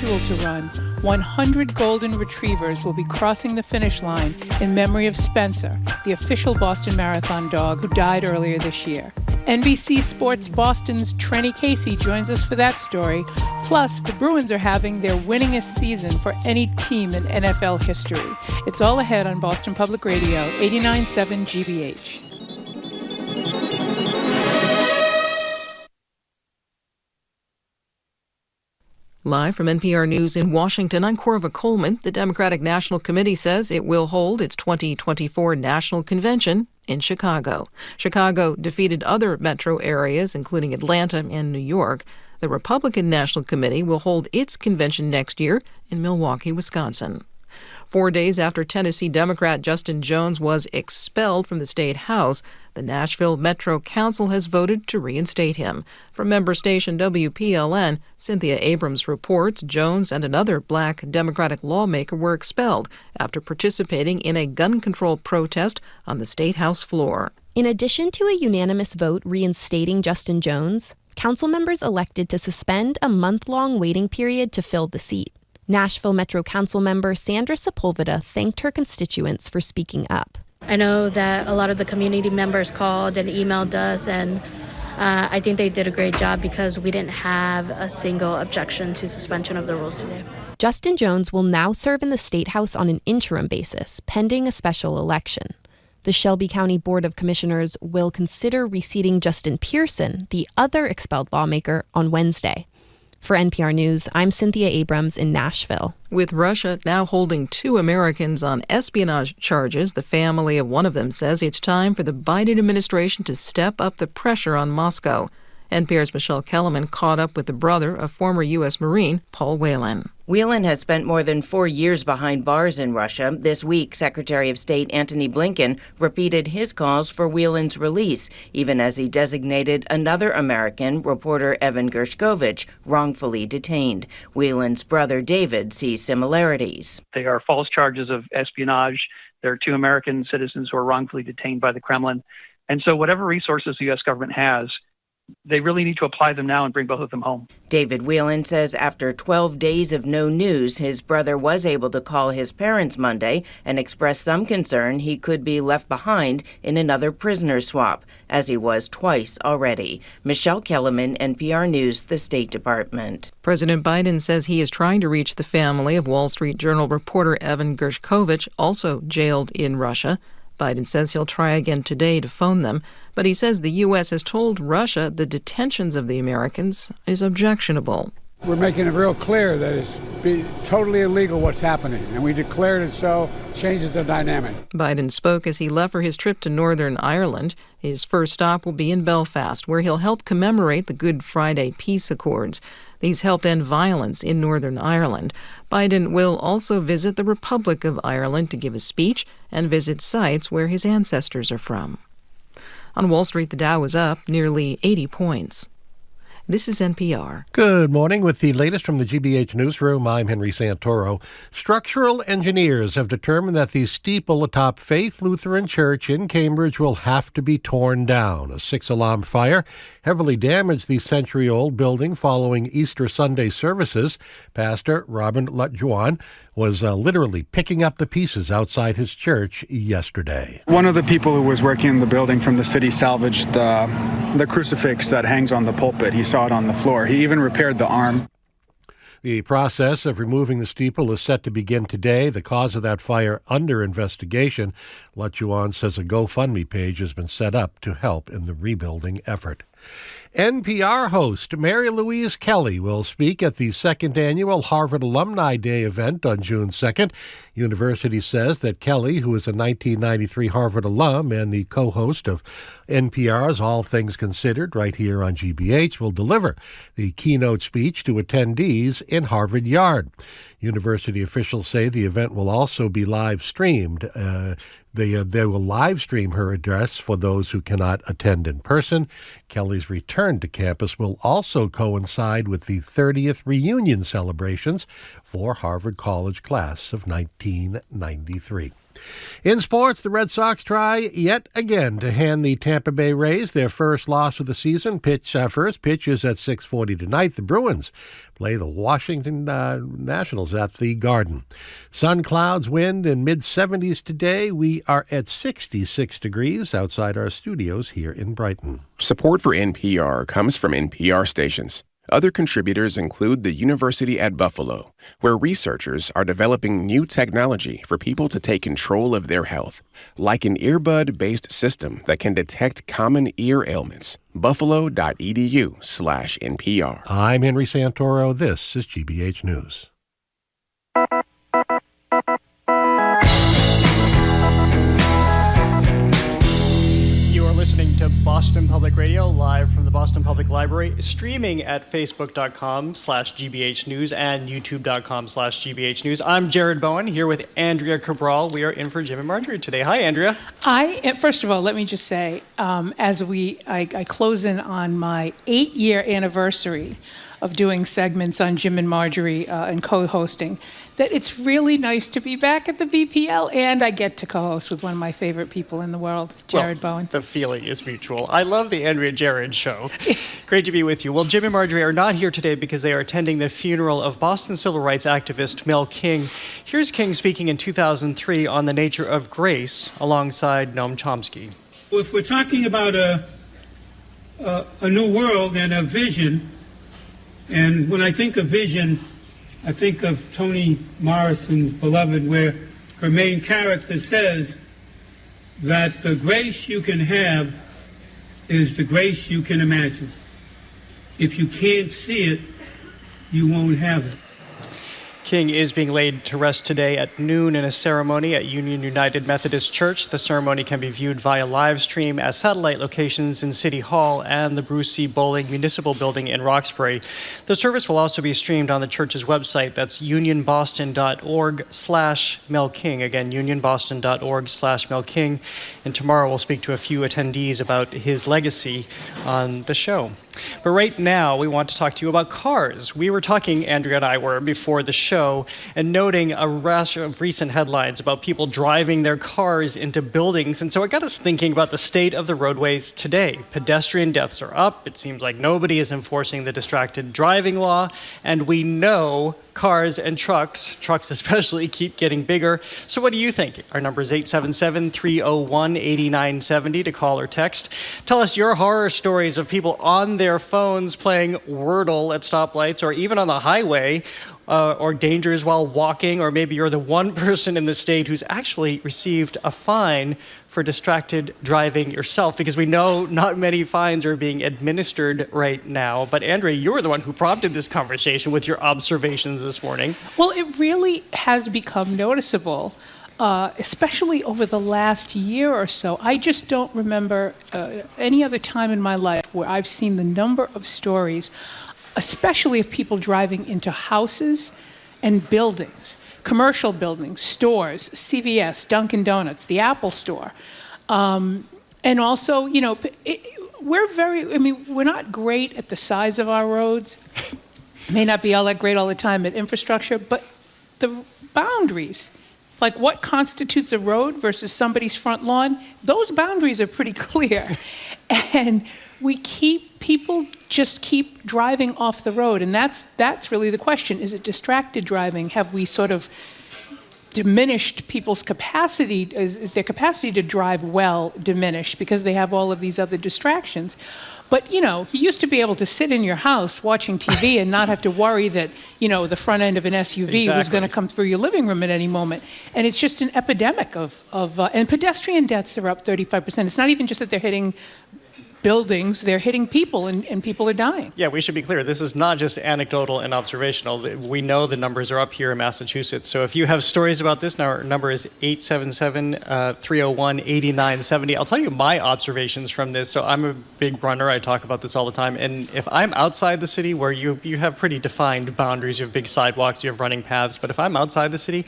scheduled to run, 100 golden retrievers will be crossing the finish line in memory of Spencer, the official Boston Marathon dog who died earlier this year. NBC Sports Boston's Trenny Casey joins us for that story. Plus, the Bruins are having their winningest season for any team in NFL history. It's all ahead on Boston Public Radio, 89.7 GBH. Live from NPR News in Washington, I'm Corva Coleman. The Democratic National Committee says it will hold its 2024 National Convention in Chicago. Chicago defeated other metro areas, including Atlanta and New York. The Republican National Committee will hold its convention next year in Milwaukee, Wisconsin. 4 days after Tennessee Democrat Justin Jones was expelled from the state house, the Nashville Metro Council has voted to reinstate him. From member station WPLN, Cynthia Abrams reports Jones and another black Democratic lawmaker were expelled after participating in a gun control protest on the state house floor. In addition to a unanimous vote reinstating Justin Jones, council members elected to suspend a month-long waiting period to fill the seat. Nashville Metro Council member Sandra Sepulveda thanked her constituents for speaking up. I know that a lot of the community members called and emailed us, and I think they did a great job because we didn't have a single objection to suspension of the rules today. Justin Jones will now serve in the State House on an interim basis, pending a special election. The Shelby County Board of Commissioners will consider reseating Justin Pearson, the other expelled lawmaker, on Wednesday. For NPR News, I'm Cynthia Abrams in Nashville. With Russia now holding 2 Americans on espionage charges, the family of one of them says it's time for the Biden administration to step up the pressure on Moscow. NPR's Michelle Kellerman caught up with the brother of former U.S. Marine Paul Whelan. Whelan has spent more than 4 years behind bars in Russia. This week, Secretary of State Antony Blinken repeated his calls for Whelan's release, even as he designated another American, reporter Evan Gershkovich, wrongfully detained. Whelan's brother David sees similarities. They are false charges of espionage. There are 2 American citizens who are wrongfully detained by the Kremlin. And so whatever resources the U.S. government has, they really need to apply them now and bring both of them home. David Whelan says after 12 days of no news, his brother was able to call his parents Monday and express some concern he could be left behind in another prisoner swap, as he was twice already. Michelle Kellerman, NPR News, the State Department. President Biden says he is trying to reach the family of Wall Street Journal reporter Evan Gershkovich, also jailed in Russia. Biden says he'll try again today to phone them, but he says the U.S. has told Russia the detentions of the Americans is objectionable. We're making it real clear that it's totally illegal what's happening, and we declared it so, changes the dynamic. Biden spoke as he left for his trip to Northern Ireland. His first stop will be in Belfast, where he'll help commemorate the Good Friday Peace Accords. These helped end violence in Northern Ireland. Biden will also visit the Republic of Ireland to give a speech and visit sites where his ancestors are from. On Wall Street, the Dow is up nearly 80 points. This is NPR. Good morning. With the latest from the GBH newsroom, I'm Henry Santoro. Structural engineers have determined that the steeple atop Faith Lutheran Church in Cambridge will have to be torn down. A 6-alarm fire heavily damaged the century-old building following Easter Sunday services. Pastor Robin Lutjuan was literally picking up the pieces outside his church yesterday. One of the people who was working in the building from the city salvaged the crucifix that hangs on the pulpit. He saw it on the floor. He even repaired the arm. The process of removing the steeple is set to begin today. The cause of that fire under investigation. Lutjuan says a GoFundMe page has been set up to help in the rebuilding effort. NPR host Mary Louise Kelly will speak at the second annual Harvard Alumni Day event on June 2nd. University says that Kelly, who is a 1993 Harvard alum and the co-host of NPR's All Things Considered right here on GBH, will deliver the keynote speech to attendees in Harvard Yard. University officials say the event will also be live streamed. They will live stream her address for those who cannot attend in person. Kelly's return to campus will also coincide with the 30th reunion celebrations for Harvard College class of 1993. In sports, the Red Sox try yet again to hand the Tampa Bay Rays their first loss of the season. First pitch is at 6:40 tonight. The Bruins play the Washington Nationals at the Garden. Sun, clouds, wind, and mid-70s today. We are at 66 degrees outside our studios here in Brighton. Support for NPR comes from NPR stations. Other contributors include the University at Buffalo, where researchers are developing new technology for people to take control of their health, like an earbud-based system that can detect common ear ailments. buffalo.edu/NPR. I'm Henry Santoro. This is GBH News. Listening to Boston Public Radio live from the Boston Public Library, streaming at facebook.com/GBH News and youtube.com/GBH News. I'm Jared Bowen here with Andrea Cabral. We are in for Jim and Marjorie today. Hi, Andrea. First of all, let me just say, as I close in on my 8-year anniversary of doing segments on Jim and Marjorie and co-hosting, that it's really nice to be back at the BPL, and I get to co-host with one of my favorite people in the world, Jared Bowen. The feeling is mutual. I love the Andrea Jared show. Great to be with you. Well, Jim and Marjorie are not here today because they are attending the funeral of Boston civil rights activist Mel King. Here's King speaking in 2003 on the nature of grace alongside Noam Chomsky. Well, if we're talking about a new world and a vision, and when I think of vision, I think of Toni Morrison's Beloved, where her main character says that the grace you can have is the grace you can imagine. If you can't see it, you won't have it. King is being laid to rest today at noon in a ceremony at Union United Methodist Church. The ceremony can be viewed via live stream at satellite locations in City Hall and the Bruce C. Bowling Municipal Building in Roxbury. The service will also be streamed on the church's website. That's unionboston.org/Mel King. Again, unionboston.org/Mel King. And tomorrow we'll speak to a few attendees about his legacy on the show. But right now, we want to talk to you about cars. We were talking, Andrea and I were, before the show, and noting a rash of recent headlines about people driving their cars into buildings. And so it got us thinking about the state of the roadways today. Pedestrian deaths are up. It seems like nobody is enforcing the distracted driving law. And we know cars and trucks especially, keep getting bigger. So what do you think? Our number is 877-301-8970 to call or text. Tell us your horror stories of people on their phones playing Wordle at stoplights or even on the highway, or dangers while walking, or maybe you're the one person in the state who's actually received a fine for distracted driving yourself, because we know not many fines are being administered right now. But Andrea, you're the one who prompted this conversation with your observations this morning. Well, it really has become noticeable, especially over the last year or so. I just don't remember any other time in my life where I've seen the number of stories, especially of people driving into houses and buildings, commercial buildings, stores, CVS, Dunkin' Donuts, the Apple Store. And also, we're not great at the size of our roads. May not be all that great all the time at infrastructure, but the boundaries, like what constitutes a road versus somebody's front lawn, those boundaries are pretty clear. And people just keep driving off the road, and that's really the question. Is it distracted driving? Have we sort of diminished people's capacity? Is their capacity to drive well diminished because they have all of these other distractions? But, you used to be able to sit in your house watching TV and not have to worry that, the front end of an SUV was going to come through your living room at any moment. And it's just an epidemic and pedestrian deaths are up 35%. It's not even just that they're hitting buildings, they're hitting people, and people are dying. Yeah, we should be clear. This is not just anecdotal and observational. We know the numbers are up here in Massachusetts. So if you have stories about this, our number is 877-301-8970. I'll tell you my observations from this. So I'm a big runner. I talk about this all the time. And if I'm outside the city, where you have pretty defined boundaries, you have big sidewalks, you have running paths. But if I'm outside the city,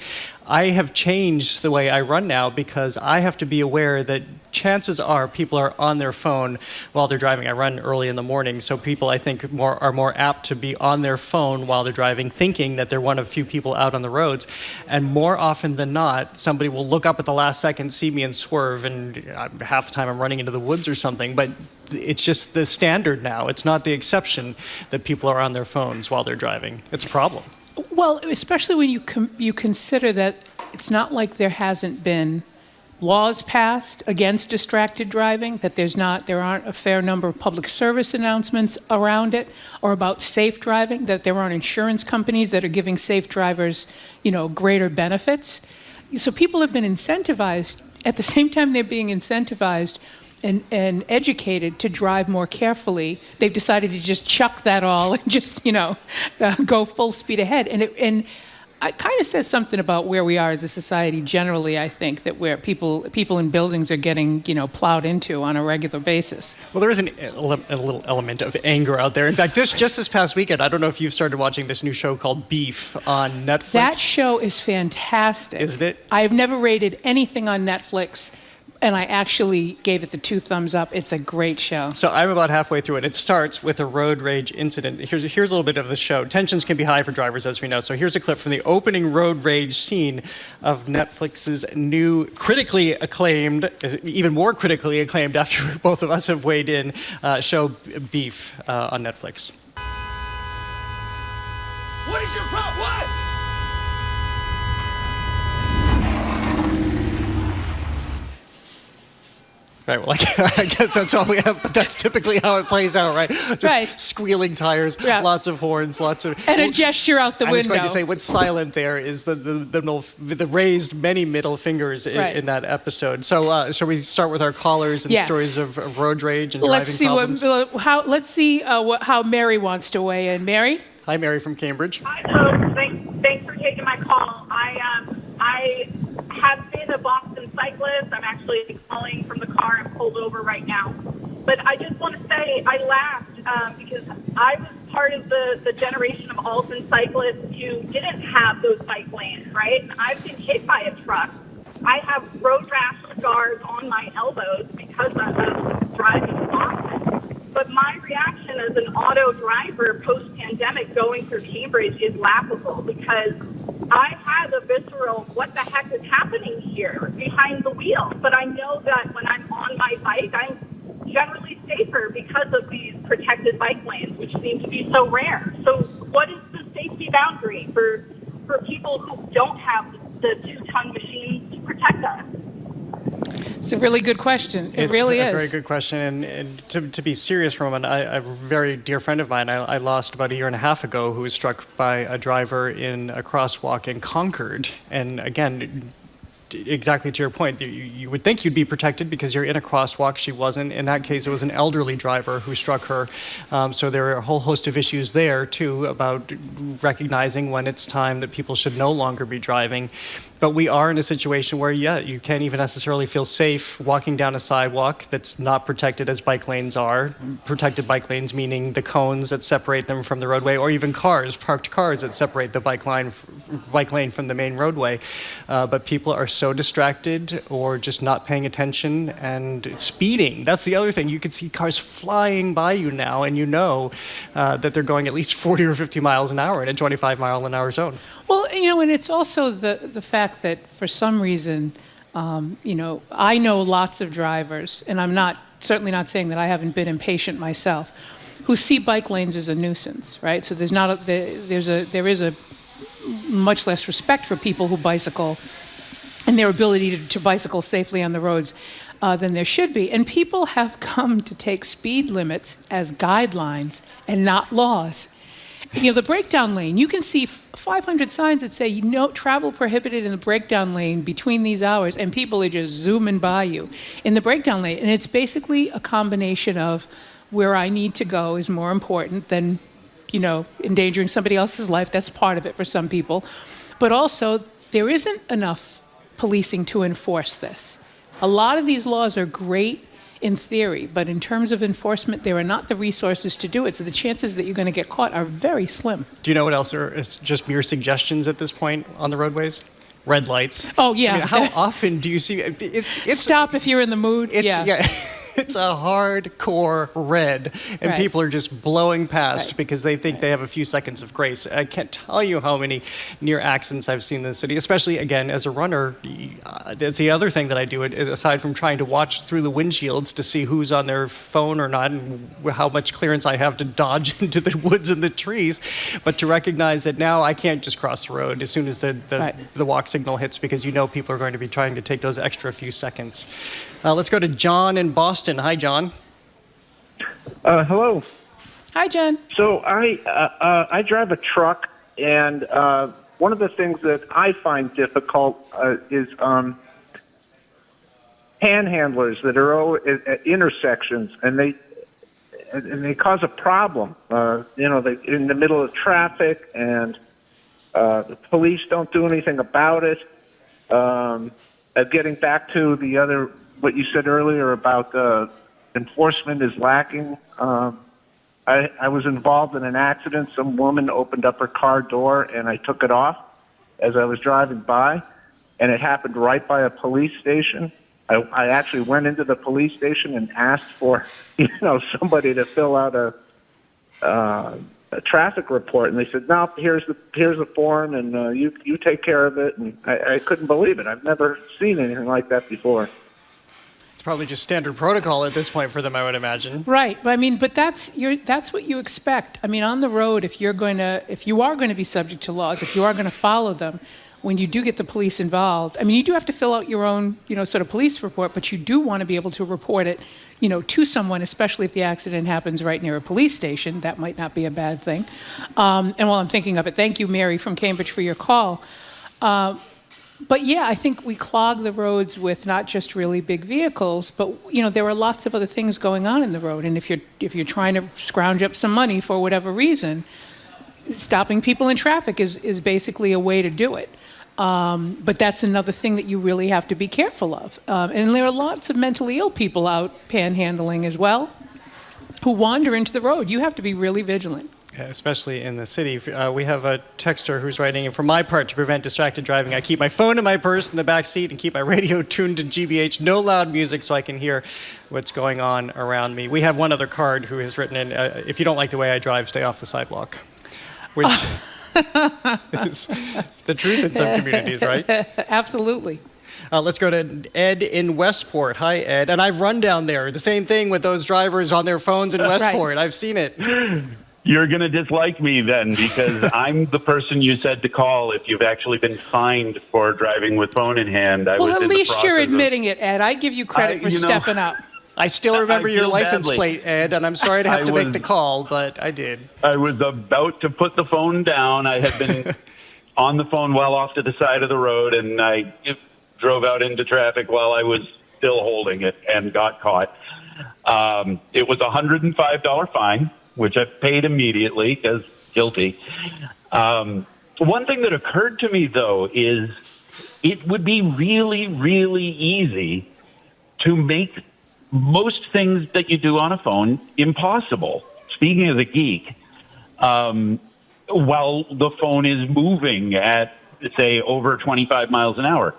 I have changed the way I run now because I have to be aware that chances are people are on their phone while they're driving. I run early in the morning, so people, I think, are more apt to be on their phone while they're driving, thinking that they're one of few people out on the roads. And more often than not, somebody will look up at the last second, see me, and swerve, and half the time I'm running into the woods or something. But it's just the standard now. It's not the exception that people are on their phones while they're driving. It's a problem. Well, especially when you consider that it's not like there hasn't been laws passed against distracted driving, that there aren't a fair number of public service announcements around it or about safe driving, that there aren't insurance companies that are giving safe drivers, greater benefits. So people have been incentivized, at the same time they're being incentivized and educated to drive more carefully. They've decided to just chuck that all and just, go full speed ahead. And it kind of says something about where we are as a society generally, I think, that where people in buildings are getting, plowed into on a regular basis. Well, there is a little element of anger out there. In fact, just this past weekend, I don't know if you've started watching this new show called Beef on Netflix. That show is fantastic. Isn't it? I have never rated anything on Netflix, and I actually gave it the 2 thumbs up. It's a great show. So I'm about halfway through it. It starts with a road rage incident. Here's a little bit of the show. Tensions can be high for drivers, as we know. So here's a clip from the opening road rage scene of Netflix's new critically acclaimed, even more critically acclaimed after both of us have weighed in, show Beef on Netflix. What is your problem? What? Right, well, I guess that's all we have, but that's typically how it plays out, right? Just squealing tires, lots of horns, and a gesture out the window. I was going to say, what's silent there is the raised many middle fingers in that episode. So shall we start with our callers and stories of road rage and driving problems? Let's see how Mary wants to weigh in. Mary? Hi, Mary from Cambridge. Hi, folks. Thanks for taking my call. I have been a Boston cyclist. I'm actually calling from the car. I'm pulled over right now. But I just want to say I laughed because I was part of the generation of Alton cyclists who didn't have those bike lanes, right? And I've been hit by a truck. I have road rash scars on my elbows because of driving in Boston. But my reaction as an auto driver post-pandemic going through Cambridge is laughable because I had a visceral, what the heck is happening here behind the wheel? But I know that when I'm on my bike, I'm generally safer because of these protected bike lanes, which seem to be so rare. So what is the safety boundary for people who don't have the 2-ton machines to protect us? It's a really good question. It really is. It's a very good question. And to be serious for a moment, a very dear friend of mine I lost about 1.5 years ago who was struck by a driver in a crosswalk in Concord. And again, exactly to your point, you would think you'd be protected because you're in a crosswalk. She wasn't. In that case, it was an elderly driver who struck her. So there are a whole host of issues there, too, about recognizing when it's time that people should no longer be driving. But we are in a situation where, you can't even necessarily feel safe walking down a sidewalk that's not protected as bike lanes are. Protected bike lanes meaning the cones that separate them from the roadway, or even parked cars that separate the bike lane from the main roadway. But people are so distracted or just not paying attention and speeding. That's the other thing. You can see cars flying by you now, and that they're going at least 40 or 50 miles an hour in a 25-mile-an-hour zone. Well, and it's also the fact that for some reason, I know lots of drivers, and I'm certainly not saying that I haven't been impatient myself, who see bike lanes as a nuisance, right? So there is a much less respect for people who bicycle and their ability to bicycle safely on the roads than there should be. And people have come to take speed limits as guidelines and not laws. The breakdown lane, you can see 500 signs that say, travel prohibited in the breakdown lane between these hours, and people are just zooming by you in the breakdown lane. And it's basically a combination of where I need to go is more important than, endangering somebody else's life. That's part of it for some people. But also, there isn't enough policing to enforce this. A lot of these laws are great in theory, but in terms of enforcement, there are not the resources to do it. So the chances that you're going to get caught are very slim. Do you know what else is just mere suggestions at this point on the roadways? red lights. Oh, yeah. I mean, how often do you see it's Stop if you're in the mood. yeah. It's a hardcore red, and Right. people are just blowing past Right. because they think they have a few seconds of grace. I can't tell you how many near accidents I've seen in the city, especially, again, as a runner. That's the other thing that I do, aside from trying to watch through the windshields to see who's on their phone or not and how much clearance I have to dodge into the woods and the trees, but to recognize that now I can't just cross the road as soon as the walk signal hits, because you know people are going to be trying to take those extra few seconds. Let's go to John in Boston. Hi, John. Hello. Hi, John. So I drive a truck, and one of the things that I find difficult is panhandlers that are at intersections, and they cause a problem. They're in the middle of traffic, and the police don't do anything about it. Getting back to what you said earlier about enforcement is lacking. I was involved in an accident. Some woman opened up her car door, and I took it off as I was driving by, and it happened right by a police station. I actually went into the police station and asked for, somebody to fill out a traffic report, and they said, "No, here's the form, and you take care of it." And I couldn't believe it. I've never seen anything like that before. It's probably just standard protocol at this point for them, I would imagine. Right. I mean, but that's what you expect. I mean, on the road, if you are going to be subject to laws, if you are going to follow them, when you do get the police involved, I mean, you do have to fill out your own, sort of police report, but you do want to be able to report it, to someone, especially if the accident happens right near a police station. That might not be a bad thing. And while I'm thinking of it, thank you, Mary from Cambridge, for your call. But yeah, I think we clog the roads with not just really big vehicles, but there are lots of other things going on in the road. And if you're trying to scrounge up some money for whatever reason, stopping people in traffic is basically a way to do it. But that's another thing that you really have to be careful of. And there are lots of mentally ill people out panhandling as well, who wander into the road. You have to be really vigilant. Especially in the city. We have a texter who's writing in, for my part, to prevent distracted driving, I keep my phone in my purse in the back seat and keep my radio tuned to GBH, no loud music, so I can hear what's going on around me. We have one other card who has written in, if you don't like the way I drive, stay off the sidewalk. Which is the truth in some communities, right? Absolutely. Let's go to Ed in Westport. Hi, Ed. And I've run down there. The same thing with those drivers on their phones in Westport. Right. I've seen it. You're going to dislike me then, because I'm the person you said to call if you've actually been fined for driving with phone in hand. Well, at least you're admitting it, Ed. I give you credit for stepping up. I still remember your license plate, Ed, and I'm sorry to have to make the call, but I did. I was about to put the phone down. I had been on the phone well off to the side of the road, and I drove out into traffic while I was still holding it and got caught. It was a $105 fine, which I paid immediately because guilty. One thing that occurred to me, though, is it would be really, really easy to make most things that you do on a phone impossible. Speaking as a geek, while the phone is moving at, say, over 25 miles an hour,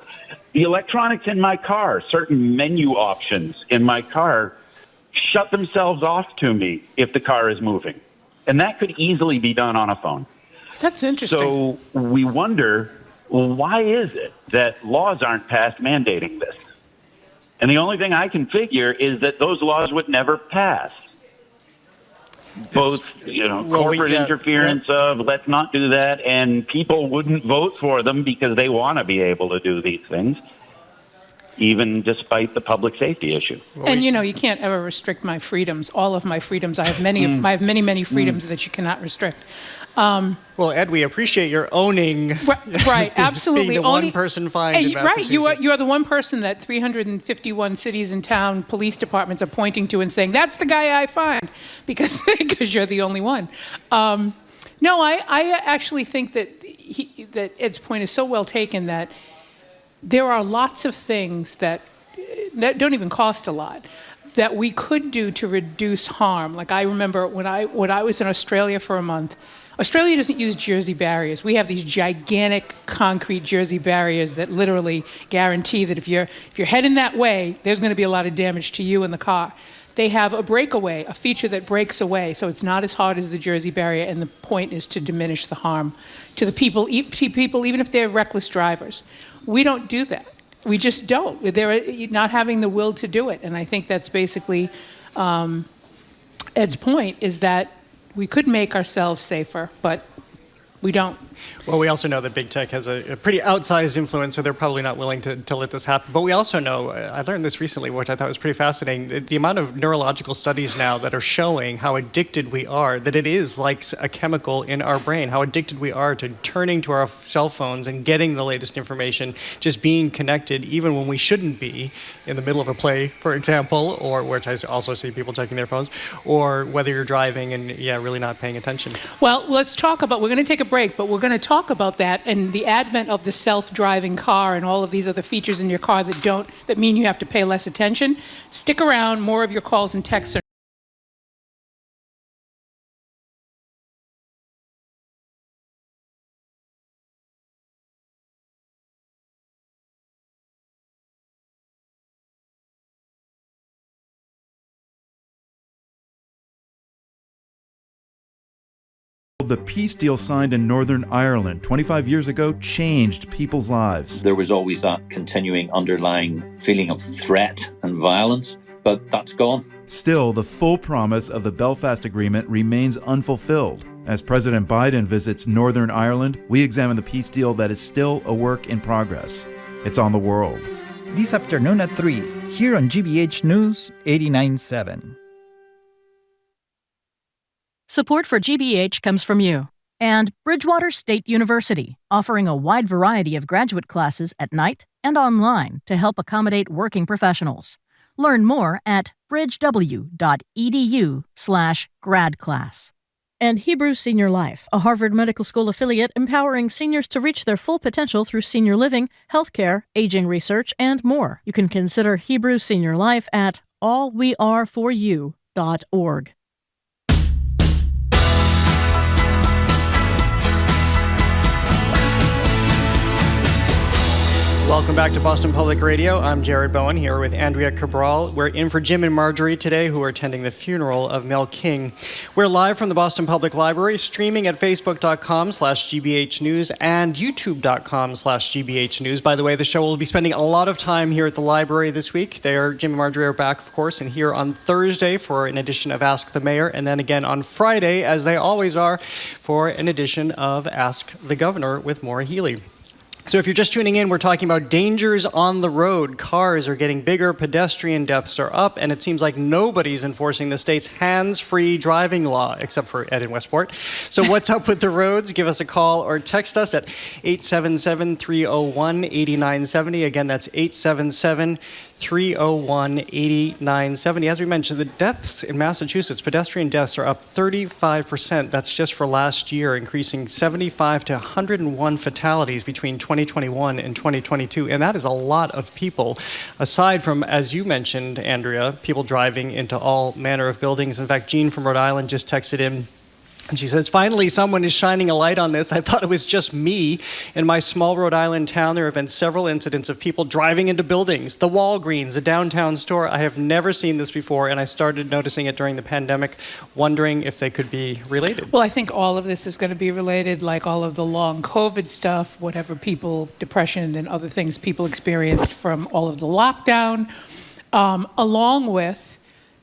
the electronics in my car, certain menu options in my car, shut themselves off to me if the car is moving. And that could easily be done on a phone. That's interesting. So we wonder, why is it that laws aren't passed mandating this? And the only thing I can figure is that those laws would never pass. Both, corporate interference of let's not do that, and people wouldn't vote for them because they want to be able to do these things, even despite the public safety issue. And you can't ever restrict my freedoms. All of my freedoms. I have many freedoms that you cannot restrict. Well, Ed, we appreciate your owning. Right, absolutely. Being the one person fined in Massachusetts. Right, you are the one person that 351 cities and town police departments are pointing to and saying, that's the guy I fined, because you're the only one. No, I actually think that Ed's point is so well taken that there are lots of things that don't even cost a lot that we could do to reduce harm. Like I remember when I was in Australia for a month, Australia doesn't use Jersey barriers. We have these gigantic concrete Jersey barriers that literally guarantee that if you're heading that way, there's going to be a lot of damage to you and the car. They have a breakaway, a feature that breaks away, so it's not as hard as the Jersey barrier, and the point is to diminish the harm to the people even if they're reckless drivers. We don't do that. We just don't. They're not having the will to do it, and I think that's basically Ed's point, is that we could make ourselves safer, but we don't. Well, we also know that big tech has a pretty outsized influence, so they're probably not willing to let this happen. But we also know, I learned this recently, which I thought was pretty fascinating, the amount of neurological studies now that are showing how addicted we are, that it is like a chemical in our brain, how addicted we are to turning to our cell phones and getting the latest information, just being connected, even when we shouldn't be, in the middle of a play, for example, or which I also see people checking their phones, or whether you're driving and, really not paying attention. Well, let's talk about, we're going to take a break, but we're going to talk about that and the advent of the self-driving car and all of these other features in your car that mean you have to pay less attention. Stick around. More of your calls and texts are The peace deal signed in Northern Ireland 25 years ago changed people's lives. There was always that continuing underlying feeling of threat and violence, but that's gone. Still, the full promise of the Belfast Agreement remains unfulfilled. As President Biden visits Northern Ireland, we examine the peace deal that is still a work in progress. It's on the world. This afternoon at 3, here on GBH News 89.7. Support for GBH comes from you and Bridgewater State University, offering a wide variety of graduate classes at night and online to help accommodate working professionals. Learn more at bridgew.edu/gradclass. And Hebrew Senior Life, a Harvard Medical School affiliate empowering seniors to reach their full potential through senior living, healthcare, aging research, and more. You can consider Hebrew Senior Life at allweareforyou.org. Welcome back to Boston Public Radio. I'm Jared Bowen here with Andrea Cabral. We're in for Jim and Marjorie today, who are attending the funeral of Mel King. We're live from the Boston Public Library, streaming at facebook.com/GBH News and youtube.com/GBH News. By the way, the show will be spending a lot of time here at the library this week. Jim and Marjorie are back, of course, and here on Thursday for an edition of Ask the Mayor, and then again on Friday, as they always are, for an edition of Ask the Governor with Maura Healey. So if you're just tuning in, we're talking about dangers on the road. Cars are getting bigger, pedestrian deaths are up, and it seems like nobody's enforcing the state's hands-free driving law, except for Ed in Westport. So what's up with the roads? Give us a call or text us at 877-301-8970. Again, that's 877-301-8970. As we mentioned, the deaths in Massachusetts, pedestrian deaths, are up 35%. That's just for last year, increasing 75 to 101 fatalities between 2021 and 2022. And that is a lot of people, aside from, as you mentioned, Andrea, people driving into all manner of buildings. In fact, Jean from Rhode Island just texted in, and she says, finally, someone is shining a light on this. I thought it was just me. In my small Rhode Island town, there have been several incidents of people driving into buildings, the Walgreens, a downtown store. I have never seen this before, and I started noticing it during the pandemic, wondering if they could be related. Well, I think all of this is going to be related, like all of the long COVID stuff, whatever depression and other things people experienced from all of the lockdown, along with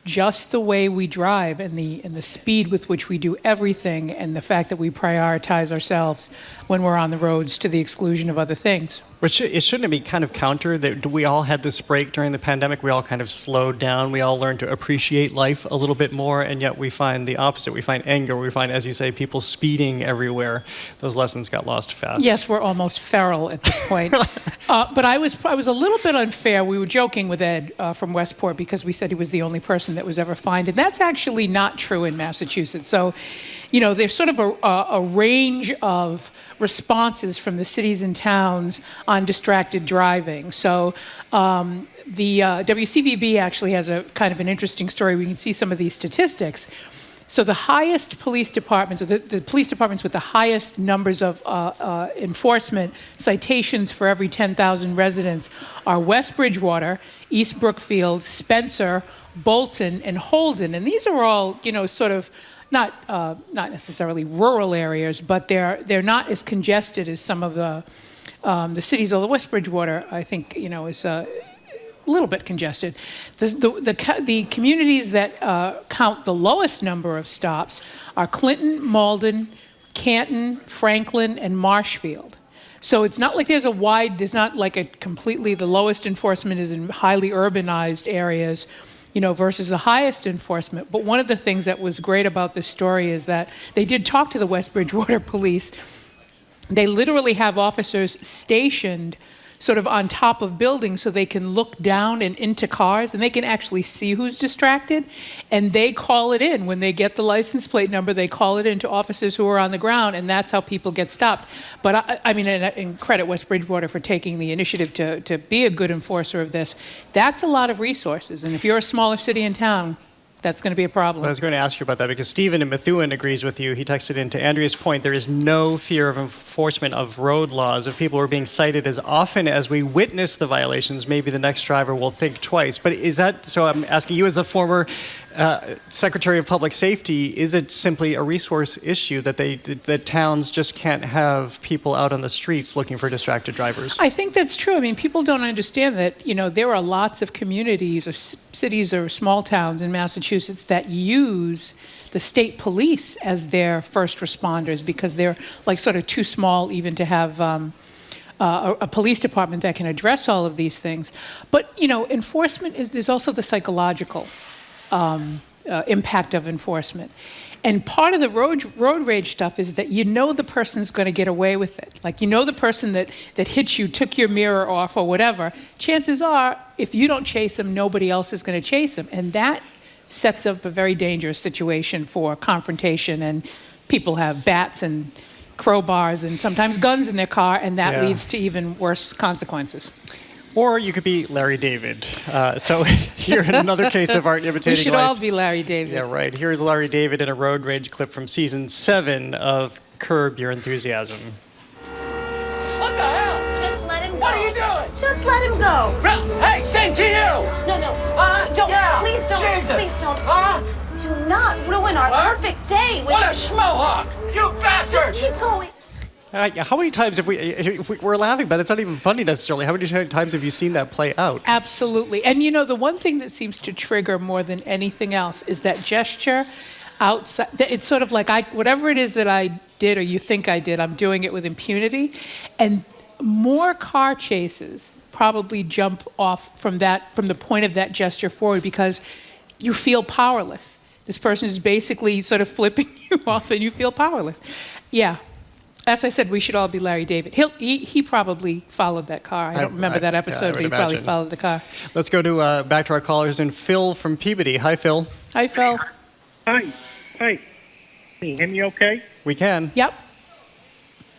just the way we drive and the speed with which we do everything, and the fact that we prioritize ourselves when we're on the roads to the exclusion of other things. Which it shouldn't it be kind of counter that we all had this break during the pandemic? We all kind of slowed down. We all learned to appreciate life a little bit more, and yet we find the opposite. We find anger. We find, as you say, people speeding everywhere. Those lessons got lost fast. Yes, we're almost feral at this point. But I was a little bit unfair. We were joking with Ed from Westport because we said he was the only person that was ever fined, and that's actually not true in Massachusetts. So, there's sort of a range of responses from the cities and towns on distracted driving. So the WCVB actually has a kind of an interesting story. We can see some of these statistics. So the highest police departments, or the police departments with the highest numbers of enforcement citations for every 10,000 residents are West Bridgewater, East Brookfield, Spencer, Bolton, and Holden. And these are all, sort of not necessarily rural areas, but they're not as congested as some of the cities. Although West Bridgewater, I think, is a little bit congested. The communities that count the lowest number of stops are Clinton, Malden, Canton, Franklin, and Marshfield. So it's not like there's not like a completely, the lowest enforcement is in highly urbanized areas, versus the highest enforcement. But one of the things that was great about this story is that they did talk to the West Bridgewater police. They literally have officers stationed sort of on top of buildings so they can look down and into cars and they can actually see who's distracted, and they call it in. When they get the license plate number, they call it in to officers who are on the ground, and that's how people get stopped. But and credit West Bridgewater for taking the initiative to be a good enforcer of this. That's a lot of resources, and if you're a smaller city and town, that's going to be a problem. I was going to ask you about that because Stephen in Methuen agrees with you. He texted in to Andrea's point, there is no fear of enforcement of road laws. If people are being cited as often as we witness the violations, maybe the next driver will think twice. But is that, so I'm asking you as a former Secretary of Public Safety, is it simply a resource issue that towns just can't have people out on the streets looking for distracted drivers? I think that's true. I mean, people don't understand that, there are lots of communities or cities or small towns in Massachusetts that use the state police as their first responders because they're like sort of too small even to have a police department that can address all of these things. But, enforcement there's also the psychological impact of enforcement. And part of the road rage stuff is that the person's going to get away with it. Like, the person that hit you, took your mirror off or whatever, chances are, if you don't chase him, nobody else is going to chase him. And that sets up a very dangerous situation for confrontation, and people have bats and crowbars and sometimes guns in their car, and that leads to even worse consequences. Or you could be Larry David. So here in another case of art imitating life. We should all be Larry David. Yeah, right. Here's Larry David in a road rage clip from season 7 of Curb Your Enthusiasm. What the hell? Just let him go. What are you doing? Just let him go. Hey, same to you! No. Don't. Yeah. Please don't. Jesus. Please don't. Do not ruin our perfect day. What a schmohawk! You bastard! Just keep going. How many times we're laughing, but it's not even funny necessarily. How many times have you seen that play out? Absolutely. And the one thing that seems to trigger more than anything else is that gesture outside. It's sort of like whatever it is that I did or you think I did, I'm doing it with impunity. And more car chases probably jump off from the point of that gesture forward because you feel powerless. This person is basically sort of flipping you off and you feel powerless. Yeah. As I said, we should all be Larry David. He probably followed that car. I don't remember that episode, but he probably followed the car. Let's go to back to our callers and Phil from Peabody. Hi, Phil. Hi, Phil. Hi. Can you hear me okay? We can. Yep.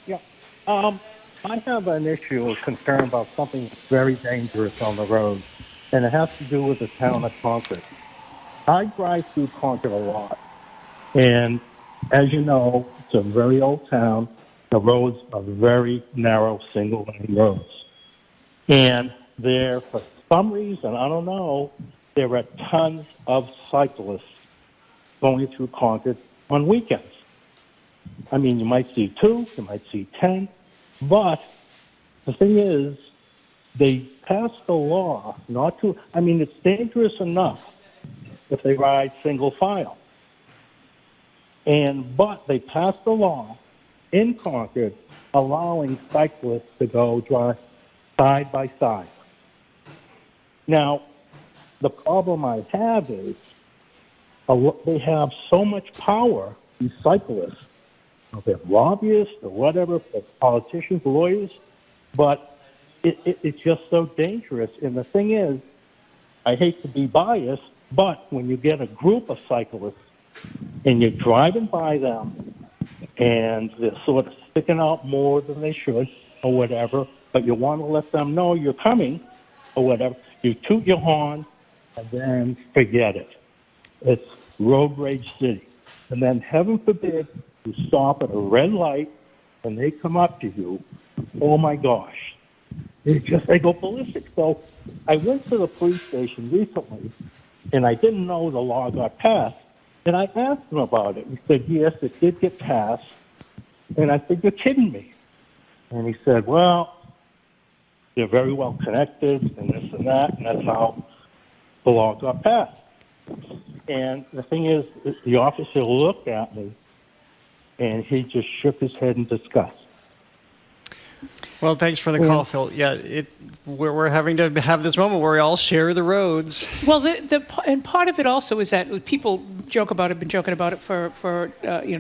Yeah. I have an issue of concern about something very dangerous on the road, and it has to do with the town of Concord. I drive through Concord a lot, and as you know, it's a very old town. The roads are very narrow, single-lane roads. And there, for some reason, I don't know, there are tons of cyclists going through Concord on weekends. I mean, you might see 2, you might see 10, but the thing is, they passed the law not to, it's dangerous enough if they ride single file. But they passed the law in Concord allowing cyclists to go drive side by side. Now, the problem I have is they have so much power, these cyclists. They're lobbyists or whatever, politicians, lawyers, but it's just so dangerous. And the thing is, I hate to be biased, but when you get a group of cyclists and you're driving by them and they're sort of sticking out more than they should or whatever, but you want to let them know you're coming or whatever, you toot your horn and then forget it. It's road rage city. And then heaven forbid you stop at a red light and they come up to you. Oh my gosh. They go ballistic. So I went to the police station recently and I didn't know the law got passed. And I asked him about it. He said, yes, it did get passed. And I said, you're kidding me. And he said, well, they're very well connected and this and that. And that's how the law got passed. And the thing is, the officer looked at me and he just shook his head in disgust. Well, thanks for the call, Phil. Yeah, we're having to have this moment where we all share the roads. Well, and part of it also is that people joke about it, been joking about it for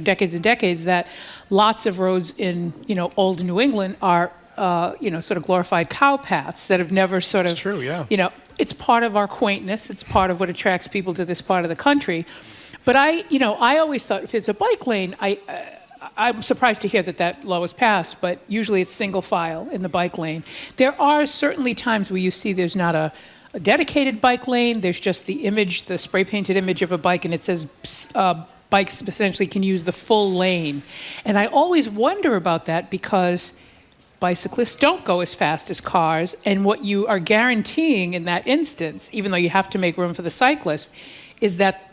decades and decades, that lots of roads in old New England are sort of glorified cow paths that have never sort of. It's true, yeah. It's part of our quaintness. It's part of what attracts people to this part of the country. But I always thought if it's a bike lane, I'm surprised to hear that law was passed, but usually it's single file in the bike lane. There are certainly times where you see there's not a dedicated bike lane. There's just the image, the spray painted image of a bike, and it says bikes essentially can use the full lane. And I always wonder about that because bicyclists don't go as fast as cars, and what you are guaranteeing in that instance, even though you have to make room for the cyclist, is that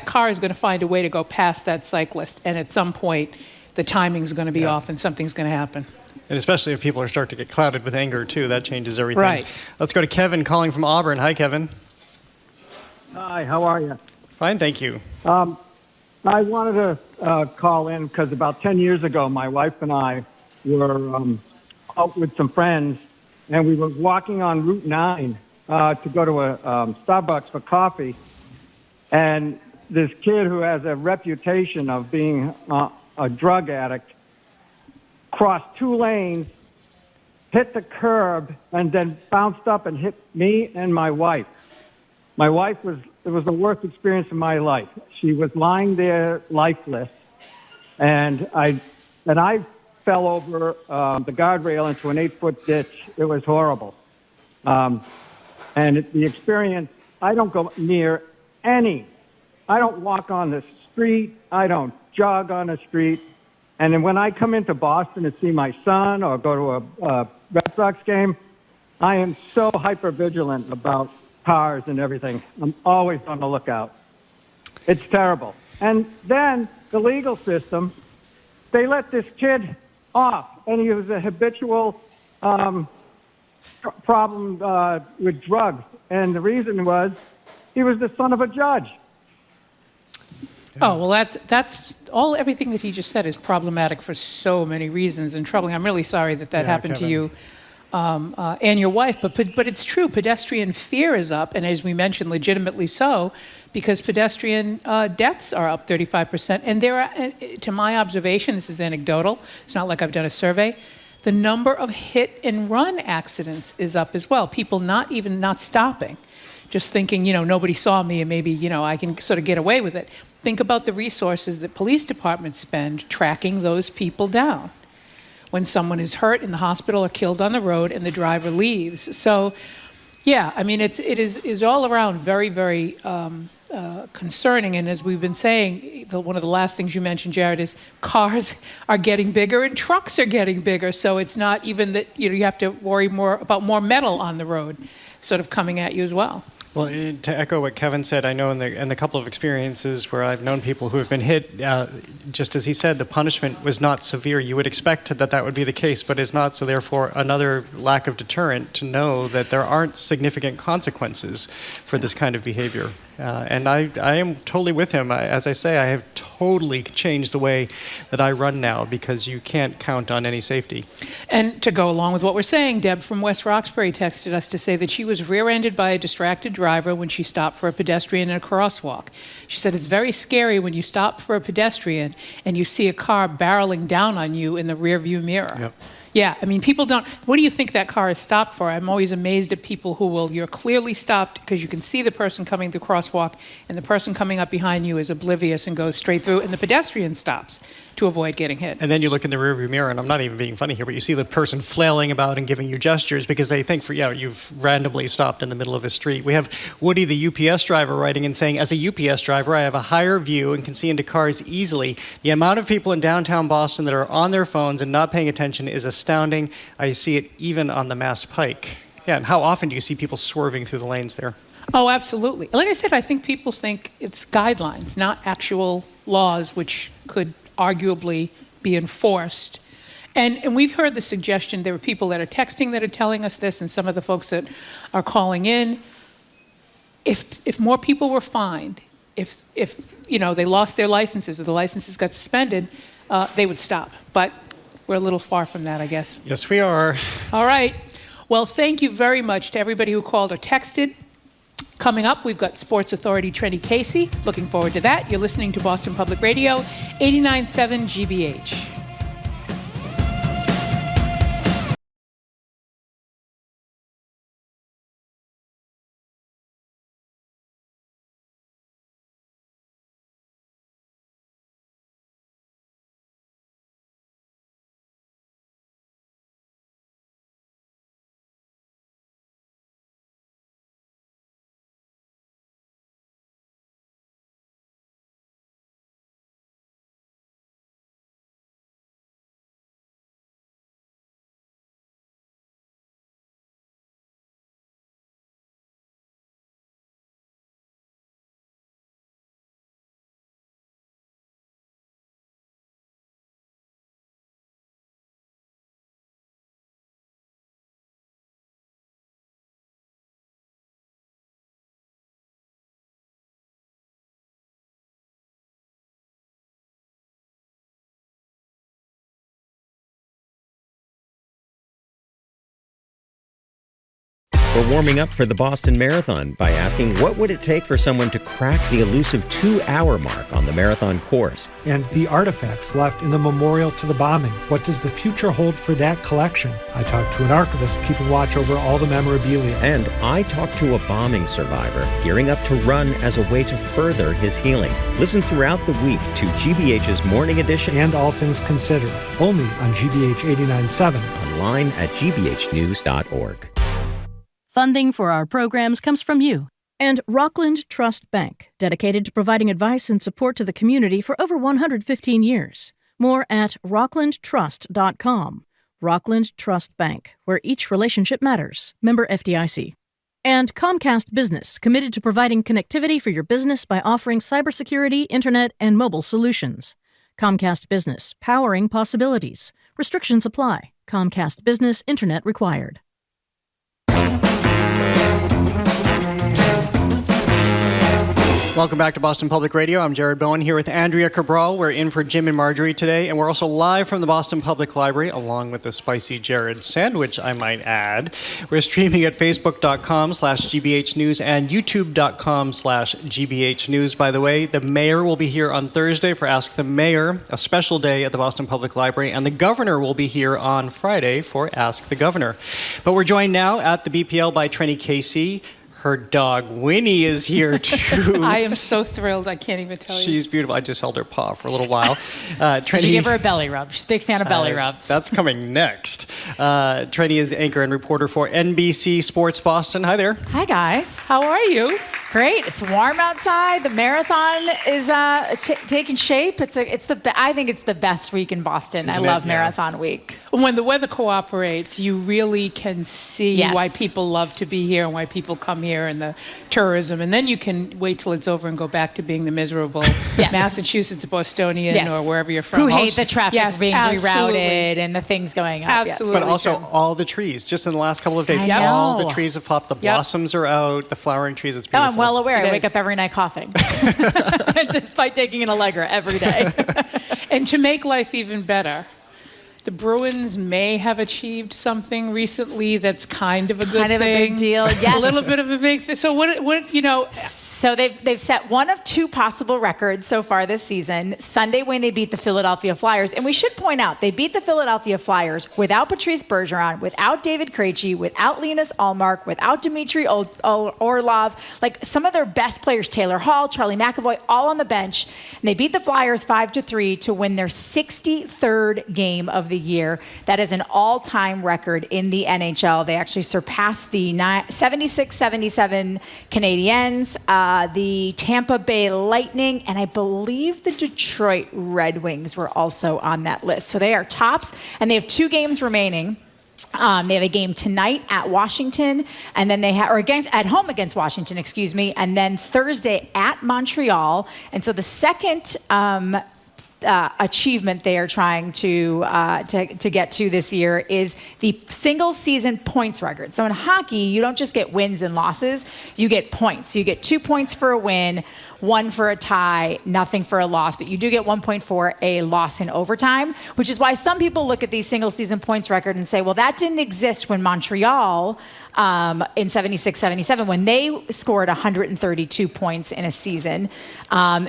car is going to find a way to go past that cyclist, and at some point the timing's going to be off and something's going to happen. And especially if people are starting to get clouded with anger, too. That changes everything. Right. Let's go to Kevin calling from Auburn. Hi, Kevin. Hi, how are you? Fine, thank you. I wanted to call in because about 10 years ago, my wife and I were out with some friends, and we were walking on Route 9 to go to a Starbucks for coffee. And this kid who has a reputation of being a drug addict crossed 2 lanes, hit the curb, and then bounced up and hit me and my wife. My wife it was the worst experience of my life. She was lying there lifeless, and I fell over the guardrail into an 8-foot ditch. It was horrible. And the experience, I don't go near any. I don't walk on the street. I don't jog on the street. And then when I come into Boston to see my son or go to a Red Sox game, I am so hyper-vigilant about cars and everything. I'm always on the lookout. It's terrible. And then the legal system, they let this kid off, and he was a habitual problem with drugs. And the reason was he was the son of a judge. Oh, well, that's all. Everything that he just said is problematic for so many reasons and troubling. I'm really sorry that happened to you and your wife. But it's true. Pedestrian fear is up, and as we mentioned, legitimately so, because pedestrian deaths are up 35%. And there are, to my observation, this is anecdotal. It's not like I've done a survey. The number of hit and run accidents is up as well. People not stopping, just thinking, nobody saw me and maybe, I can sort of get away with it. Think about the resources that police departments spend tracking those people down when someone is hurt in the hospital or killed on the road and the driver leaves. So, yeah, I mean, it is all around very, very concerning. And as we've been saying, one of the last things you mentioned, Jared, is cars are getting bigger and trucks are getting bigger. So it's not even that, you have to worry more about more metal on the road sort of coming at you as well. Well, to echo what Kevin said, I know in the couple of experiences where I've known people who have been hit, just as he said, the punishment was not severe. You would expect that would be the case, but it's not. So therefore, another lack of deterrent to know that there aren't significant consequences for this kind of behavior. And I am totally with him. As I say, I have totally changed the way that I run now because you can't count on any safety. And to go along with what we're saying, Deb from West Roxbury texted us to say that she was rear-ended by a distracted driver when she stopped for a pedestrian in a crosswalk. She said it's very scary when you stop for a pedestrian and you see a car barreling down on you in the rearview mirror. Yep. Yeah, I mean, people don't. What do you think that car is stopped for? I'm always amazed at people who will. You're clearly stopped because you can see the person coming through crosswalk, and the person coming up behind you is oblivious and goes straight through, and the pedestrian stops to avoid getting hit. And then you look in the rearview mirror, and I'm not even being funny here, but you see the person flailing about and giving you gestures because they think you've randomly stopped in the middle of a street. We have Woody, the UPS driver, writing and saying, as a UPS driver, I have a higher view and can see into cars easily. The amount of people in downtown Boston that are on their phones and not paying attention is astounding. I see it even on the Mass Pike. Yeah, and how often do you see people swerving through the lanes there? Oh, absolutely. Like I said, I think people think it's guidelines, not actual laws, which could arguably be enforced. And we've heard the suggestion, there are people that are texting that are telling us this, and some of the folks that are calling in. If more people were fined, if they lost their licenses or the licenses got suspended, they would stop. But we're a little far from that, I guess. Yes, we are. All right. Well, thank you very much to everybody who called or texted. Coming up, we've got Sports Authority Trenny Casey. Looking forward to that. You're listening to Boston Public Radio, 89.7 GBH. We're warming up for the Boston Marathon by asking what would it take for someone to crack the elusive 2-hour mark on the marathon course. And the artifacts left in the memorial to the bombing. What does the future hold for that collection? I talked to an archivist keeping watch over all the memorabilia. And I talked to a bombing survivor gearing up to run as a way to further his healing. Listen throughout the week to GBH's Morning Edition and All Things Considered, only on GBH 89.7. Online at gbhnews.org. Funding for our programs comes from you and Rockland Trust Bank, dedicated to providing advice and support to the community for over 115 years. More at rocklandtrust.com. Rockland Trust Bank, where each relationship matters. Member FDIC. And Comcast Business, committed to providing connectivity for your business by offering cybersecurity, internet, and mobile solutions. Comcast Business, powering possibilities. Restrictions apply. Comcast Business, internet required. Welcome back to Boston Public Radio. I'm Jared Bowen here with Andrea Cabral. We're in for Jim and Marjorie today, and we're also live from the Boston Public Library, along with the spicy Jared sandwich, I might add. We're streaming at facebook.com/GBH News and youtube.com/GBH News. By the way, the mayor will be here on Thursday for Ask the Mayor, a special day at the Boston Public Library, and the governor will be here on Friday for Ask the Governor. But we're joined now at the BPL by Trenny Casey. Her dog, Winnie, is here, too. I am so thrilled. I can't even tell you. She's beautiful. I just held her paw for a little while. Trenny, you give her a belly rub. She's a big fan of belly rubs. That's coming next. Trenny is anchor and reporter for NBC Sports Boston. Hi there. Hi, guys. How are you? Great. It's warm outside. The marathon is taking shape. I think it's the best week in Boston. I love Marathon Week. When the weather cooperates, you really can see why people love to be here and why people come here and the tourism. And then you can wait till it's over and go back to being the miserable Massachusetts Bostonian or wherever you're from. Who hate the traffic being rerouted and the things going up. Absolutely. But also all the trees. Just in the last couple of days, I know. all the trees have popped. The blossoms are out. The flowering trees. It's beautiful. I'm well aware. I wake up every night coughing, despite taking an Allegra every day. And to make life even better, the Bruins may have achieved something recently that's kind of a good thing. Kind of a big deal, yes. A little bit of a big thing. So what So they've set one of two possible records so far this season. Sunday when they beat the Philadelphia Flyers. And we should point out, they beat the Philadelphia Flyers without Patrice Bergeron, without David Krejci, without Linus Ullmark, without Dmitry Orlov. Like some of their best players, Taylor Hall, Charlie McAvoy, all on the bench. And they beat the Flyers 5-3 to win their 63rd game of the year. That is an all-time record in the NHL. They actually surpassed the 76-77 Canadiens, the Tampa Bay Lightning, and I believe the Detroit Red Wings were also on that list. So they are tops, and they have 2 games remaining. They have a game tonight at Washington, and then at home against Washington, excuse me, and then Thursday at Montreal. And so the second achievement they are trying to get to this year is the single season points record. So in hockey, you don't just get wins and losses, you get points. You get 2 points for a win, 1 for a tie, nothing for a loss, but you do get 1 point for a loss in overtime, which is why some people look at these single season points record and say, well, that didn't exist when Montreal in 76-77, when they scored 132 points in a season.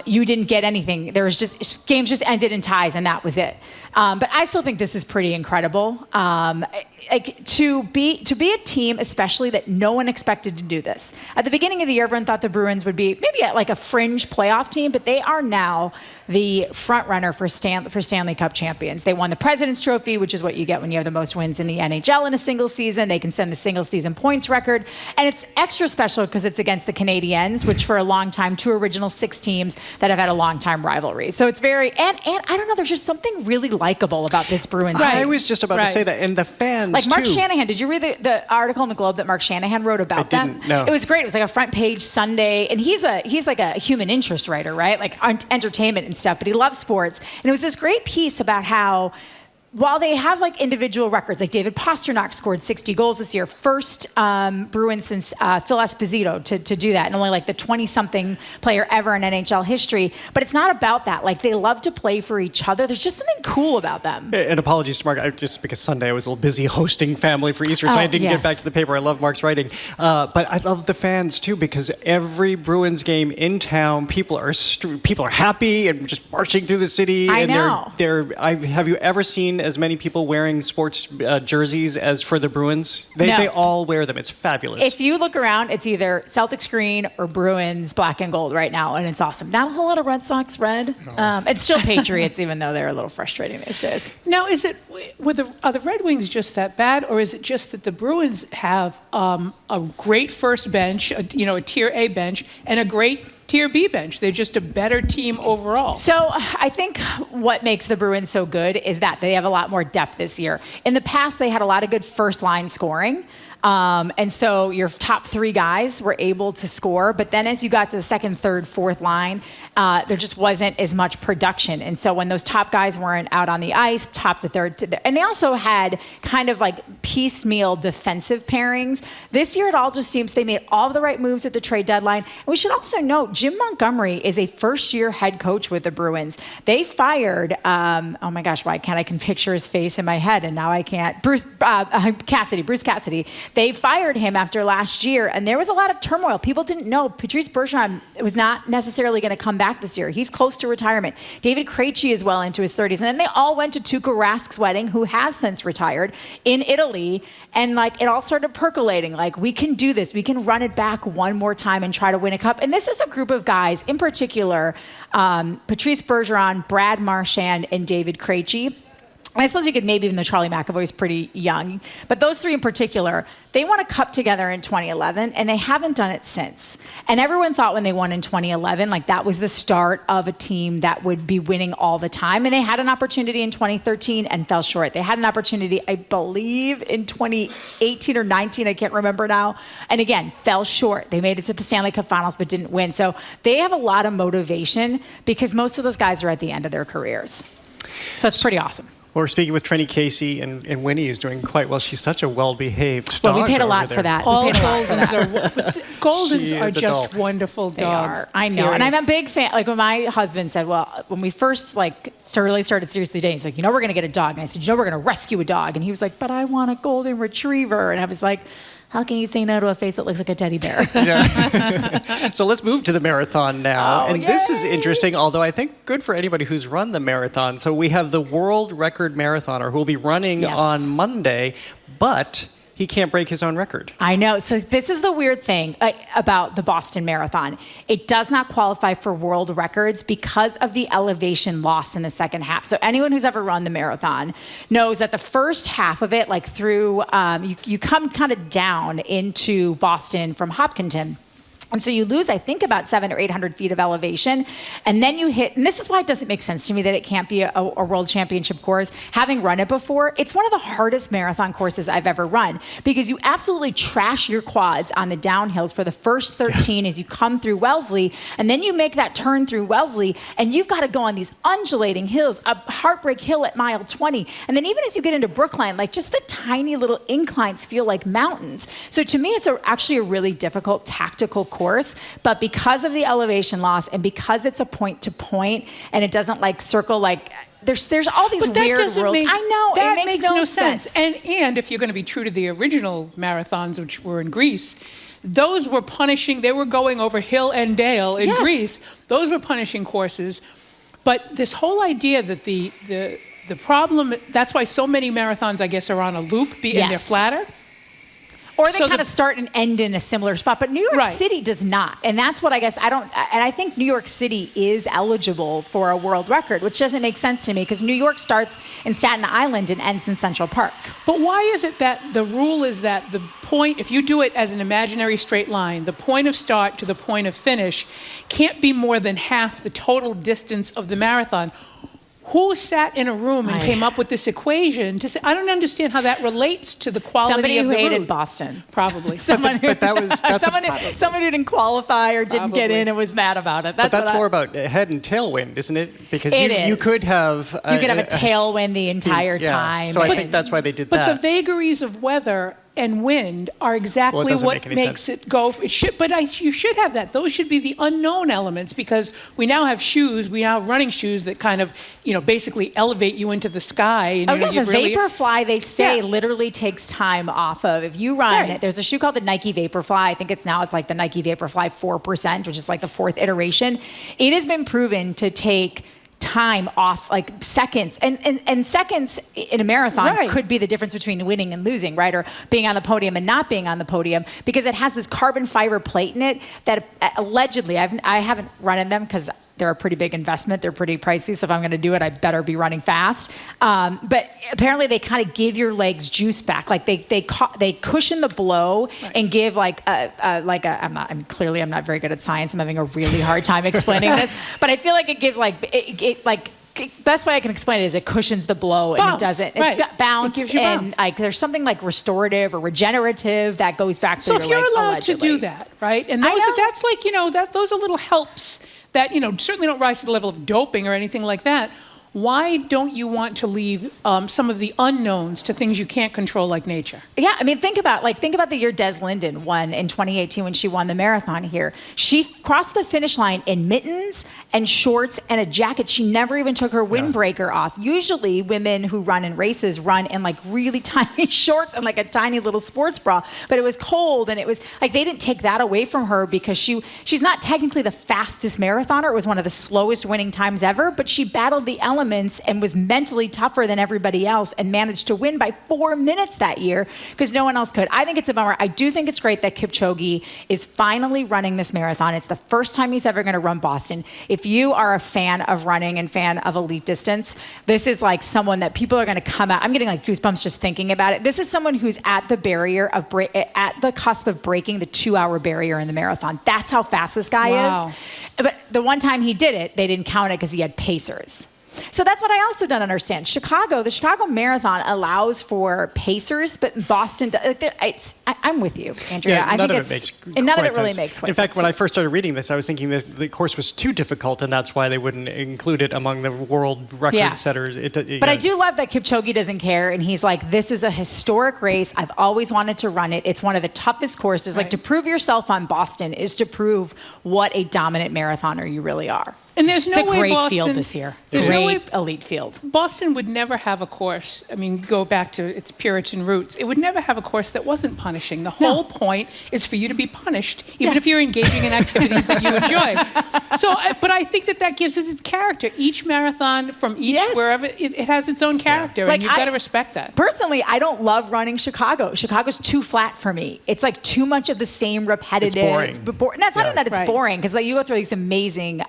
You didn't get anything. There was just, games just ended in ties, and that was it. But I still think this is pretty incredible. To be a team, especially that no one expected to do this. At the beginning of the year, everyone thought the Bruins would be maybe like a fringe playoff team, but they are now the front runner for Stanley Cup champions. They won the President's Trophy, which is what you get when you have the most wins in the NHL in a single season. They can send the single season points record, and it's extra special because it's against the Canadiens, which for a long time, 2 original 6 teams that have had a long time rivalry. So it's very, and I don't know, there's just something really likable about this Bruins team. I was just about to say that, and the fans like Mark too. Shanahan, did you read the article in the Globe that Mark Shanahan wrote about them? didn't, no. It was great. It was like a front page Sunday, and he's like a human interest writer, right? Like entertainment and stuff, but he loves sports. And it was this great piece about how while they have like individual records, like David Pastrnak scored 60 goals this year, first Bruin since Phil Esposito to do that, and only like the 20-something player ever in NHL history. But it's not about that. Like they love to play for each other. There's just something cool about them. And apologies to Mark, just because Sunday I was a little busy hosting family for Easter, so I didn't get back to the paper. I love Mark's writing. But I love the fans too, because every Bruins game in town, people are happy and just marching through the city. I and know. Have you ever seen as many people wearing sports jerseys as for the Bruins? They all wear them. It's fabulous. If you look around, it's either Celtics green or Bruins black and gold right now, and it's awesome. Not a whole lot of Red Sox red. No. It's still Patriots, even though they're a little frustrating these days. Now, are the Red Wings just that bad, or is it just that the Bruins have a great first bench, a Tier A bench, and a great Tier B bench? They're just a better team overall. So I think what makes the Bruins so good is that they have a lot more depth this year. In the past, they had a lot of good first line scoring. And so your top 3 guys were able to score, but then as you got to the second, third, fourth line, there just wasn't as much production. And so when those top guys weren't out on the ice, top to third, and they also had kind of like piecemeal defensive pairings. This year, it all just seems they made all the right moves at the trade deadline. And we should also note, Jim Montgomery is a first-year head coach with the Bruins. They fired, oh my gosh, why can't I can picture his face in my head, and now I can't. Bruce Cassidy. They fired him after last year, and there was a lot of turmoil. People didn't know Patrice Bergeron was not necessarily going to come back this year. He's close to retirement. David Krejci is well into his 30s, and then they all went to Tuukka Rask's wedding, who has since retired, in Italy, and like it all started percolating. Like, we can do this. We can run it back one more time and try to win a cup. And this is a group of guys, in particular, Patrice Bergeron, Brad Marchand, and David Krejci. And I suppose you could maybe even the Charlie McAvoy's pretty young. But those 3 in particular, they won a cup together in 2011, and they haven't done it since. And everyone thought when they won in 2011, like that was the start of a team that would be winning all the time. And they had an opportunity in 2013 and fell short. They had an opportunity, I believe, in 2018 or 19, I can't remember now. And again, fell short. They made it to the Stanley Cup Finals but didn't win. So they have a lot of motivation because most of those guys are at the end of their careers. So it's pretty awesome. We're speaking with Trenny Casey, and Winnie is doing quite well. She's such a well-behaved dog. Well, we paid a lot for that. All Goldens are just wonderful They dogs. are. I know. Period. And I'm a big fan. Like when my husband said, well, when we first really started seriously dating, he's like, we're going to get a dog. And I said, we're going to rescue a dog. And he was like, but I want a golden retriever. And I was like, how can you say no to a face that looks like a teddy bear? So let's move to the marathon now. Oh, and this is interesting, although I think good for anybody who's run the marathon. So we have the world record marathoner who will be running on Monday, but he can't break his own record. I know. So this is the weird thing about the Boston Marathon. It does not qualify for world records because of the elevation loss in the second half. So anyone who's ever run the marathon knows that the first half of it, like through, you come kind of down into Boston from Hopkinton. And so you lose, I think, about 700 or 800 feet of elevation. And then you hit, and this is why it doesn't make sense to me that it can't be a world championship course. Having run it before, it's one of the hardest marathon courses I've ever run because you absolutely trash your quads on the downhills for the first 13 as you come through Wellesley. And then you make that turn through Wellesley and you've got to go on these undulating hills, a heartbreak hill at mile 20. And then even as you get into Brookline, like just the tiny little inclines feel like mountains. So to me, it's actually a really difficult tactical course, but because of the elevation loss and because it's a point to point and it doesn't like circle like there's all these weird rules. I know that it makes no sense. And if you're going to be true to the original marathons, which were in Greece, those were punishing. They were going over hill and dale in Greece. Those were punishing courses. But this whole idea that the problem, that's why so many marathons, I guess, are on a loop and they're flatter. Or they kind of start and end in a similar spot. But New York City does not. And that's what I guess and I think New York City is eligible for a world record, which doesn't make sense to me because New York starts in Staten Island and ends in Central Park. But why is it that the rule is that the point, if you do it as an imaginary straight line, the point of start to the point of finish can't be more than half the total distance of the marathon? Who sat in a room and came up with this equation to say, I don't understand how that relates to the quality Somebody of who the hated route. Boston. Probably. Someone but that was someone who didn't qualify or didn't get in and was mad about it. That's more about head and tailwind, isn't it? Because it you could have you could have a tailwind the entire time. So I think that's why they did but that. But the vagaries of weather and wind are exactly what makes it go. It should, you should have that. Those should be the unknown elements because we now have shoes. We now have running shoes that kind of, basically elevate you into the sky. And, the Vaporfly, they say, literally takes time off of. If you run, there's a shoe called the Nike Vaporfly. I think it's like the Nike Vaporfly 4%, which is like the fourth iteration. It has been proven to take time off, like seconds, and seconds in a marathon could be the difference between winning and losing, right? Or being on the podium and not being on the podium, because it has this carbon fiber plate in it that allegedly, I haven't run in them because they're a pretty big investment. They're pretty pricey. So if I'm going to do it, I better be running fast. But apparently they kind of give your legs juice back. Like they cushion the blow and give I'm not very good at science. I'm having a really hard time explaining this, but I feel like it gives best way I can explain it is it cushions the blow and it doesn't. It's got bounce, and there's something like restorative or regenerative that goes back to your legs. So if you're allowed allegedly. to do that, right? And that's like, those are little helps that, certainly don't rise to the level of doping or anything like that. Why don't you want to leave some of the unknowns to things you can't control, like nature? Yeah, I mean, think about the year Des Linden won in 2018 when she won the marathon here. She crossed the finish line in mittens and shorts and a jacket. She never even took her windbreaker off. Usually, women who run in races run in like really tiny shorts and like a tiny little sports bra. But it was cold, and it was like they didn't take that away from her because she's not technically the fastest marathoner. It was one of the slowest winning times ever, but she battled the elements and was mentally tougher than everybody else and managed to win by 4 minutes that year because no one else could. I think it's a bummer. I do think it's great that Kipchoge is finally running this marathon. It's the first time he's ever going to run Boston. If you are a fan of running and fan of elite distance, this is like someone that people are going to come out. I'm getting like goosebumps just thinking about it. This is someone who's at the barrier of at the cusp of breaking the 2-hour barrier in the marathon. That's how fast this guy is. But the one time he did it, they didn't count it because he had pacers. So that's what I also don't understand. The Chicago Marathon allows for pacers, but Boston, I'm with you, Andrea. Yeah, none of it really makes quite In fact, sense. when I first started reading this, I was thinking that the course was too difficult, and that's why they wouldn't include it among the world record setters. But I do love that Kipchoge doesn't care, and he's like, this is a historic race. I've always wanted to run it. It's one of the toughest courses. Like, to prove yourself on Boston is to prove what a dominant marathoner you really are. And there's no it's a way great Boston, field this year. There's Great no way elite field. Boston would never have a course. I mean, go back to its Puritan roots. It would never have a course that wasn't punishing. The whole point is for you to be punished, even if you're engaging in activities that you enjoy. So, but I think that gives it its character. Each marathon from each wherever it has its own character, and you've got to respect that. Personally, I don't love running Chicago. Chicago's too flat for me. It's like too much of the same repetitive. It's boring. And that's not even that it's boring, because like you go through these amazing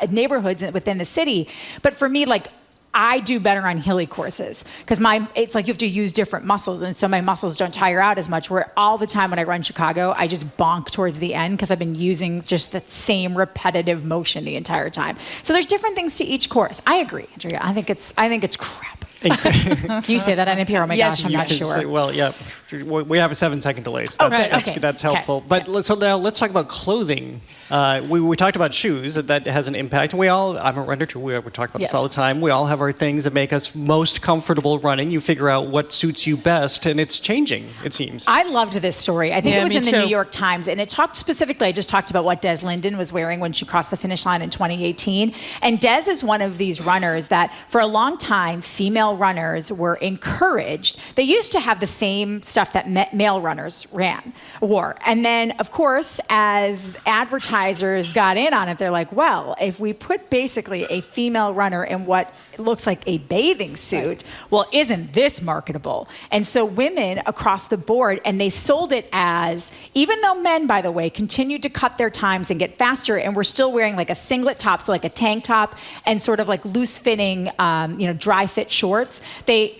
neighborhoods within the city. But for me, like, I do better on hilly courses because it's like you have to use different muscles, and so my muscles don't tire out as much. Where all the time when I run Chicago, I just bonk towards the end because I've been using just the same repetitive motion the entire time. So there's different things to each course. I agree, Andrea. I think it's crap. Can you say that on NPR? Oh my gosh, I'm not sure. Say, well, yeah, we have a 7-second delay, so that's helpful. But so now let's talk about clothing. We talked about shoes, that has an impact. And I'm a runner too, we talk about this all the time. We all have our things that make us most comfortable running. You figure out what suits you best, and it's changing, it seems. I loved this story. I think it was in the New York Times, and it talked specifically, I just talked about what Des Linden was wearing when she crossed the finish line in 2018. And Des is one of these runners that for a long time, female runners were encouraged. They used to have the same stuff that male runners wore. And then, of course, as advertisers got in on it, they're like, well, if we put basically a female runner in what looks like a bathing suit, well, isn't this marketable? And so women across the board, and they sold it as, even though men, by the way, continued to cut their times and get faster, and we're still wearing like a singlet top, so like a tank top, and sort of like loose-fitting, dry fit shorts. They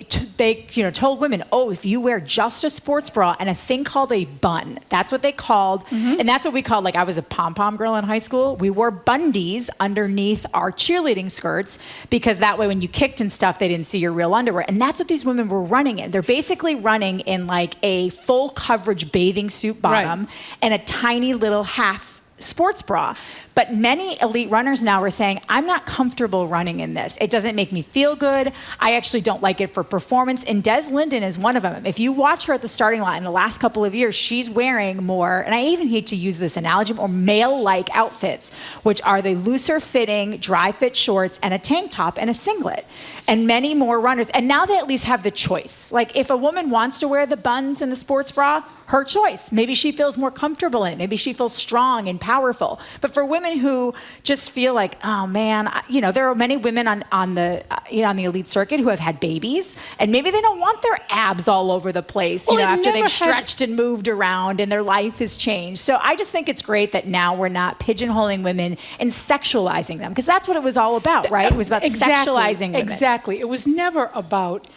told women, oh, if you wear just a sports bra and a thing called a bun, that's what they called, and that's what we called, like I was a pom-pom girl in high school. We wore bundies underneath our cheerleading skirts because that way when you kicked and stuff, they didn't see your real underwear. And that's what these women were running in. They're basically running in like a full coverage bathing suit bottom and a tiny little half sports bra. But many elite runners now are saying, I'm not comfortable running in this. It doesn't make me feel good. I actually don't like it for performance. And Des Linden is one of them. If you watch her at the starting line in the last couple of years, she's wearing more, and I even hate to use this analogy, more male-like outfits, which are the looser fitting, dry fit shorts and a tank top and a singlet. And many more runners. And now they at least have the choice. Like if a woman wants to wear the buns and the sports bra, her choice. Maybe she feels more comfortable in it. Maybe she feels strong and powerful. But for women who just feel like, oh man, there are many women on the elite circuit who have had babies, and maybe they don't want their abs all over the place, after they've stretched and moved around and their life has changed. So I just think it's great that now we're not pigeonholing women and sexualizing them, because that's what it was all about, right? It was about sexualizing women. Exactly. It was never about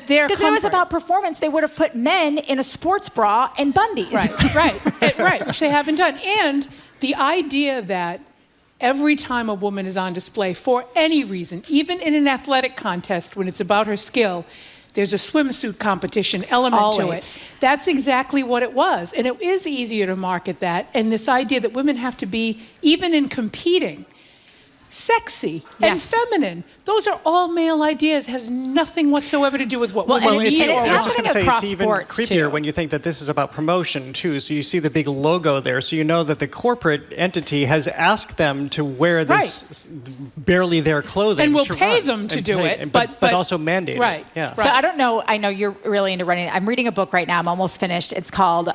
their because it was about performance. They would have put men in a sports bra and bundies. Right, which they haven't done. And the idea that every time a woman is on display for any reason, even in an athletic contest when it's about her skill, there's a swimsuit competition element to it. That's exactly what it was. And it is easier to market that. And this idea that women have to be, even in competing, sexy and feminine. Those are all male ideas. Has nothing whatsoever to do with what women it's need. I was just going to say, it's even creepier when you think that this is about promotion too. So you see the big logo there, so you know that the corporate entity has asked them to wear this barely their clothing, and will pay them to do it, but also mandate it. Yeah. So I don't know. I know you're really into running. I'm reading a book right now. I'm almost finished. It's called.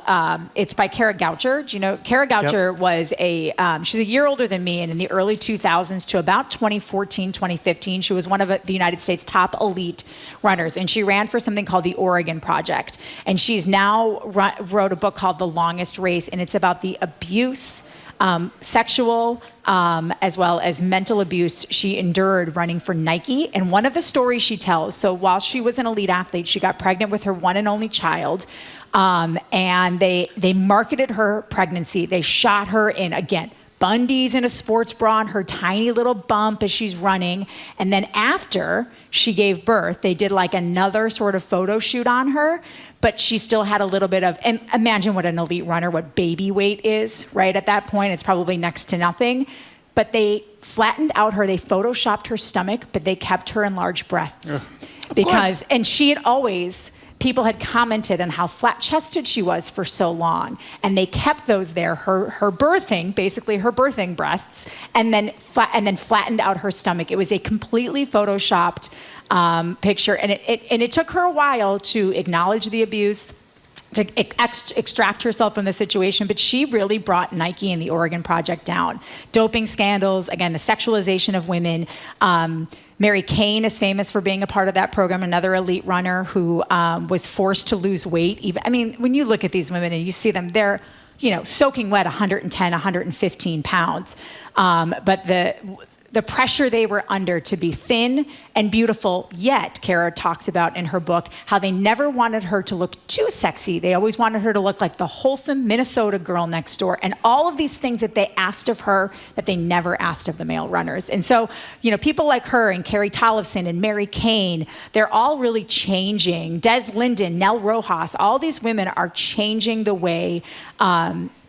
It's by Kara Goucher. Do you know Kara Goucher was she's a year older than me, and in the early 2000s to about 2014, 2015. She was one of the United States' top elite runners, and she ran for something called the Oregon Project. And she's now wrote a book called The Longest Race, and it's about the abuse, sexual, as well as mental abuse she endured running for Nike. And one of the stories she tells, so while she was an elite athlete, she got pregnant with her one and only child, and they marketed her pregnancy. They shot her in, again, bundies and a sports bra and her tiny little bump as she's running. And then after she gave birth, they did like another sort of photo shoot on her, but she still had a little bit of, and imagine what an elite runner, what baby weight is, right? At that point, it's probably next to nothing. But they flattened out they photoshopped her stomach, but they kept her enlarged breasts. And she had always people had commented on how flat-chested she was for so long, and they kept those there, her birthing breasts, and then flattened out her stomach. It was a completely photoshopped picture, and it took her a while to acknowledge the abuse, to extract herself from the situation, but she really brought Nike and the Oregon Project down. Doping scandals, again, the sexualization of women. Mary Cain is famous for being a part of that program, another elite runner who was forced to lose weight. When you look at these women and you see them, they're, soaking wet 110, 115 pounds. But the pressure they were under to be thin and beautiful, yet Kara talks about in her book how they never wanted her to look too sexy. They always wanted her to look like the wholesome Minnesota girl next door, and all of these things that they asked of her that they never asked of the male runners. And so, people like her and Carrie Tollefson and Mary Cain, they're all really changing. Des Linden, Nell Rojas, all these women are changing the way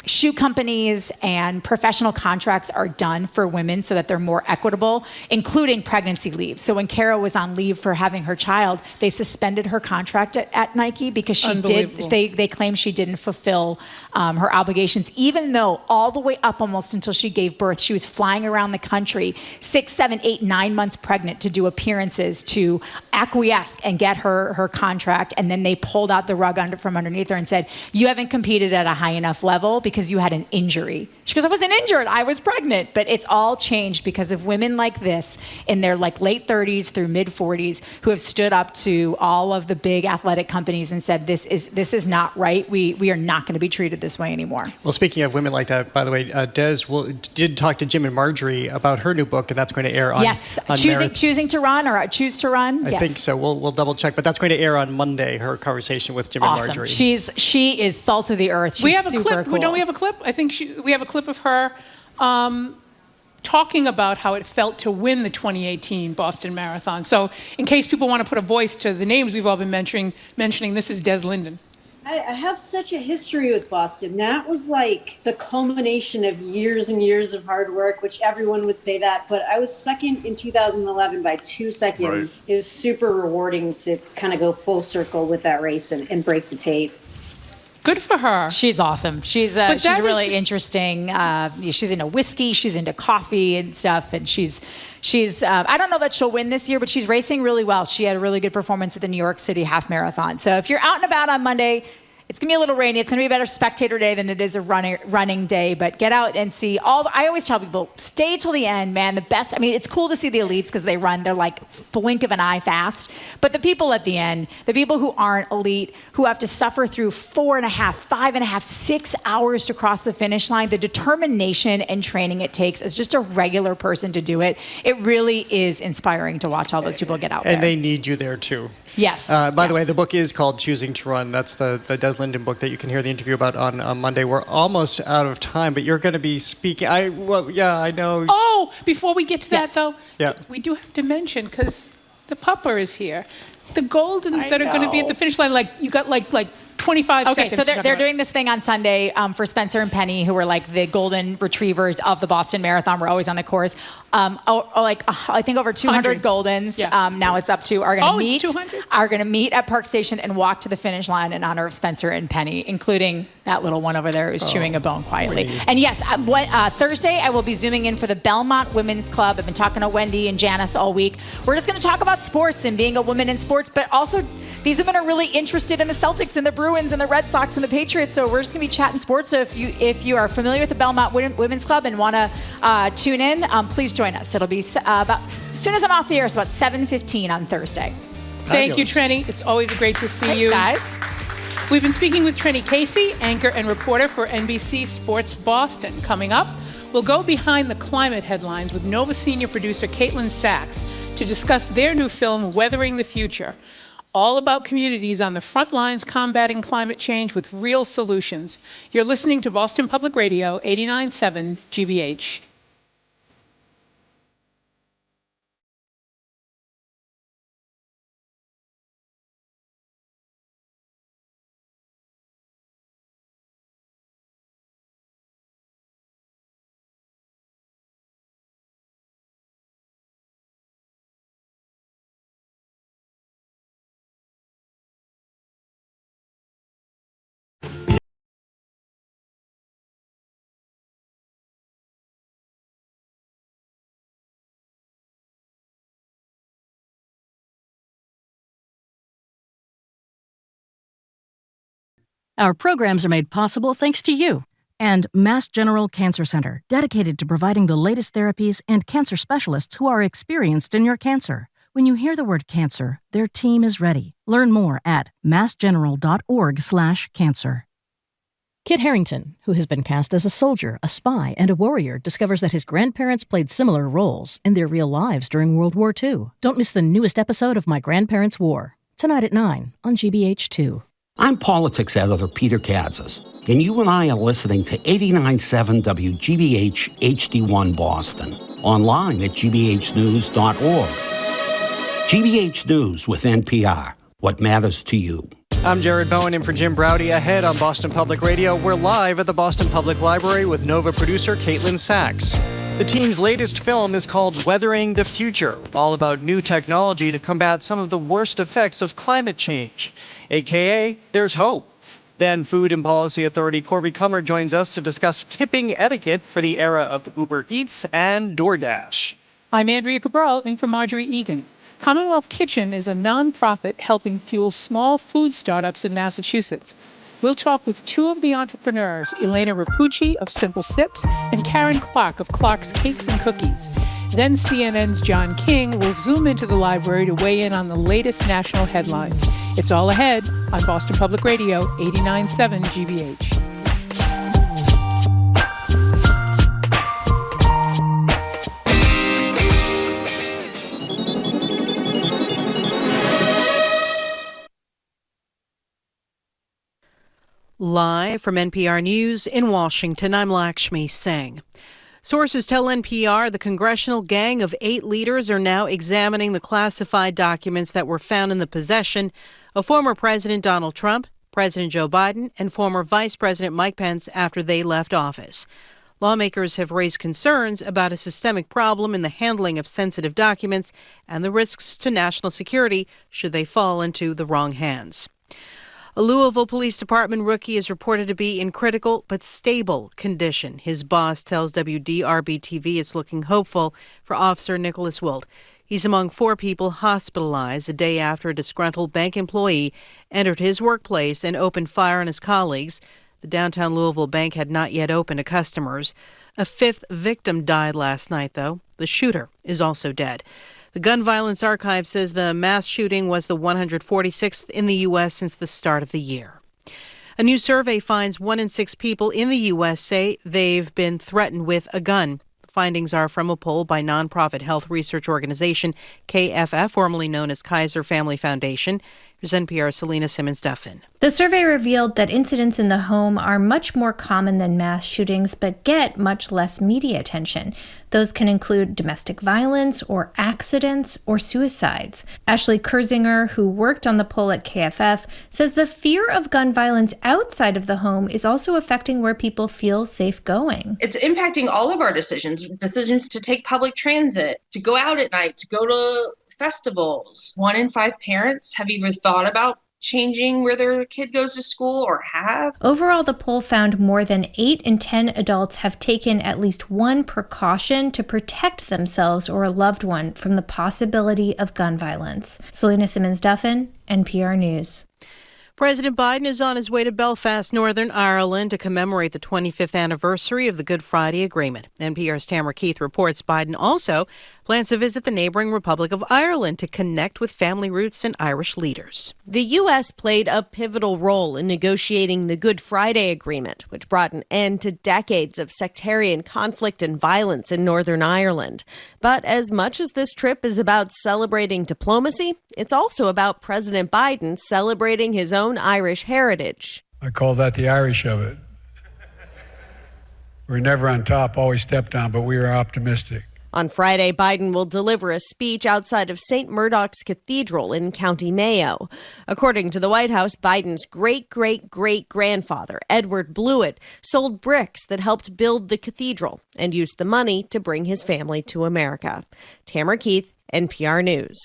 shoe companies and professional contracts are done for women so that they're more equitable, including pregnancy leave. So when Kara was on leave for having her child, they suspended her contract at Nike because they claim she didn't fulfill her obligations, even though all the way up almost until she gave birth, she was flying around the country 6, 7, 8, 9 months pregnant to do appearances, to acquiesce and get her contract. And then they pulled out the rug from underneath her and said, you haven't competed at a high enough level because you had an injury. She goes, I wasn't injured, I was pregnant. But it's all changed because of women like this in their late 30s through mid 40s who have stood up to all of the big athletic companies and said, this is not right. We are not going to be treated this way anymore. Well, speaking of women like that, by the way, Des did talk to Jim and Marjorie about her new book, and that's going to air on Choosing to Run or Choose to Run. I think so. We'll double check, but that's going to air on Monday. Her conversation with Jim and Marjorie. She is salt of the earth. She's We have a super clip. cool. Don't we have a clip? I think we have a clip of her talking about how it felt to win the 2018 Boston Marathon. So in case people want to put a voice to the names we've all been mentioning, this is Des Linden. I have such a history with Boston. That was like the culmination of years and years of hard work, which everyone would say that. But I was second in 2011 by 2 seconds. Right. It was super rewarding to kind of go full circle with that race and break the tape. Good for her. She's awesome. She's really interesting. She's into whiskey. She's into coffee and stuff. And she's. I don't know that she'll win this year, but she's racing really well. She had a really good performance at the New York City Half Marathon. So if you're out and about on Monday, it's going to be a little rainy. It's going to be a better spectator day than it is a running day. But get out and see I always tell people, stay till the end, man. The best. It's cool to see the elites because they run. They're like blink of an eye fast. But the people at the end, the people who aren't elite, who have to suffer through 4.5, 5.5, 6 hours to cross the finish line, the determination and training it takes as just a regular person to do it, it really is inspiring to watch all those people get out there. And they need you there too. Yes. By the way, the book is called Choosing to Run. That's the Des Linden book that you can hear the interview about on Monday. We're almost out of time, but you're going to be speaking. I know. Oh, before we get to that, though, yeah. we do have to mention, because the pupper is here, the Goldens that are going to be at the finish line, you got like 25 seconds. Okay, so they're doing this thing on Sunday for Spencer and Penny, who are like the golden retrievers of the Boston Marathon. We're always on the course. I think over 200 Goldens. Yeah. Now it's up to are going to meet at Park Station and walk to the finish line in honor of Spencer and Penny, including that little one over there who's chewing a bone quietly. And yes, Thursday I will be zooming in for the Belmont Women's Club. I've been talking to Wendy and Janice all week. We're just going to talk about sports and being a woman in sports, but also these women are really interested in the Celtics and the Bruins and the Red Sox and the Patriots. So we're just going to be chatting sports. So if you are familiar with the Belmont Women's Club and want to tune in, please join us. It'll be about as soon as I'm off the air, it's about 7:15 on Thursday. Thank you, Trenny. It's always great to see you. Thanks, guys. We've been speaking with Trenny Casey, anchor and reporter for NBC Sports Boston. Coming up, we'll go behind the climate headlines with Nova senior producer Caitlin Sachs to discuss their new film, Weathering the Future. All about communities on the front lines combating climate change with real solutions. You're listening to Boston Public Radio, 89.7 GBH. Our programs are made possible thanks to you. And Mass General Cancer Center, dedicated to providing the latest therapies and cancer specialists who are experienced in your cancer. When you hear the word cancer, their team is ready. Learn more at massgeneral.org/cancer. Kit Harington, who has been cast as a soldier, a spy, and a warrior, discovers that his grandparents played similar roles in their real lives during World War II. Don't miss the newest episode of My Grandparents' War, tonight at 9 on GBH2. I'm politics editor Peter Kadzis, and you and I are listening to 89.7 WGBH HD1 Boston, online at gbhnews.org. GBH News with NPR, what matters to you. I'm Jared Bowen in for Jim Browdy. Ahead on Boston Public Radio, we're live at the Boston Public Library with Nova producer Caitlin Sachs. The team's latest film is called Weathering the Future, all about new technology to combat some of the worst effects of climate change, aka there's hope. Then Food and Policy Authority Corby Kummer joins us to discuss tipping etiquette for the era of Uber Eats and DoorDash. I'm Andrea Cabral in for Marjorie Egan. Commonwealth Kitchen is a nonprofit helping fuel small food startups in Massachusetts. We'll talk with two of the entrepreneurs, Elena Rapucci of Simple Sips and Karen Clark of Clark's Cakes and Cookies. Then CNN's John King will zoom into the library to weigh in on the latest national headlines. It's all ahead on Boston Public Radio, 89.7 GBH. Live from NPR News in Washington, I'm Lakshmi Singh. Sources tell NPR the congressional gang of 8 leaders are now examining the classified documents that were found in the possession of former President Donald Trump, President Joe Biden, and former Vice President Mike Pence after they left office. Lawmakers have raised concerns about a systemic problem in the handling of sensitive documents and the risks to national security should they fall into the wrong hands. A Louisville Police Department rookie is reported to be in critical but stable condition. His boss tells WDRB-TV it's looking hopeful for Officer Nicholas Wilt. He's among 4 people hospitalized a day after a disgruntled bank employee entered his workplace and opened fire on his colleagues. The downtown Louisville bank had not yet opened to customers. A 5th victim died last night, though. The shooter is also dead. The Gun Violence Archive says the mass shooting was the 146th in the U.S. since the start of the year. A new survey finds 1 in 6 people in the U.S. say they've been threatened with a gun. The findings are from a poll by nonprofit health research organization KFF, formerly known as Kaiser Family Foundation. Here's NPR's Selena Simmons-Duffin. The survey revealed that incidents in the home are much more common than mass shootings, but get much less media attention. Those can include domestic violence or accidents or suicides. Ashley Kurzinger, who worked on the poll at KFF, says the fear of gun violence outside of the home is also affecting where people feel safe going. It's impacting all of our decisions to take public transit, to go out at night, to go to festivals. 1 in 5 parents have either thought about changing where their kid goes to school or have. Overall, the poll found more than 8 in 10 adults have taken at least one precaution to protect themselves or a loved one from the possibility of gun violence. Selena Simmons-Duffin, NPR News. President Biden is on his way to Belfast, Northern Ireland, to commemorate the 25th anniversary of the Good Friday Agreement. NPR's Tamara Keith reports Biden also plans to visit the neighboring Republic of Ireland to connect with family roots and Irish leaders. The U.S. played a pivotal role in negotiating the Good Friday Agreement, which brought an end to decades of sectarian conflict and violence in Northern Ireland. But as much as this trip is about celebrating diplomacy, it's also about President Biden celebrating his own Irish heritage. I call that the Irish of it. We're never on top, always stepped on, but we are optimistic. On Friday, Biden will deliver a speech outside of St. Murdoch's Cathedral in County Mayo. According to the White House, Biden's great-great-great-grandfather, Edward Blewett, sold bricks that helped build the cathedral and used the money to bring his family to America. Tamara Keith, NPR News.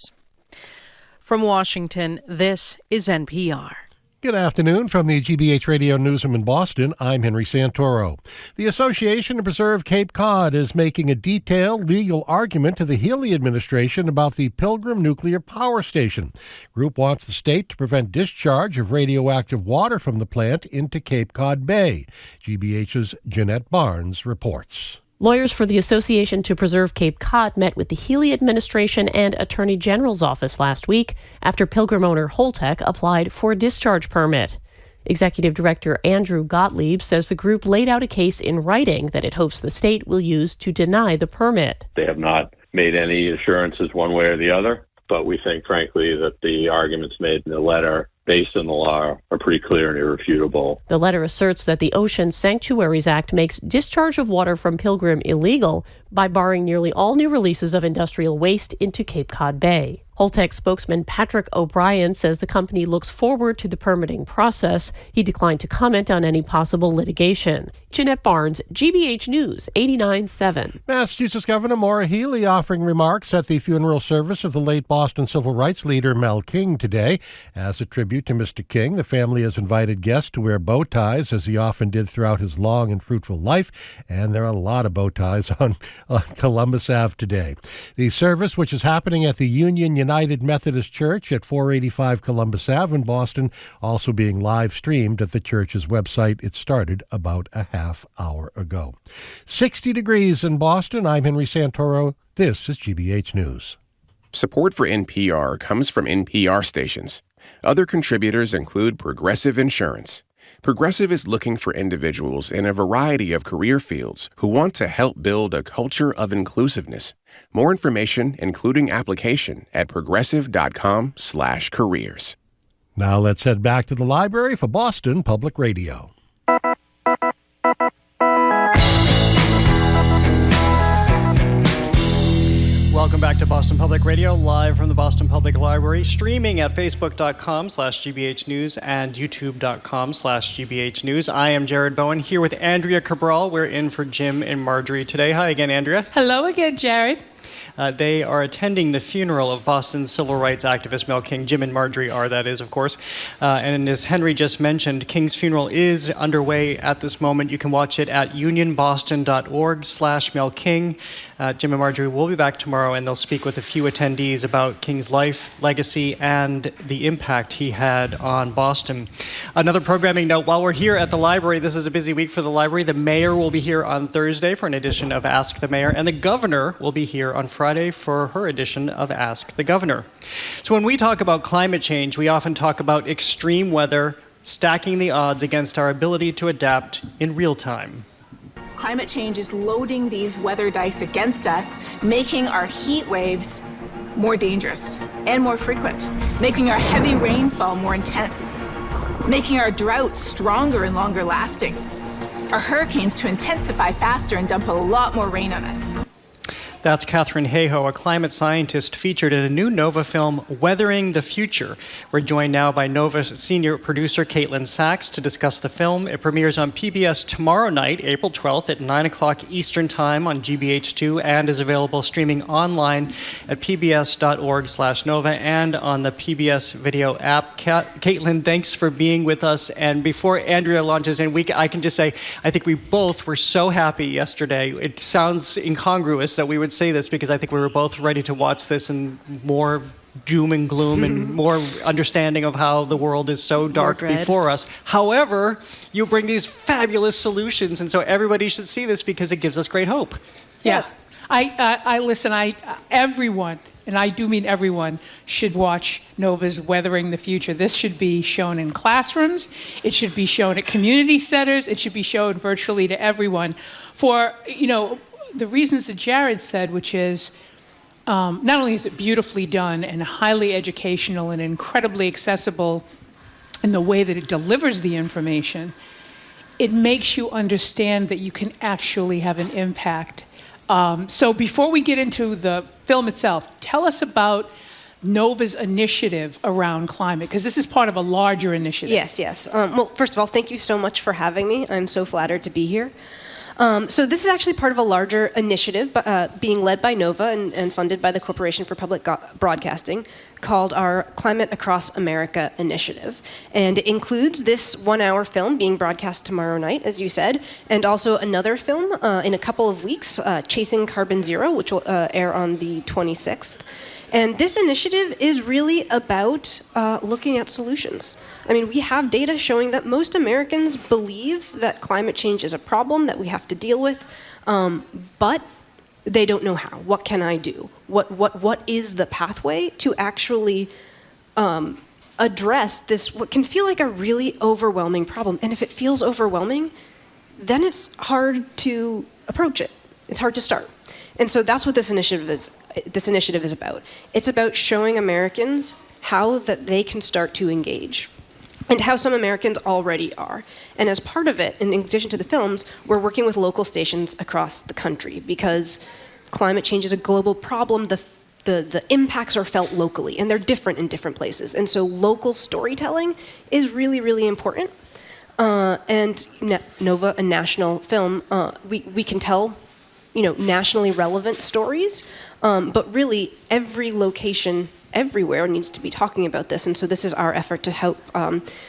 From Washington, this is NPR. Good afternoon from the GBH Radio Newsroom in Boston. I'm Henry Santoro. The Association to Preserve Cape Cod is making a detailed legal argument to the Healy administration about the Pilgrim Nuclear Power Station. The group wants the state to prevent discharge of radioactive water from the plant into Cape Cod Bay. GBH's Jeanette Barnes reports. Lawyers for the Association to Preserve Cape Cod met with the Healy administration and Attorney General's office last week after Pilgrim owner Holtec applied for a discharge permit. Executive Director Andrew Gottlieb says the group laid out a case in writing that it hopes the state will use to deny the permit. They have not made any assurances one way or the other, but we think, frankly, that the arguments made in the letter based on the law are pretty clear and irrefutable. The letter asserts that the Ocean Sanctuaries Act makes discharge of water from Pilgrim illegal by barring nearly all new releases of industrial waste into Cape Cod Bay. Holtec spokesman Patrick O'Brien says the company looks forward to the permitting process. He declined to comment on any possible litigation. Jeanette Barnes, GBH News, 89.7. Massachusetts Governor Maura Healey offering remarks at the funeral service of the late Boston civil rights leader Mel King today. As a tribute to Mr. King, the family has invited guests to wear bow ties, as he often did throughout his long and fruitful life, and there are a lot of bow ties on Columbus Ave today. The service, which is happening at the United Methodist Church at 485 Columbus Ave in Boston, also being live streamed at the church's website. It started about a half hour ago. 60 degrees in Boston. I'm Henry Santoro. This is GBH News. Support for NPR comes from NPR stations. Other contributors include Progressive Insurance. Progressive is looking for individuals in a variety of career fields who want to help build a culture of inclusiveness. More information, including application, at progressive.com/careers. Now let's head back to the library for Boston Public Radio. Welcome back to Boston Public Radio, live from the Boston Public Library, streaming at facebook.com/GBH News and youtube.com/GBH News. I am Jared Bowen, here with Andrea Cabral. We're in for Jim and Marjorie today. Hi again, Andrea. Hello again, Jared. They are attending the funeral of Boston civil rights activist Mel King. Jim and Marjorie are, that is, of course. And as Henry just mentioned, King's funeral is underway at this moment. You can watch it at unionboston.org/Mel King. Jim and Marjorie will be back tomorrow, and they'll speak with a few attendees about King's life, legacy, and the impact he had on Boston. Another programming note, while we're here at the library, this is a busy week for the library. The mayor will be here on Thursday for an edition of Ask the Mayor, and the governor will be here on Friday for her edition of Ask the Governor. So when we talk about climate change, we often talk about extreme weather, stacking the odds against our ability to adapt in real time. Climate change is loading these weather dice against us, making our heat waves more dangerous and more frequent, making our heavy rainfall more intense, making our droughts stronger and longer lasting, our hurricanes to intensify faster and dump a lot more rain on us. That's Catherine Hayhoe, a climate scientist featured in a new NOVA film, Weathering the Future. We're joined now by NOVA senior producer Caitlin Sachs to discuss the film. It premieres on PBS tomorrow night, April 12th at 9 o'clock Eastern Time on GBH2 and is available streaming online at pbs.org/NOVA and on the PBS video app. Caitlin, thanks for being with us. And before Andrea launches in, I can just say, I think we both were so happy yesterday. It sounds incongruous that we would say this because I think we were both ready to watch this and more doom and gloom and more understanding of how the world is so dark before us. However, you bring these fabulous solutions, and so everybody should see this because it gives us great hope. Yeah. Everyone, and I do mean everyone, should watch NOVA's Weathering the Future. This should be shown in classrooms. It should be shown at community centers. It should be shown virtually to everyone for, the reasons that Jared said, which is not only is it beautifully done and highly educational and incredibly accessible in the way that it delivers the information, it makes you understand that you can actually have an impact. So before we get into the film itself, tell us about NOVA's initiative around climate, because this is part of a larger initiative. Yes. Well, first of all, thank you so much for having me. I'm so flattered to be here. So this is actually part of a larger initiative being led by NOVA and funded by the Corporation for Public Broadcasting called our Climate Across America initiative. And it includes this 1-hour film being broadcast tomorrow night, as you said, and also another film in a couple of weeks, Chasing Carbon Zero, which will air on the 26th. And this initiative is really about looking at solutions. I mean, we have data showing that most Americans believe that climate change is a problem that we have to deal with, but they don't know how. What can I do? What is the pathway to actually address this, what can feel like a really overwhelming problem? And if it feels overwhelming, then it's hard to approach it. It's hard to start. And so that's what this initiative is about. It's about showing Americans how that they can start to engage, and how some Americans already are. And as part of it, in addition to the films, we're working with local stations across the country because climate change is a global problem. The impacts are felt locally, and they're different in different places. And so local storytelling is really, really important. And NOVA, a national film, we can tell, nationally relevant stories, but really every location everywhere needs to be talking about this. And so this is our effort to help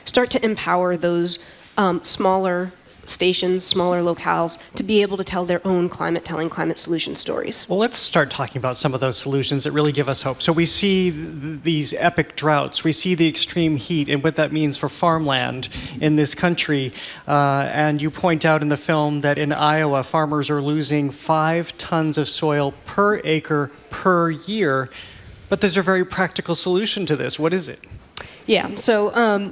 start to empower those smaller stations, smaller locales, to be able to tell their own climate solution stories. Well, let's start talking about some of those solutions that really give us hope. So we see these epic droughts, we see the extreme heat and what that means for farmland in this country. And you point out in the film that in Iowa, farmers are losing 5 tons of soil per acre per year. But there's a very practical solution to this. What is it? Yeah, so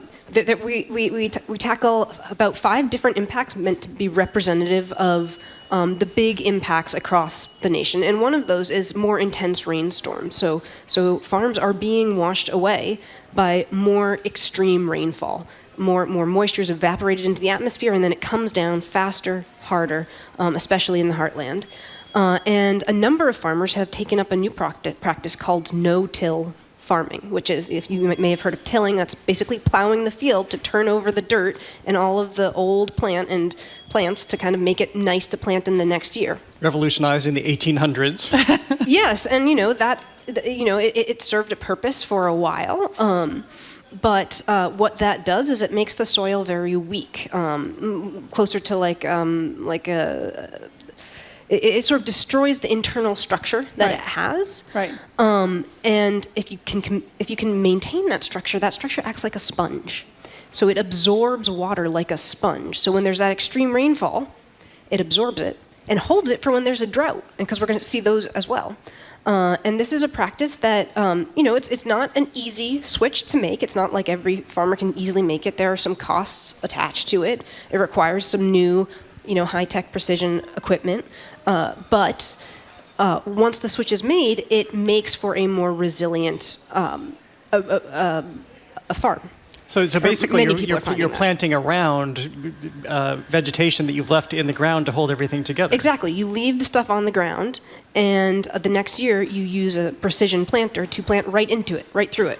we tackle about 5 different impacts meant to be representative of the big impacts across the nation. And one of those is more intense rainstorms. So farms are being washed away by more extreme rainfall. More moisture is evaporated into the atmosphere, and then it comes down faster, harder, especially in the heartland. And a number of farmers have taken up a new practice called no-till farming, which is, if you may have heard of tilling, that's basically plowing the field to turn over the dirt and all of the old plants to kind of make it nice to plant in the next year. Revolutionized in the 1800s. Yes, and it served a purpose for a while. But what that does is it makes the soil very weak, closer to it sort of destroys the internal structure that it has. Right. And if you can maintain that structure acts like a sponge. So it absorbs water like a sponge. So when there's that extreme rainfall, it absorbs it and holds it for when there's a drought, and because we're going to see those as well. And this is a practice that, it's not an easy switch to make. It's not like every farmer can easily make it. There are some costs attached to it. It requires some new, high-tech precision equipment. But once the switch is made, it makes for a more resilient a farm. So basically, you're planting around vegetation that you've left in the ground to hold everything together. Exactly. You leave the stuff on the ground, and the next year you use a precision planter to plant right into it, right through it.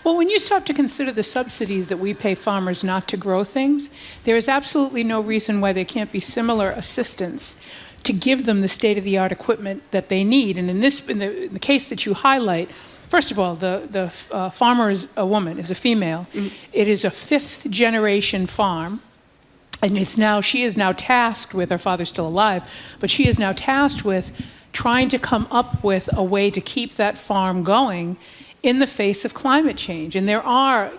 Well, when you stop to consider the subsidies that we pay farmers not to grow things, there is absolutely no reason why there can't be similar assistance to give them the state-of-the-art equipment that they need. And in the case that you highlight, first of all, the farmer is a woman, is a female. Mm-hmm. It is a 5th-generation farm, and she is now tasked with, her father's still alive, but she is now tasked with trying to come up with a way to keep that farm going in the face of climate change. And there are,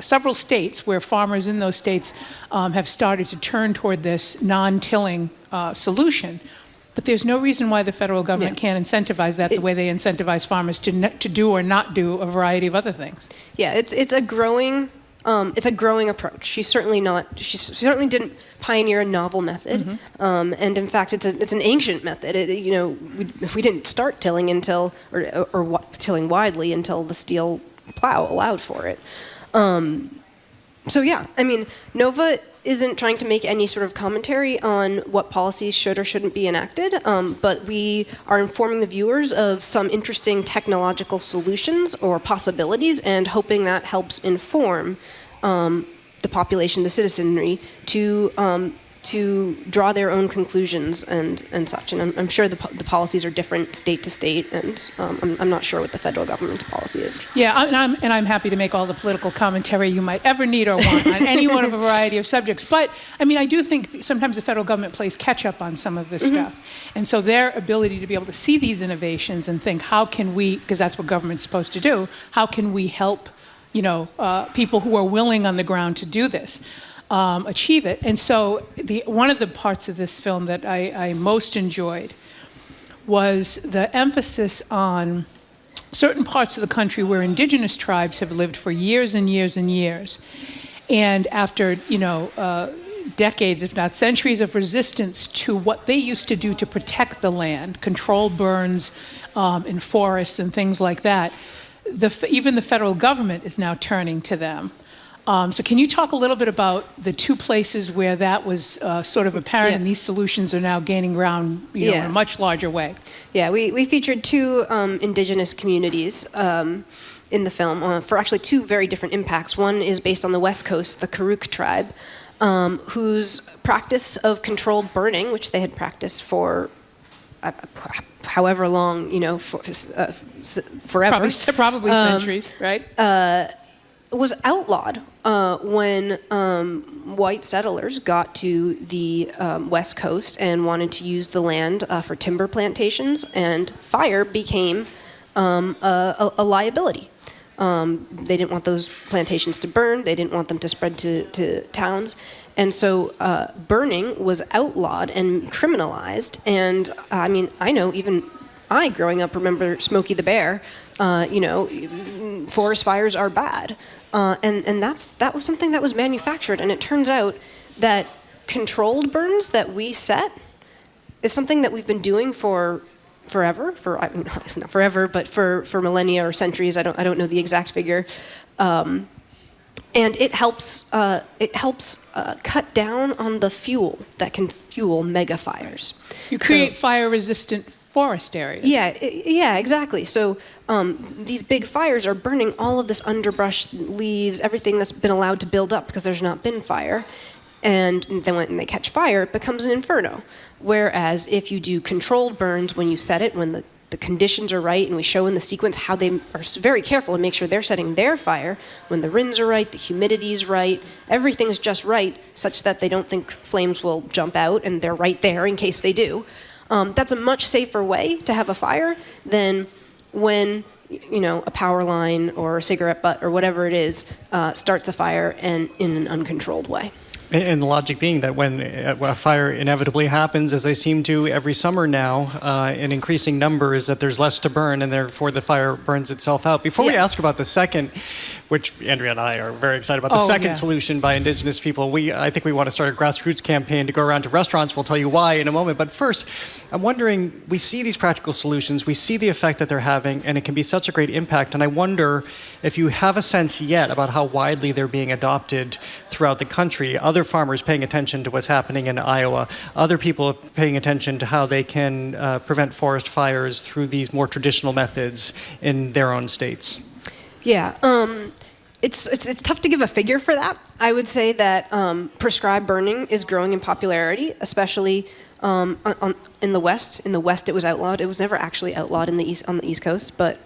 several states where farmers in those states have started to turn toward this non-tilling solution. But there's no reason why the federal government can't incentivize that the way they incentivize farmers to do or not do a variety of other things. Yeah, it's a growing approach. She certainly didn't pioneer a novel method, mm-hmm. And in fact, it's an ancient method. We didn't start tilling until tilling widely until the steel plow allowed for it. NOVA isn't trying to make any sort of commentary on what policies should or shouldn't be enacted, but we are informing the viewers of some interesting technological solutions or possibilities, and hoping that helps inform the population, the citizenry, to to draw their own conclusions and such. And I'm sure the policies are different state to state, and I'm not sure what the federal government's policy is. Yeah, and I'm happy to make all the political commentary you might ever need or want on any one of a variety of subjects. But, I mean, I do think sometimes the federal government plays catch up on some of this stuff. And so their ability to be able to see these innovations and think, how can we, because that's what government's supposed to do, how can we help, people who are willing on the ground to do this? Achieve it. And so one of the parts of this film that I most enjoyed was the emphasis on certain parts of the country where indigenous tribes have lived for years and years and years. And after, decades, if not centuries of resistance to what they used to do to protect the land, control burns in forests and things like that, even the federal government is now turning to them. So can you talk a little bit about the two places where that was sort of apparent, and these solutions are now gaining ground in a much larger way? Yeah, we featured two indigenous communities in the film for actually two very different impacts. One is based on the West Coast, the Karuk tribe, whose practice of controlled burning, which they had practiced for however long, forever. Probably centuries, right? Was outlawed when white settlers got to the West Coast and wanted to use the land for timber plantations, and fire became a liability. They didn't want those plantations to burn. They didn't want them to spread to towns. And so burning was outlawed and criminalized. And I mean, I know even I, growing up, remember Smokey the Bear. Forest fires are bad. And that was something that was manufactured. And it turns out that controlled burns that we set is something that we've been doing for forever. It's not forever, but for millennia or centuries. I don't know the exact figure. And it helps cut down on the fuel that can fuel mega fires. You create fire-resistant forest areas. Yeah, exactly. So these big fires are burning all of this underbrush, leaves, everything that's been allowed to build up because there's not been fire. And then when they catch fire, it becomes an inferno. Whereas if you do controlled burns, when you set it, when the conditions are right, and we show in the sequence how they are very careful to make sure they're setting their fire, when the winds are right, the humidity's right, everything's just right, such that they don't think flames will jump out, and they're right there in case they do. That's a much safer way to have a fire than when a power line or a cigarette butt or whatever it is starts a fire and in an uncontrolled way. And the logic being that when a fire inevitably happens, as they seem to every summer now, in increasing numbers, that there's less to burn, and therefore the fire burns itself out. Before we ask about the second, which Andrea and I are very excited about, the second solution by Indigenous people, I think we want to start a grassroots campaign to go around to restaurants. We'll tell you why in a moment. But first, I'm wondering, we see these practical solutions, we see the effect that they're having, and it can be such a great impact. And I wonder if you have a sense yet about how widely they're being adopted throughout the country. Other farmers paying attention to what's happening in Iowa, other people paying attention to how they can prevent forest fires through these more traditional methods in their own states. Yeah, it's tough to give a figure for that. I would say that prescribed burning is growing in popularity, especially in the West. In the West, it was outlawed. It was never actually outlawed on the East Coast, but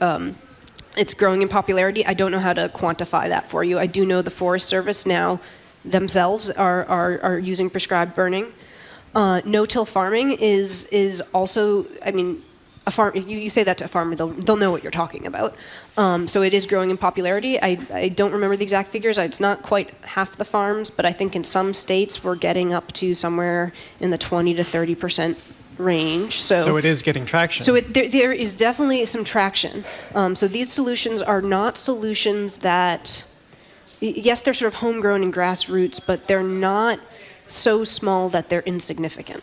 it's growing in popularity. I don't know how to quantify that for you. I do know the Forest Service now themselves are using prescribed burning. No-till farming is also, I mean, a farm. If you say that to a farmer, they'll know what you're talking about. So it is growing in popularity. I don't remember the exact figures. It's not quite half the farms, but I think in some states we're getting up to somewhere in the 20 to 30% range. So it is getting traction. So there is definitely some traction. So these solutions are not solutions that, yes, they're sort of homegrown and grassroots, but they're not so small that they're insignificant.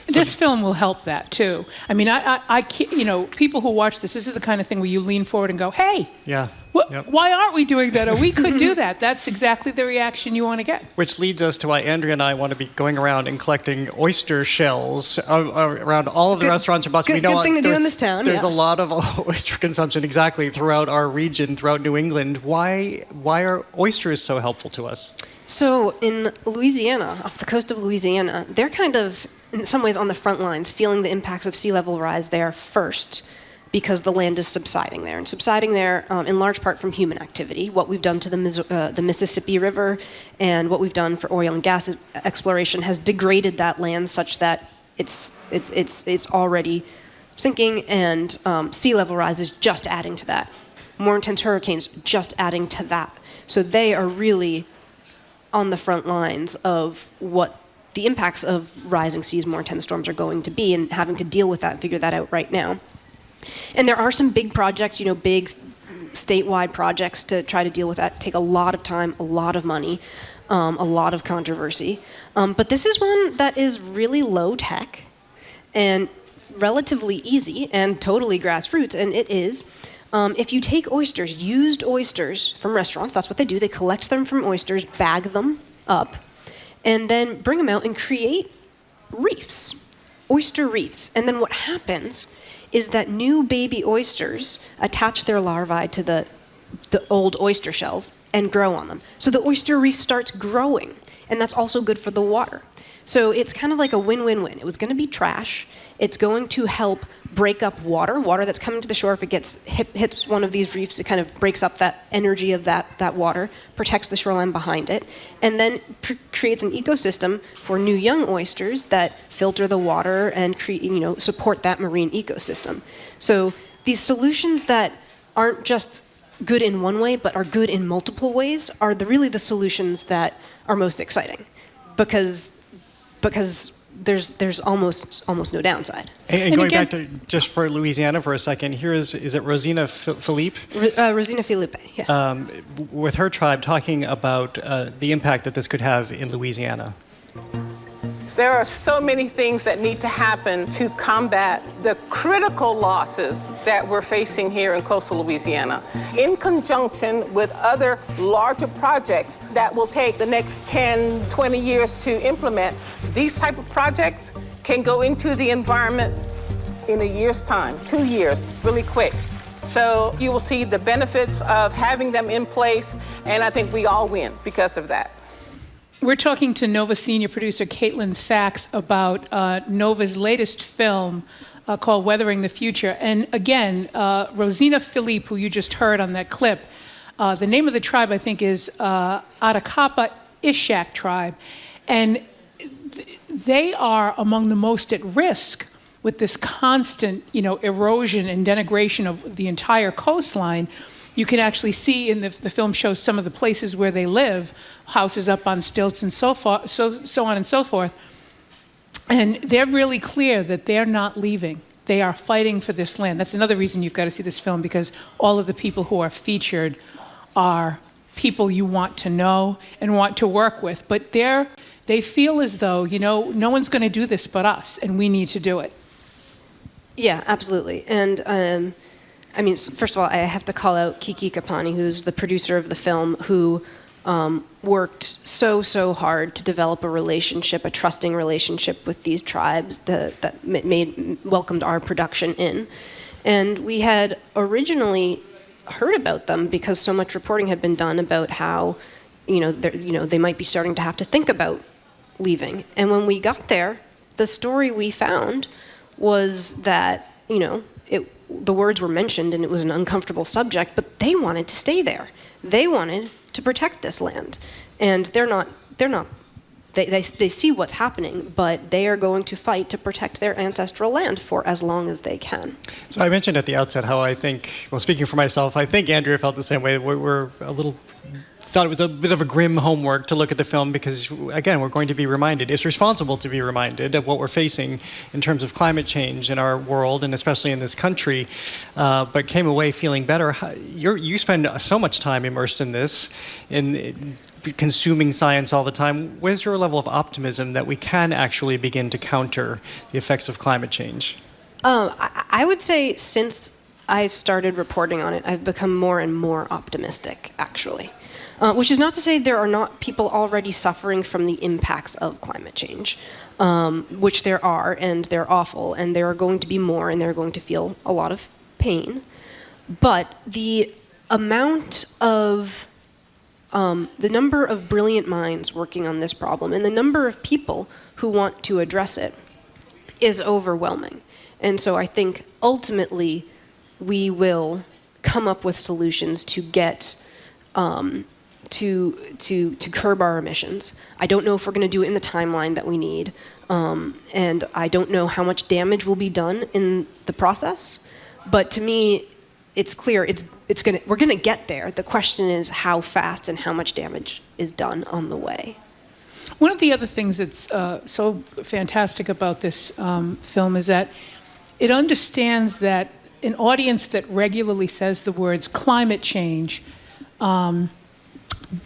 This film will help that too. I mean, I people who watch this is the kind of thing where you lean forward and go, "Hey, why aren't we doing that? Or we could do that." That's exactly the reaction you want to get. Which leads us to why Andrea and I want to be going around and collecting oyster shells around all of the restaurants and bars. Good thing to do in this town. There's a lot of oyster consumption throughout our region, throughout New England. Why are oysters so helpful to us? So in Louisiana, off the coast of Louisiana, they're kind of, in some ways, on the front lines, feeling the impacts of sea level rise there first, because the land is subsiding there, and subsiding there in large part from human activity. What we've done to the Mississippi River and what we've done for oil and gas exploration has degraded that land such that it's already sinking, and sea level rise is just adding to that. More intense hurricanes just adding to that. So they are really on the front lines of what the impacts of rising seas, more intense storms are going to be, and having to deal with that and figure that out right now. And there are some big projects, big statewide projects to try to deal with that. Take a lot of time, a lot of money, a lot of controversy. But this is one that is really low tech and relatively easy and totally grassroots. And it is, if you take oysters, used oysters from restaurants, that's what they do. They collect them from oysters, bag them up, and then bring them out and create reefs, oyster reefs. And then what happens is that new baby oysters attach their larvae to the old oyster shells and grow on them. So the oyster reef starts growing, and that's also good for the water. So it's kind of like a win-win-win. It was going to be trash. It's going to help break up water that's coming to the shore. If it hits one of these reefs, it kind of breaks up that energy of that water, protects the shoreline behind it, and then creates an ecosystem for new young oysters that filter the water and support that marine ecosystem. So these solutions that aren't just good in one way, but are good in multiple ways, are really the solutions that are most exciting, because there's almost no downside. And going back to just for Louisiana for a second, here is it Rosina Philippe? Rosina Philippe, yeah. With her tribe talking about the impact that this could have in Louisiana. There are so many things that need to happen to combat the critical losses that we're facing here in coastal Louisiana, in conjunction with other larger projects that will take the next 10, 20 years to implement. These type of projects can go into the environment in a year's time, 2 years, really quick. So you will see the benefits of having them in place, and I think we all win because of that. We're talking to Nova senior producer Caitlin Sachs about Nova's latest film called Weathering the Future. And again, Rosina Philippe, who you just heard on that clip, the name of the tribe, I think, is Atacapa Ishak tribe. And they are among the most at risk with this constant, erosion and denigration of the entire coastline. You can actually see in the film shows some of the places where they live, houses up on stilts and so on and so forth. And they're really clear that they're not leaving. They are fighting for this land. That's another reason you've got to see this film, because all of the people who are featured are people you want to know and want to work with. But they feel as though, no one's going to do this but us, and we need to do it. Yeah, absolutely. And first of all, I have to call out Kiki Kapani, who's the producer of the film, who worked so hard to develop a trusting relationship with these tribes that welcomed our production in. And we had originally heard about them because so much reporting had been done about how, they might be starting to have to think about leaving. And when we got there, the story we found was that, the words were mentioned and it was an uncomfortable subject, but they wanted to stay there. They wanted to protect this land. And they see what's happening, but they are going to fight to protect their ancestral land for as long as they can. So I mentioned at the outset how I think, speaking for myself, I think Andrea felt the same way. We're thought it was a bit of a grim homework to look at the film because, again, we're going to be reminded. It's responsible to be reminded of what we're facing in terms of climate change in our world and especially in this country, but came away feeling better. You spend so much time immersed in this, in consuming science all the time. Where's your level of optimism that we can actually begin to counter the effects of climate change? I would say since I've started reporting on it, I've become more and more optimistic, actually. Which is not to say there are not people already suffering from the impacts of climate change, which there are, and they're awful, and there are going to be more, and they're going to feel a lot of pain. But the amount of the number of brilliant minds working on this problem and the number of people who want to address it is overwhelming. And so I think ultimately we will come up with solutions to get to curb our emissions. I don't know if we're going to do it in the timeline that we need, and I don't know how much damage will be done in the process. But to me, it's clear we're going to get there. The question is how fast and how much damage is done on the way. One of the other things that's so fantastic about this film is that it understands that an audience that regularly says the words climate change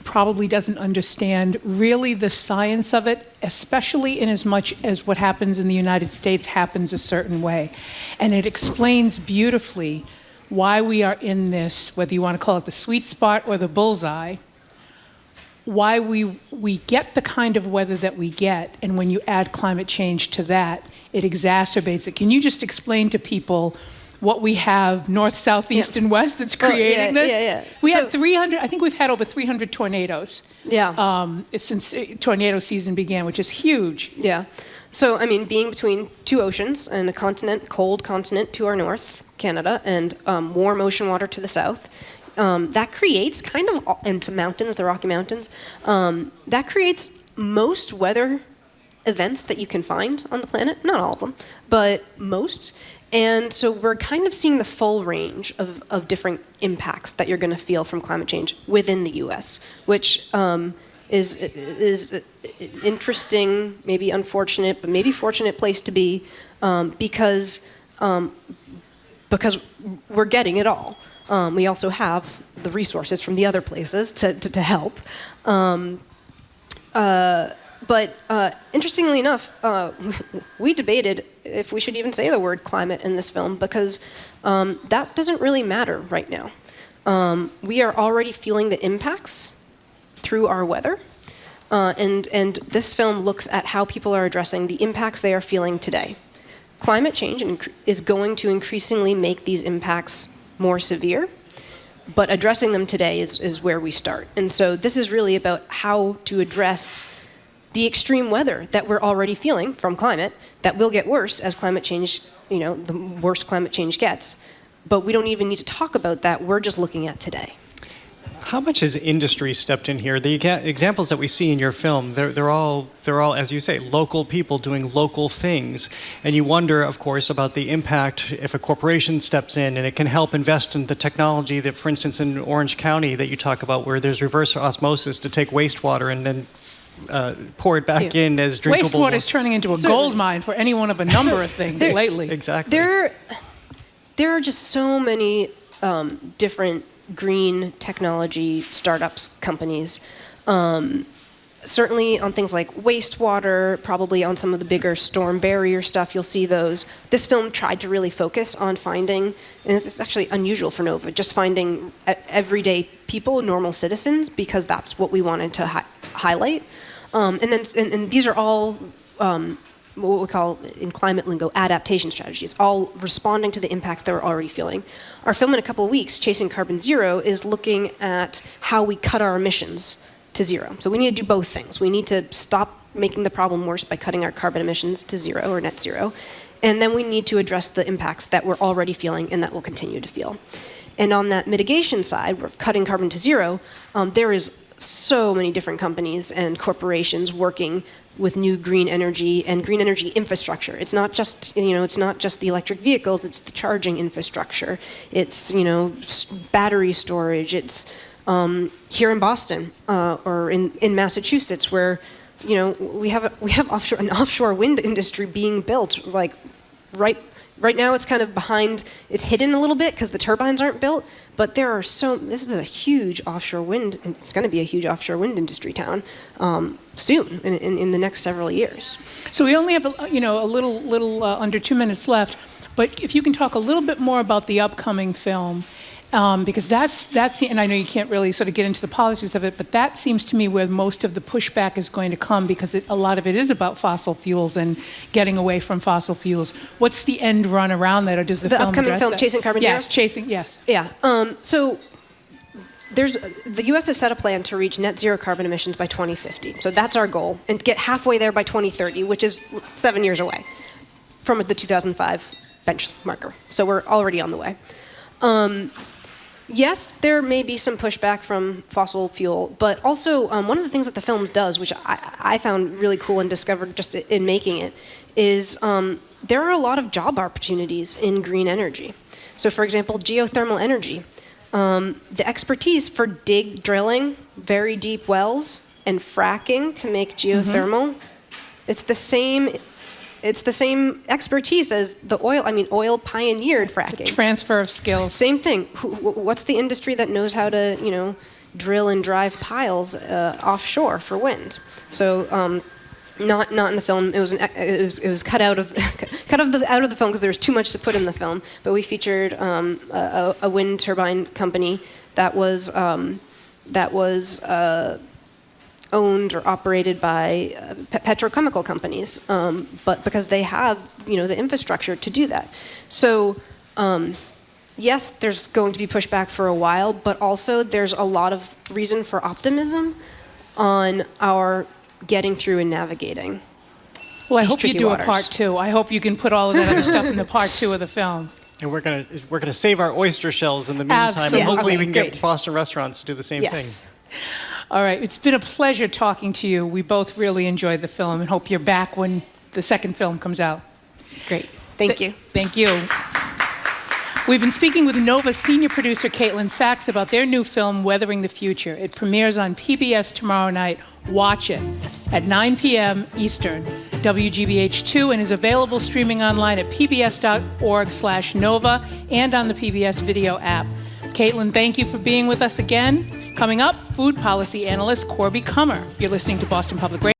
probably doesn't understand really the science of it, especially in as much as what happens in the United States happens a certain way. And it explains beautifully why we are in this, whether you want to call it the sweet spot or the bullseye, why we get the kind of weather that we get, and when you add climate change to that, it exacerbates it. Can you just explain to people what we have north, south, east, and west that's creating this? Yeah. We had 300, I think we've had over 300 tornadoes. Yeah. Since tornado season began, which is huge. Yeah. So, I mean, being between two oceans and a continent, cold continent to our north, Canada, and warm ocean water to the south, that creates kind of, and some mountains, the Rocky Mountains, that creates most weather events that you can find on the planet. Not all of them, but most. And so we're kind of seeing the full range of different impacts that you're going to feel from climate change within the U.S., which is an interesting, maybe unfortunate, but maybe fortunate place to be because we're getting it all. We also have the resources from the other places to help. But interestingly enough, we debated if we should even say the word climate in this film because that doesn't really matter right now. We are already feeling the impacts through our weather. And this film looks at how people are addressing the impacts they are feeling today. Climate change is going to increasingly make these impacts more severe, but addressing them today is where we start. And so this is really about how to address the extreme weather that we're already feeling from climate that will get worse as climate change, the worse climate change gets. But we don't even need to talk about that. We're just looking at today. How much has industry stepped in here? The examples that we see in your film, they're all, as you say, local people doing local things. And you wonder, of course, about the impact if a corporation steps in and it can help invest in the technology that, for instance, in Orange County that you talk about, where there's reverse osmosis to take wastewater and then pour it back in as drinkable wastewater is turning into a gold mine for any one of a number of things lately. Exactly. There are just so many different green technology startups, companies. Certainly on things like wastewater, probably on some of the bigger storm barrier stuff, you'll see those. This film tried to really focus on finding, and it's actually unusual for Nova, just finding everyday people, normal citizens, because that's what we wanted to highlight. And these are all what we call in climate lingo adaptation strategies, all responding to the impacts that we're already feeling. Our film in a couple of weeks, Chasing Carbon Zero, is looking at how we cut our emissions to zero. So we need to do both things. We need to stop making the problem worse by cutting our carbon emissions to zero or net zero. And then we need to address the impacts that we're already feeling and that we'll continue to feel. And on that mitigation side, we're cutting carbon to zero. There is so many different companies and corporations working with new green energy and green energy infrastructure. It's not just, it's not just the electric vehicles, it's the charging infrastructure. It's, battery storage. It's here in Boston or in Massachusetts where, we have an offshore wind industry being built, like right now it's kind of behind, it's hidden a little bit because the turbines aren't built, but this is a huge offshore wind, and it's going to be a huge offshore wind industry town soon, in the next several years. So we only have, a little under 2 minutes left, but if you can talk a little bit more about the upcoming film, because that's, and I know you can't really sort of get into the politics of it, but that seems to me where most of the pushback is going to come because a lot of it is about fossil fuels and getting away from fossil fuels. What's the end run around that, or does the film upcoming address film, that? Chasing Carbon Zero? Yes, Chasing, yes. Yeah. So the U.S. has set a plan to reach net zero carbon emissions by 2050. So that's our goal, and get halfway there by 2030, which is 7 years away from the 2005 benchmarker. So we're already on the way. Yes, there may be some pushback from fossil fuel, but also one of the things that the film does, which I found really cool and discovered just in making it, is there are a lot of job opportunities in green energy. So for example, geothermal energy. The expertise for drilling very deep wells and fracking to make geothermal, it's the same expertise as the oil. I mean, oil pioneered fracking. Transfer of skills. Same thing. What's the industry that knows how to, drill and drive piles offshore for wind? So, not in the film. It was cut out of the film because there was too much to put in the film. But we featured a wind turbine company that was owned or operated by petrochemical companies, but because they have the infrastructure to do that. So yes, there's going to be pushback for a while, but also there's a lot of reason for optimism on our getting through and navigating. Well, I hope you do waters. a part 2. I hope you can put all of that other stuff in the part 2 of the film. And we're gonna save our oyster shells in the meantime, Absolutely. and hopefully we can Great. get Boston restaurants to do the same thing. All right, it's been a pleasure talking to you. We both really enjoyed the film and hope you're back when the second film comes out. Great. Thank you. Thank you. We've been speaking with Nova senior producer Caitlin Sachs about their new film, Weathering the Future. It premieres on PBS tomorrow night. Watch it at 9 p.m. Eastern, WGBH2, and is available streaming online at pbs.org/Nova and on the PBS video app. Caitlin, thank you for being with us again. Coming up, food policy analyst Corby Kummer. You're listening to Boston Public Radio.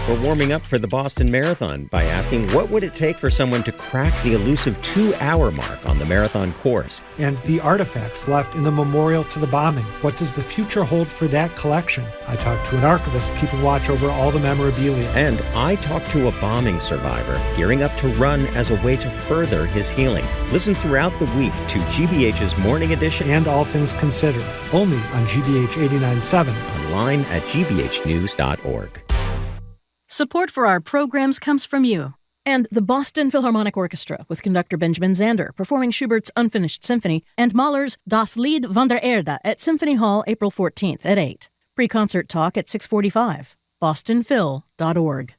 We're warming up for the Boston Marathon by asking what would it take for someone to crack the elusive 2-hour mark on the marathon course. And the artifacts left in the memorial to the bombing. What does the future hold for that collection? I talked to an archivist keeping watch over all the memorabilia. And I talked to a bombing survivor gearing up to run as a way to further his healing. Listen throughout the week to GBH's Morning Edition. And All Things Considered, only on GBH 89.7. Online at gbhnews.org. Support for our programs comes from you and the Boston Philharmonic Orchestra with conductor Benjamin Zander performing Schubert's Unfinished Symphony and Mahler's Das Lied von der Erde at Symphony Hall April 14th at 8. Pre-concert talk at 6:45. bostonphil.org.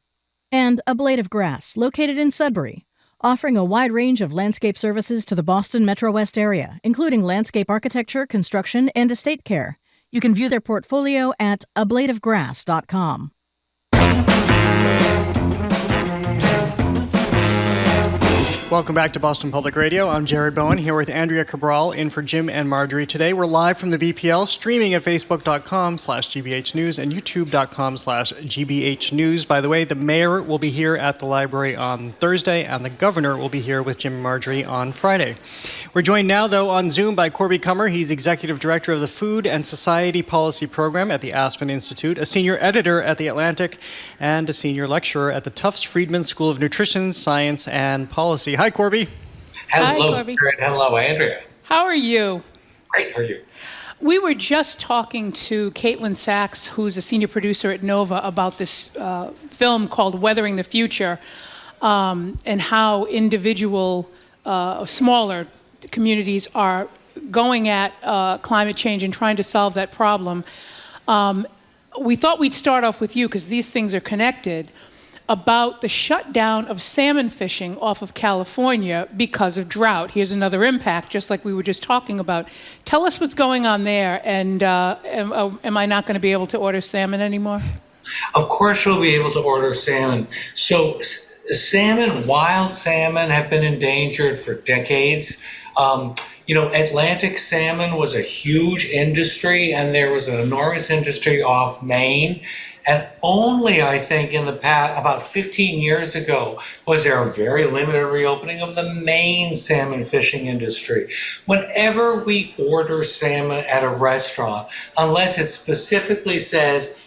And A Blade of Grass, located in Sudbury, offering a wide range of landscape services to the Boston Metro West area, including landscape architecture, construction, and estate care. You can view their portfolio at abladeofgrass.com. Welcome back to Boston Public Radio. I'm Jared Bowen here with Andrea Cabral in for Jim and Marjorie. Today we're live from the BPL, streaming at facebook.com/GBH News and youtube.com/GBH News. By the way, the mayor will be here at the library on Thursday and the governor will be here with Jim and Marjorie on Friday. We're joined now, though, on Zoom by Corby Kummer. He's executive director of the Food and Society Policy Program at the Aspen Institute, a senior editor at The Atlantic, and a senior lecturer at the Tufts Friedman School of Nutrition, Science, and Policy. Hi, Corby. Hello, Hi, Corby. Jared. Hello, Andrea. How are you? Great. How are you? We were just talking to Caitlin Sachs, who's a senior producer at Nova, about this film called Weathering the Future, and how individual, smaller communities are going at climate change and trying to solve that problem. We thought we'd start off with you, because these things are connected, about the shutdown of salmon fishing off of California because of drought. Here's another impact, just like we were just talking about. Tell us what's going on there, and am I not going to be able to order salmon anymore? Of course you'll be able to order salmon. So salmon, wild salmon, have been endangered for decades. Atlantic salmon was a huge industry, and there was an enormous industry off Maine. And only, I think, in the past, about 15 years ago, was there a very limited reopening of the Maine salmon fishing industry. Whenever we order salmon at a restaurant, unless it specifically says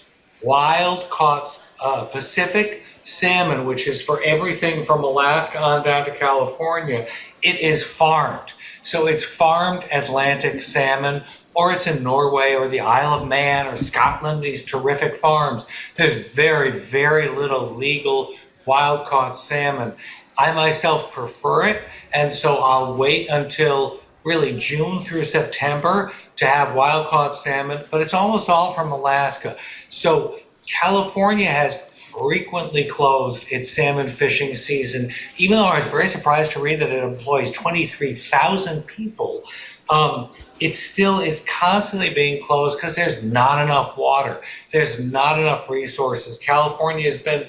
wild caught Pacific salmon, which is for everything from Alaska on down to California, it is farmed. So it's farmed Atlantic salmon, or it's in Norway or the Isle of Man or Scotland, these terrific farms. There's very, very little legal wild-caught salmon. I myself prefer it, and so I'll wait until really June through September to have wild-caught salmon, but it's almost all from Alaska. So California has frequently closed its salmon fishing season, even though I was very surprised to read that it employs 23,000 people. It still is constantly being closed because there's not enough water. There's not enough resources. California has been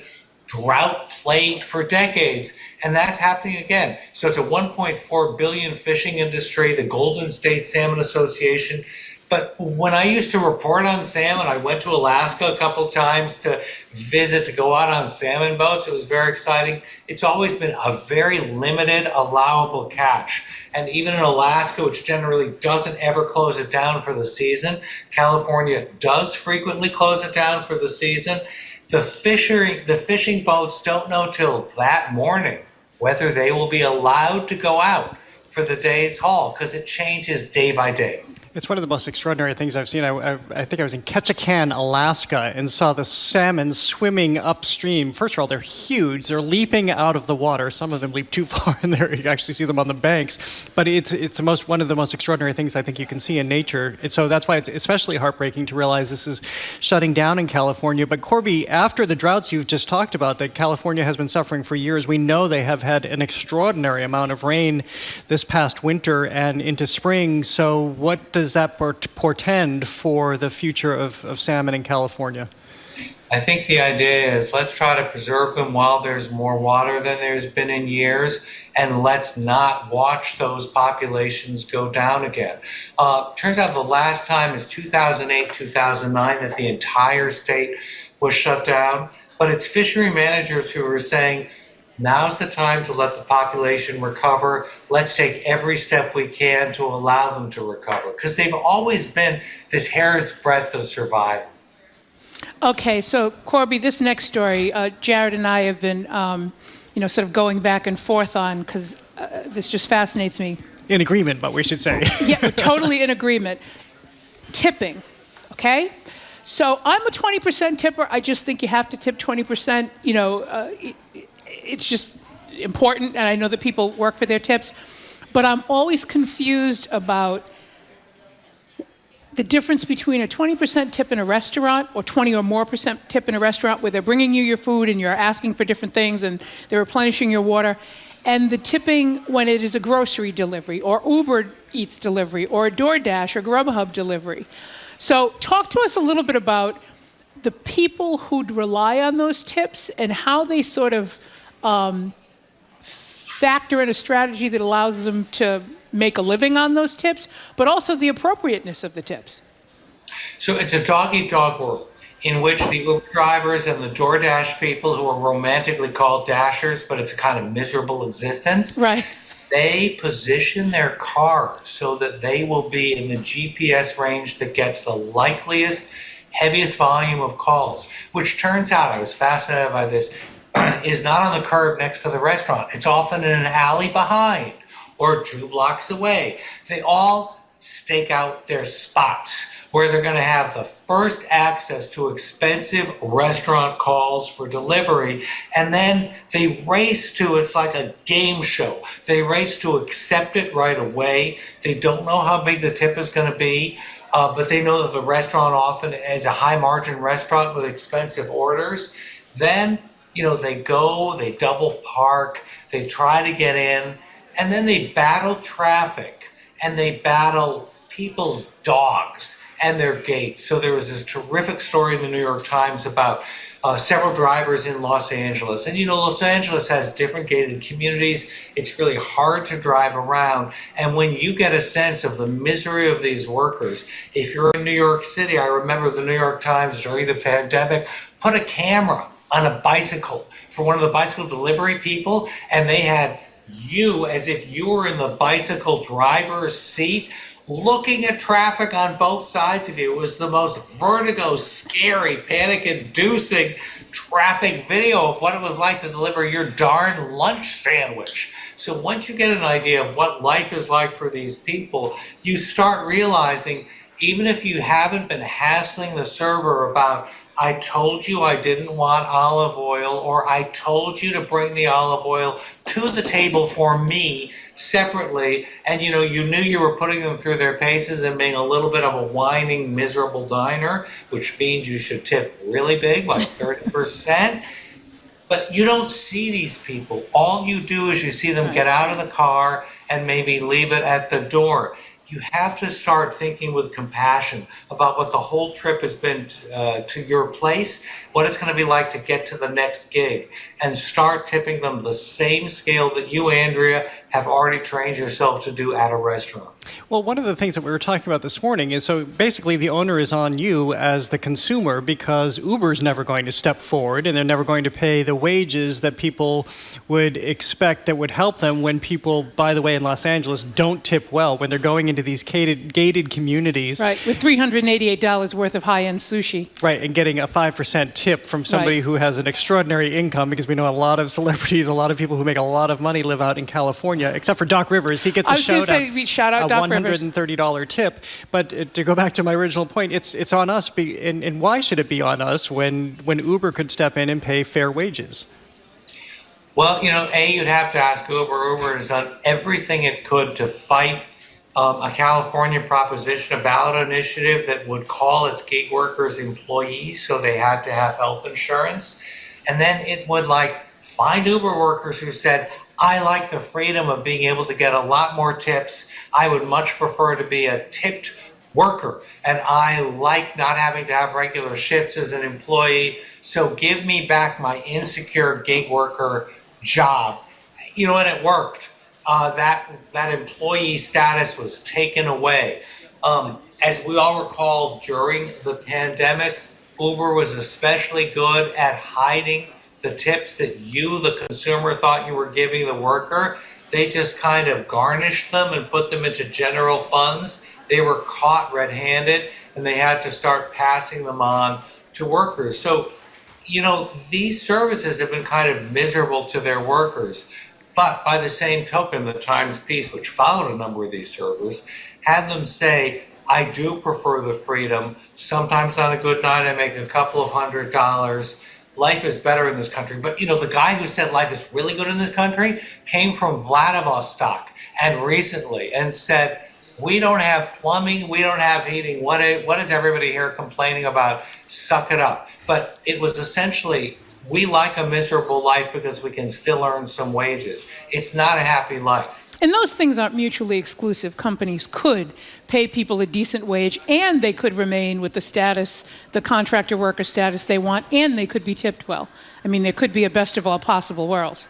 drought plagued for decades, and that's happening again. So it's a 1.4 billion fishing industry, the Golden State Salmon Association. But when I used to report on salmon, I went to Alaska a couple times to visit, to go out on salmon boats. It was very exciting. It's always been a very limited allowable catch. And even in Alaska, which generally doesn't ever close it down for the season, California does frequently close it down for the season. The fishing boats don't know till that morning whether they will be allowed to go out for the day's haul, because it changes day by day. It's one of the most extraordinary things I've seen. I think I was in Ketchikan, Alaska, and saw the salmon swimming upstream. First of all, they're huge. They're leaping out of the water. Some of them leap too far, and there you can actually see them on the banks. But it's one of the most extraordinary things I think you can see in nature. And so that's why it's especially heartbreaking to realize this is shutting down in California. But Corby, after the droughts you've just talked about that California has been suffering for years, we know they have had an extraordinary amount of rain this past winter and into spring. So what does that portend for the future of salmon in California? I think the idea is let's try to preserve them while there's more water than there's been in years, and let's not watch those populations go down again. Turns out the last time is 2008, 2009 that the entire state was shut down, but it's fishery managers who are saying, now's the time to let the population recover. Let's take every step we can to allow them to recover, because they've always been this hair's breadth of survival. Okay, so Corby, this next story, Jared and I have been, sort of going back and forth on, because this just fascinates me. In agreement, but we should say. Yeah, we're totally in agreement. Tipping, okay? So I'm a 20% tipper. I just think you have to tip 20%. It's just important, and I know that people work for their tips, but I'm always confused about the difference between a 20% tip in a restaurant or 20 or more % tip in a restaurant where they're bringing you your food and you're asking for different things and they're replenishing your water, and the tipping when it is a grocery delivery or Uber Eats delivery or a DoorDash or Grubhub delivery. So talk to us a little bit about the people who rely on those tips and how they sort of factor in a strategy that allows them to make a living on those tips, but also the appropriateness of the tips. So it's a dog-eat-dog world in which the Uber drivers and the DoorDash people, who are romantically called dashers, but it's a kind of miserable existence, right? They position their cars so that they will be in the GPS range that gets the likeliest, heaviest volume of calls, which turns out, I was fascinated by this, is not on the curb next to the restaurant. It's often in an alley behind or 2 blocks away. They all stake out their spots where they're going to have the first access to expensive restaurant calls for delivery, and then they race to, it's like a game show. They race to accept it right away. They don't know how big the tip is going to be, but they know that the restaurant often is a high margin restaurant with expensive orders. Then they go, they double park, they try to get in, and then they battle traffic, and they battle people's dogs and their gates. So there was this terrific story in the New York Times about several drivers in Los Angeles. And Los Angeles has different gated communities. It's really hard to drive around. And when you get a sense of the misery of these workers, if you're in New York City, I remember the New York Times during the pandemic put a camera on a bicycle for one of the bicycle delivery people, and they had you as if you were in the bicycle driver's seat looking at traffic on both sides of you. It was the most vertigo, scary, panic-inducing traffic video of what it was like to deliver your darn lunch sandwich. So once you get an idea of what life is like for these people, you start realizing, even if you haven't been hassling the server about, I told you I didn't want olive oil, or I told you to bring the olive oil to the table for me separately, and you knew you were putting them through their paces and being a little bit of a whining, miserable diner, which means you should tip really big, like 30%. But you don't see these people. All you do is you see them get out of the car and maybe leave it at the door. You have to start thinking with compassion about what the whole trip has been to your place, what it's going to be like to get to the next gig, and start tipping them the same scale that you, Andrea, have already trained yourself to do at a restaurant. Well, one of the things that we were talking about this morning is, so basically the owner is on you as the consumer, because Uber's never going to step forward and they're never going to pay the wages that people would expect that would help them when people, by the way, in Los Angeles don't tip well when they're going into these gated communities. Right, with $388 worth of high-end sushi. Right, and getting a 5% tip from somebody who has an extraordinary income, because we know a lot of celebrities, a lot of people who make a lot of money live out in California, except for Doc Rivers. He gets a shout out Doc Rivers. $130 tip. But to go back to my original point, it's on us, and why should it be on us when Uber could step in and pay fair wages? Well, you'd have to ask Uber. Uber has done everything it could to fight a California proposition, a ballot initiative that would call its gig workers employees, so they had to have health insurance. And then it would find Uber workers who said, I like the freedom of being able to get a lot more tips. I would much prefer to be a tipped worker, and I like not having to have regular shifts as an employee. So give me back my insecure gig worker job. And it worked. That employee status was taken away. As we all recall, during the pandemic, Uber was especially good at hiding the tips that you, the consumer, thought you were giving the worker. They just kind of garnished them and put them into general funds. They were caught red-handed, and they had to start passing them on to workers. So, these services have been kind of miserable to their workers. But by the same token, the Times piece, which followed a number of these servers, had them say, I do prefer the freedom. Sometimes on a good night, I make a couple of $100. Life is better in this country. But, the guy who said life is really good in this country came from Vladivostok and recently and said, we don't have plumbing, we don't have heating. What is everybody here complaining about? Suck it up. But it was essentially, we like a miserable life because we can still earn some wages. It's not a happy life. And those things aren't mutually exclusive. Companies could pay people a decent wage, and they could remain with the status, the contractor worker status they want, and they could be tipped well. I mean, there could be a best of all possible worlds.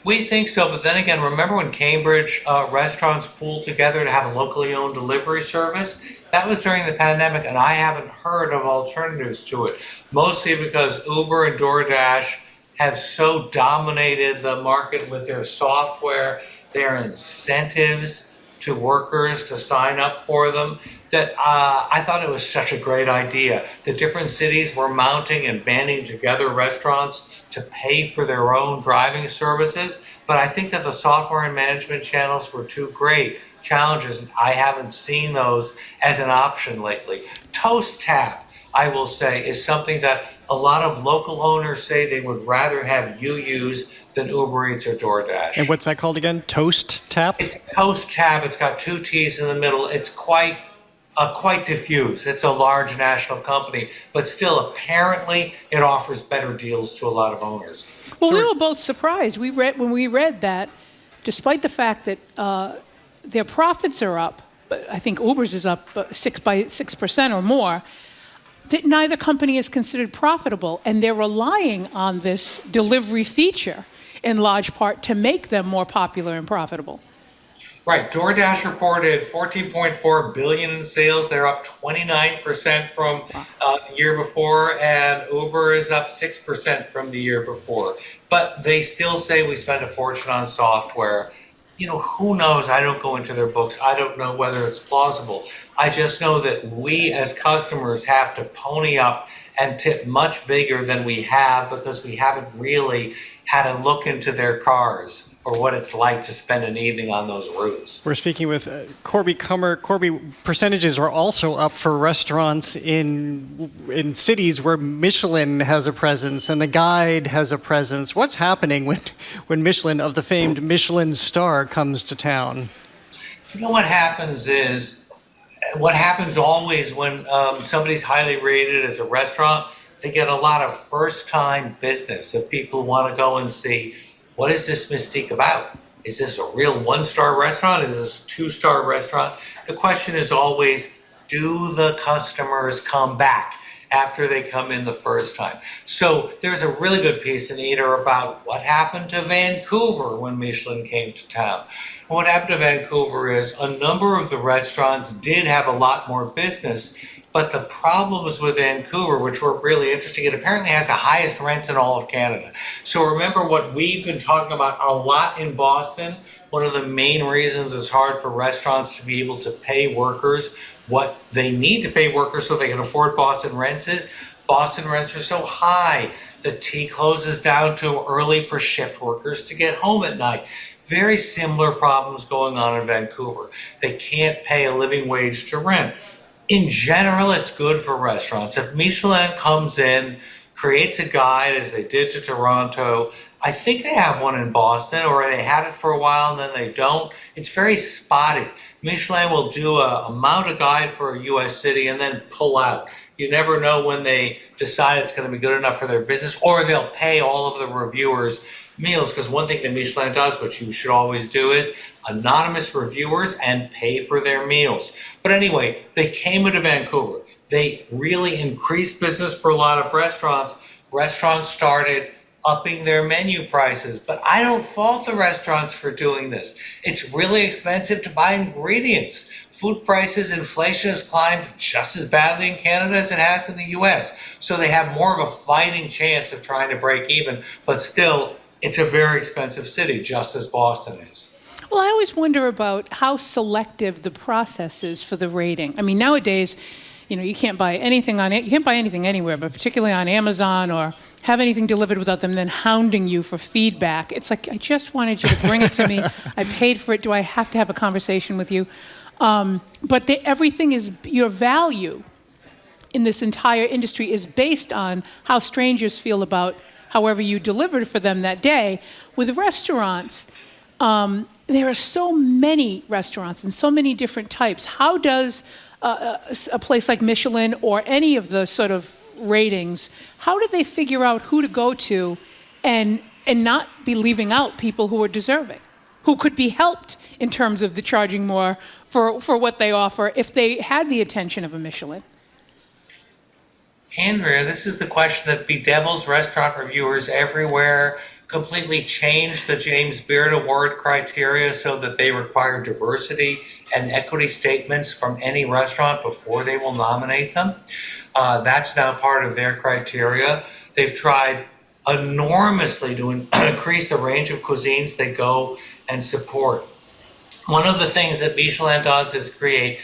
We think so, but then again, remember when Cambridge restaurants pooled together to have a locally owned delivery service? That was during the pandemic, and I haven't heard of alternatives to it, mostly because Uber and DoorDash have so dominated the market with their software, their incentives to workers to sign up for them, that I thought it was such a great idea. The different cities were mounting and banding together restaurants to pay for their own driving services, but I think that the software and management channels were too great challenges, and I haven't seen those as an option lately. Toast Tap, I will say, is something that a lot of local owners say they would rather have you use than Uber Eats or DoorDash. And what's that called again? Toast Tap? It's Toast Tap. It's got 2 T's in the middle. It's quite diffuse. It's a large national company, but still, apparently, it offers better deals to a lot of owners. Well, we were both surprised. When we read that, despite the fact that their profits are up, I think Uber's is up 6% or more, that neither company is considered profitable, and they're relying on this delivery feature in large part to make them more popular and profitable. Right. DoorDash reported 14.4 billion in sales. They're up 29% from the year before, and Uber is up 6% from the year before. But they still say we spend a fortune on software. You know, who knows? I don't go into their books. I don't know whether it's plausible. I just know that we as customers have to pony up and tip much bigger than we have because we haven't really had a look into their cars or what it's like to spend an evening on those routes. We're speaking with Corby Kummer. Corby, percentages are also up for restaurants in cities where Michelin has a presence and the Guide has a presence. What's happening when Michelin, of the famed Michelin star, comes to town? You know what happens always when somebody's highly rated as a restaurant, they get a lot of first-time business of people who want to go and see, what is this mystique about? Is this a real one-star restaurant? Is this a two-star restaurant? The question is always, do the customers come back after they come in the first time? So there's a really good piece in Eater about what happened to Vancouver when Michelin came to town. And what happened to Vancouver is a number of the restaurants did have a lot more business, but the problems with Vancouver, which were really interesting, it apparently has the highest rents in all of Canada. So remember what we've been talking about a lot in Boston. One of the main reasons it's hard for restaurants to be able to pay workers what they need to pay workers so they can afford Boston rents is Boston rents are so high. The T closes down too early for shift workers to get home at night. Very similar problems going on in Vancouver. They can't pay a living wage to rent. In general, it's good for restaurants. If Michelin comes in, creates a guide as they did to Toronto, I think they have one in Boston, or they had it for a while and then they don't. It's very spotty. Michelin will mount a guide for a U.S. city and then pull out. You never know when they decide it's going to be good enough for their business, or they'll pay all of the reviewers meals, because one thing that Michelin does, which you should always do, is anonymous reviewers and pay for their meals. But anyway, they came into Vancouver. They really increased business for a lot of restaurants. Restaurants started upping their menu prices, but I don't fault the restaurants for doing this. It's really expensive to buy ingredients. Food prices, inflation has climbed just as badly in Canada as it has in the US. So they have more of a fighting chance of trying to break even, but still, it's a very expensive city, just as Boston is. Well, I always wonder about how selective the process is for the rating. I mean, nowadays, you can't buy anything anywhere, but particularly on Amazon, or have anything delivered without them then hounding you for feedback. It's like, I just wanted you to bring it to me. I paid for it. Do I have to have a conversation with you? But everything is, your value in this entire industry is based on how strangers feel about however you delivered for them that day. With restaurants, there are so many restaurants and so many different types. How does a place like Michelin or any of the sort of ratings, how do they figure out who to go to and not be leaving out people who are deserving, who could be helped in terms of the charging more for what they offer if they had the attention of a Michelin? Andrea, this is the question that bedevils restaurant reviewers everywhere. Completely changed the James Beard Award criteria so that they require diversity and equity statements from any restaurant before they will nominate them. That's now part of their criteria. They've tried enormously to increase the range of cuisines they go and support. One of the things that Michelin does is create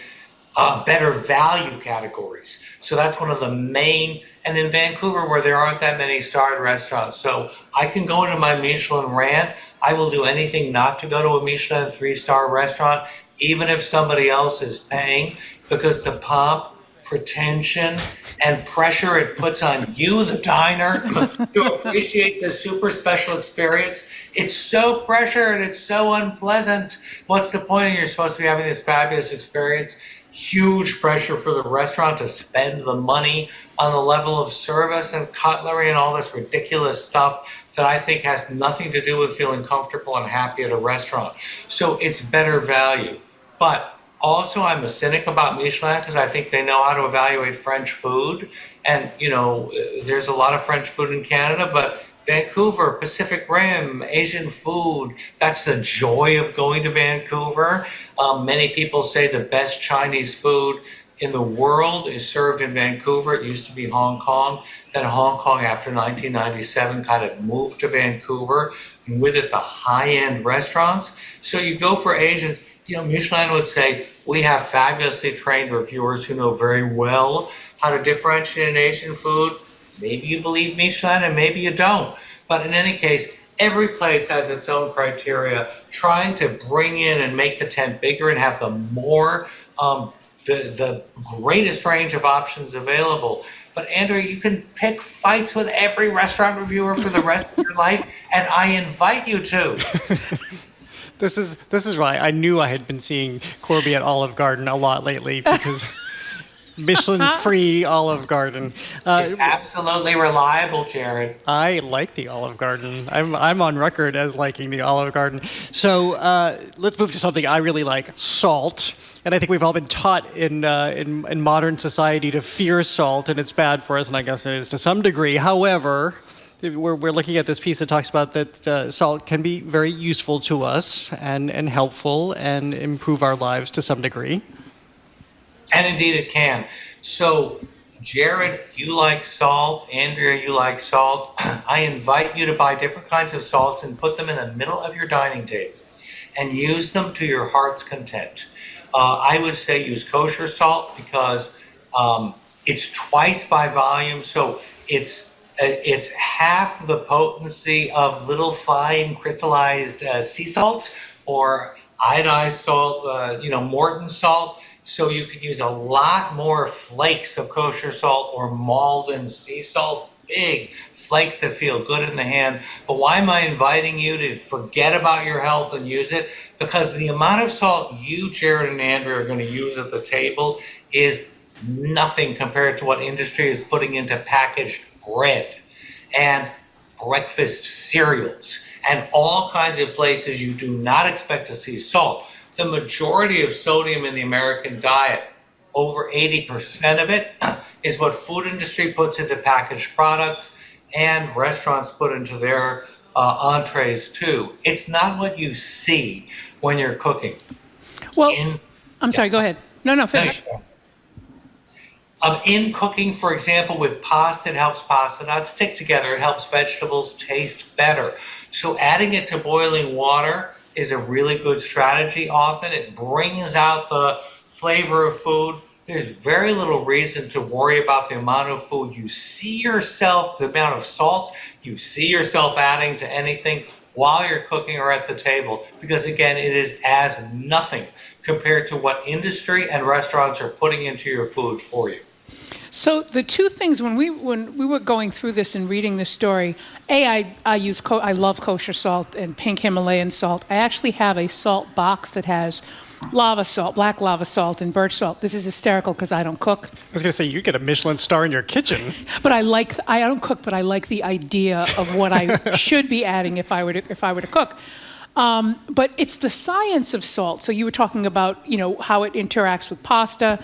better value categories. So that's one of the main, and in Vancouver where there aren't that many starred restaurants. So I can go into my Michelin rant. I will do anything not to go to a Michelin 3-star restaurant, even if somebody else is paying, because the pomp, pretension, and pressure it puts on you, the diner, to appreciate this super special experience. It's so pressured, it's so unpleasant. What's the point? You're supposed to be having this fabulous experience. Huge pressure for the restaurant to spend the money on the level of service and cutlery and all this ridiculous stuff that I think has nothing to do with feeling comfortable and happy at a restaurant. So it's better value. But also I'm a cynic about Michelin because I think they know how to evaluate French food. And, there's a lot of French food in Canada, but Vancouver, Pacific Rim, Asian food, that's the joy of going to Vancouver. Many people say the best Chinese food in the world is served in Vancouver. It used to be Hong Kong. Then Hong Kong, after 1997, kind of moved to Vancouver, and with it the high-end restaurants. So you go for Asians, Michelin would say, we have fabulously trained reviewers who know very well how to differentiate an Asian food. Maybe you believe Michelin and maybe you don't. But in any case, every place has its own criteria, trying to bring in and make the tent bigger and have the greatest range of options available. But Andrew, you can pick fights with every restaurant reviewer for the rest of your life, and I invite you to. This is why I knew I had been seeing Corby at Olive Garden a lot lately, because Michelin-free Olive Garden. It's absolutely reliable, Jared. I like the Olive Garden. I'm on record as liking the Olive Garden. So let's move to something I really like, salt. And I think we've all been taught in modern society to fear salt, and it's bad for us, and I guess it is to some degree. However, we're looking at this piece that talks about that salt can be very useful to us and helpful and improve our lives to some degree. And indeed it can. So, Jared, you like salt. Andrea, you like salt. I invite you to buy different kinds of salts and put them in the middle of your dining table and use them to your heart's content. I would say use kosher salt because it's twice by volume, so it's half the potency of little fine crystallized sea salt or iodized salt, Morton salt. So you can use a lot more flakes of kosher salt or Malden sea salt, big flakes that feel good in the hand. But why am I inviting you to forget about your health and use it? Because the amount of salt you, Jared, and Andrew are going to use at the table is nothing compared to what industry is putting into packaged bread and breakfast cereals and all kinds of places you do not expect to see salt. The majority of sodium in the American diet, over 80% of it, is what food industry puts into packaged products and restaurants put into their entrees too. It's not what you see when you're cooking. Well, I'm sorry, go ahead. No, finish. In cooking, for example, with pasta, it helps pasta not stick together. It helps vegetables taste better. So adding it to boiling water is a really good strategy often. It brings out the flavor of food. There's very little reason to worry about the amount of food you see yourself, the amount of salt you see yourself adding to anything while you're cooking or at the table, because again, it is as nothing compared to what industry and restaurants are putting into your food for you. So the two things when we were going through this and reading this story, I love kosher salt and pink Himalayan salt. I actually have a salt box that has lava salt, black lava salt, and birch salt. This is hysterical because I don't cook. I was going to say, you get a Michelin star in your kitchen. But I don't cook, but I like the idea of what I should be adding if I were to cook. But it's the science of salt. So you were talking about, how it interacts with pasta.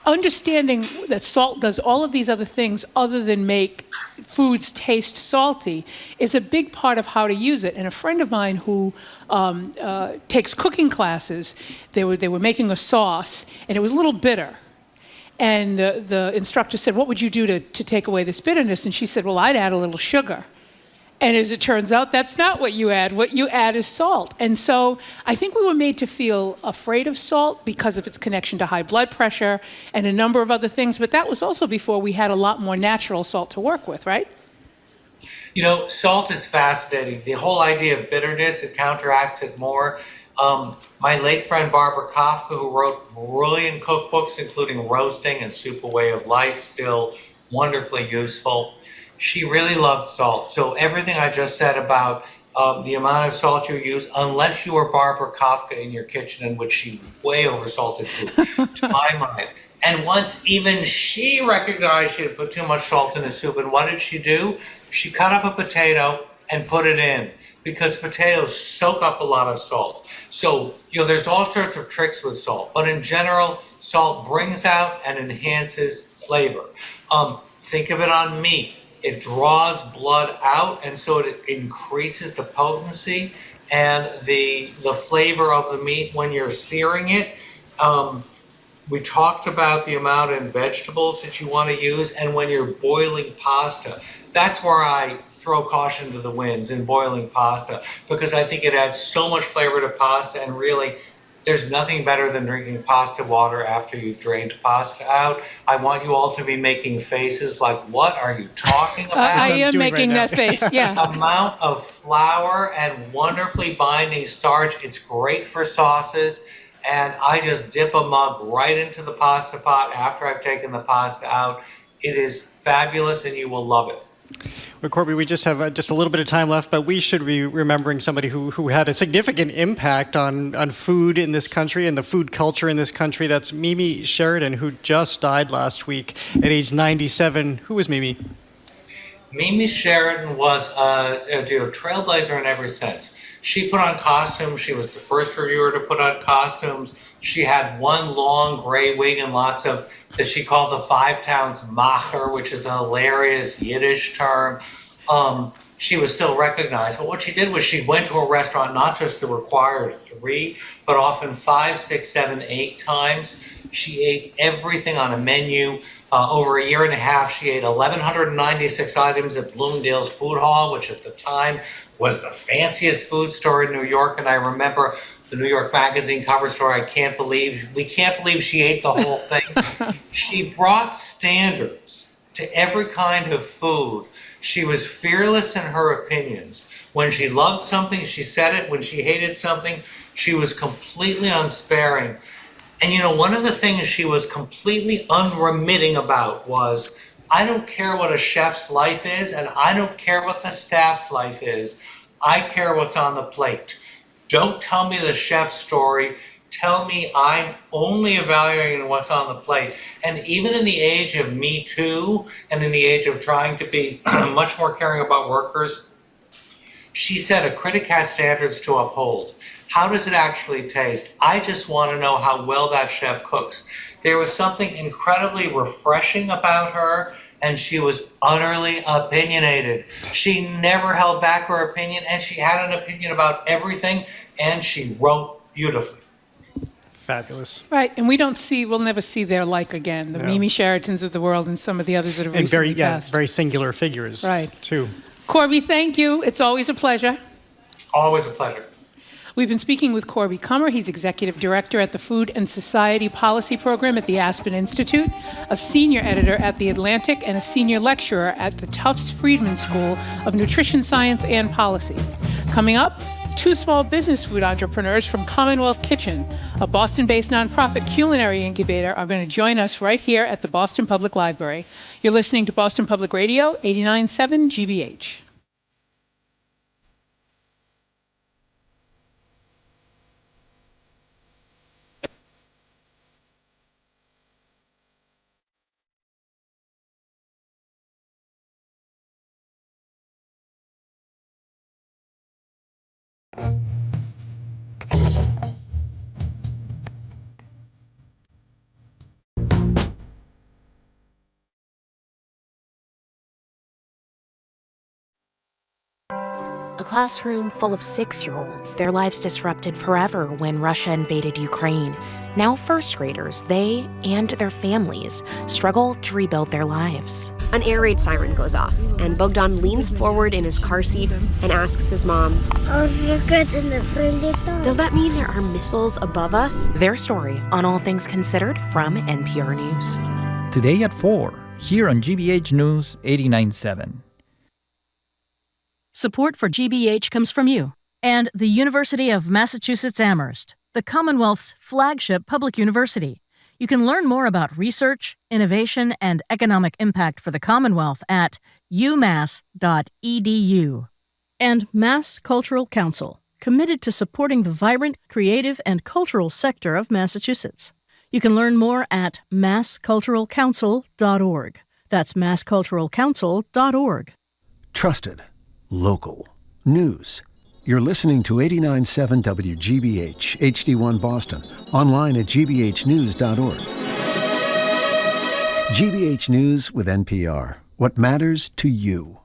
Understanding that salt does all of these other things other than make foods taste salty is a big part of how to use it. And a friend of mine who takes cooking classes, they were making a sauce, and it was a little bitter. And the instructor said, "What would you do to take away this bitterness?" And she said, "Well, I'd add a little sugar." And as it turns out, that's not what you add. What you add is salt. And so I think we were made to feel afraid of salt because of its connection to high blood pressure and a number of other things. But that was also before we had a lot more natural salt to work with, right? Salt is fascinating. The whole idea of bitterness, it counteracts it more. My late friend Barbara Kafka, who wrote brilliant cookbooks, including Roasting and Soup: A Way of Life, still wonderfully useful. She really loved salt. So everything I just said about the amount of salt you use, unless you are Barbara Kafka in your kitchen, in which she way oversalted food, to my mind. And once even she recognized she had put too much salt in the soup, and what did she do? She cut up a potato and put it in, because potatoes soak up a lot of salt. So, there's all sorts of tricks with salt, but in general, salt brings out and enhances flavor. Think of it on meat. It draws blood out, and so it increases the potency and the flavor of the meat when you're searing it. We talked about the amount in vegetables that you want to use, and when you're boiling pasta, that's where I throw caution to the winds in boiling pasta, because I think it adds so much flavor to pasta, and really, there's nothing better than drinking pasta water after you've drained pasta out. I want you all to be making faces like, what are you talking about? I am making that face, yeah. Amount of flour and wonderfully binding starch. It's great for sauces. And I just dip a mug right into the pasta pot after I've taken the pasta out. It is fabulous, and you will love it. Well, Corby, we just have just a little bit of time left, but we should be remembering somebody who had a significant impact on food in this country and the food culture in this country. That's Mimi Sheridan, who just died last week at age 97. Who was Mimi? Mimi Sheridan was a trailblazer in every sense. She put on costumes. She was the first reviewer to put on costumes. She had one long gray wig and lots of that she called the Five Towns Macher, which is a hilarious Yiddish term. She was still recognized. But what she did was she went to a restaurant, not just the required 3, but often 5, 6, 7, 8 times. She ate everything on a menu. Over a year and a half, she ate 1,196 items at Bloomingdale's Food Hall, which at the time was the fanciest food store in New York. And I remember the New York Magazine cover story, we can't believe she ate the whole thing. She brought standards to every kind of food. She was fearless in her opinions. When she loved something, she said it. When she hated something, she was completely unsparing. And you know, one of the things she was completely unremitting about was, I don't care what a chef's life is, and I don't care what the staff's life is. I care what's on the plate. Don't tell me the chef's story. Tell me I'm only evaluating what's on the plate. And even in the age of Me Too, and in the age of trying to be much more caring about workers, she said a critic has standards to uphold. How does it actually taste? I just want to know how well that chef cooks. There was something incredibly refreshing about her, and she was utterly opinionated. She never held back her opinion, and she had an opinion about everything, and she wrote beautifully. Fabulous. Right, and we'll never see their like again. The Mimi Sheridans of the world and some of the others that have recently passed. Very singular figures, right, too. Corby, thank you. It's always a pleasure. Always a pleasure. We've been speaking with Corby Kummer. He's Executive Director at the Food and Society Policy Program at the Aspen Institute, a Senior Editor at The Atlantic, and a Senior Lecturer at the Tufts Friedman School of Nutrition Science and Policy. Coming up, 2 small business food entrepreneurs from Commonwealth Kitchen, a Boston-based nonprofit culinary incubator, are going to join us right here at the Boston Public Library. You're listening to Boston Public Radio, 89.7 GBH. A classroom full of 6-year-olds, their lives disrupted forever when Russia invaded Ukraine. Now first graders, they and their families struggle to rebuild their lives. An air raid siren goes off, and Bogdan leans forward in his car seat and asks his mom, "Does that mean there are missiles above us?" Their story on All Things Considered from NPR News. Today at 4, here on GBH News 89.7. Support for GBH comes from you and the University of Massachusetts Amherst, the Commonwealth's flagship public university. You can learn more about research, innovation, and economic impact for the Commonwealth at umass.edu. And Mass Cultural Council, committed to supporting the vibrant, creative, and cultural sector of Massachusetts. You can learn more at massculturalcouncil.org. That's massculturalcouncil.org. Trusted. Local. News. You're listening to 89.7 WGBH, HD1 Boston, online at gbhnews.org. GBH News with NPR. What matters to you?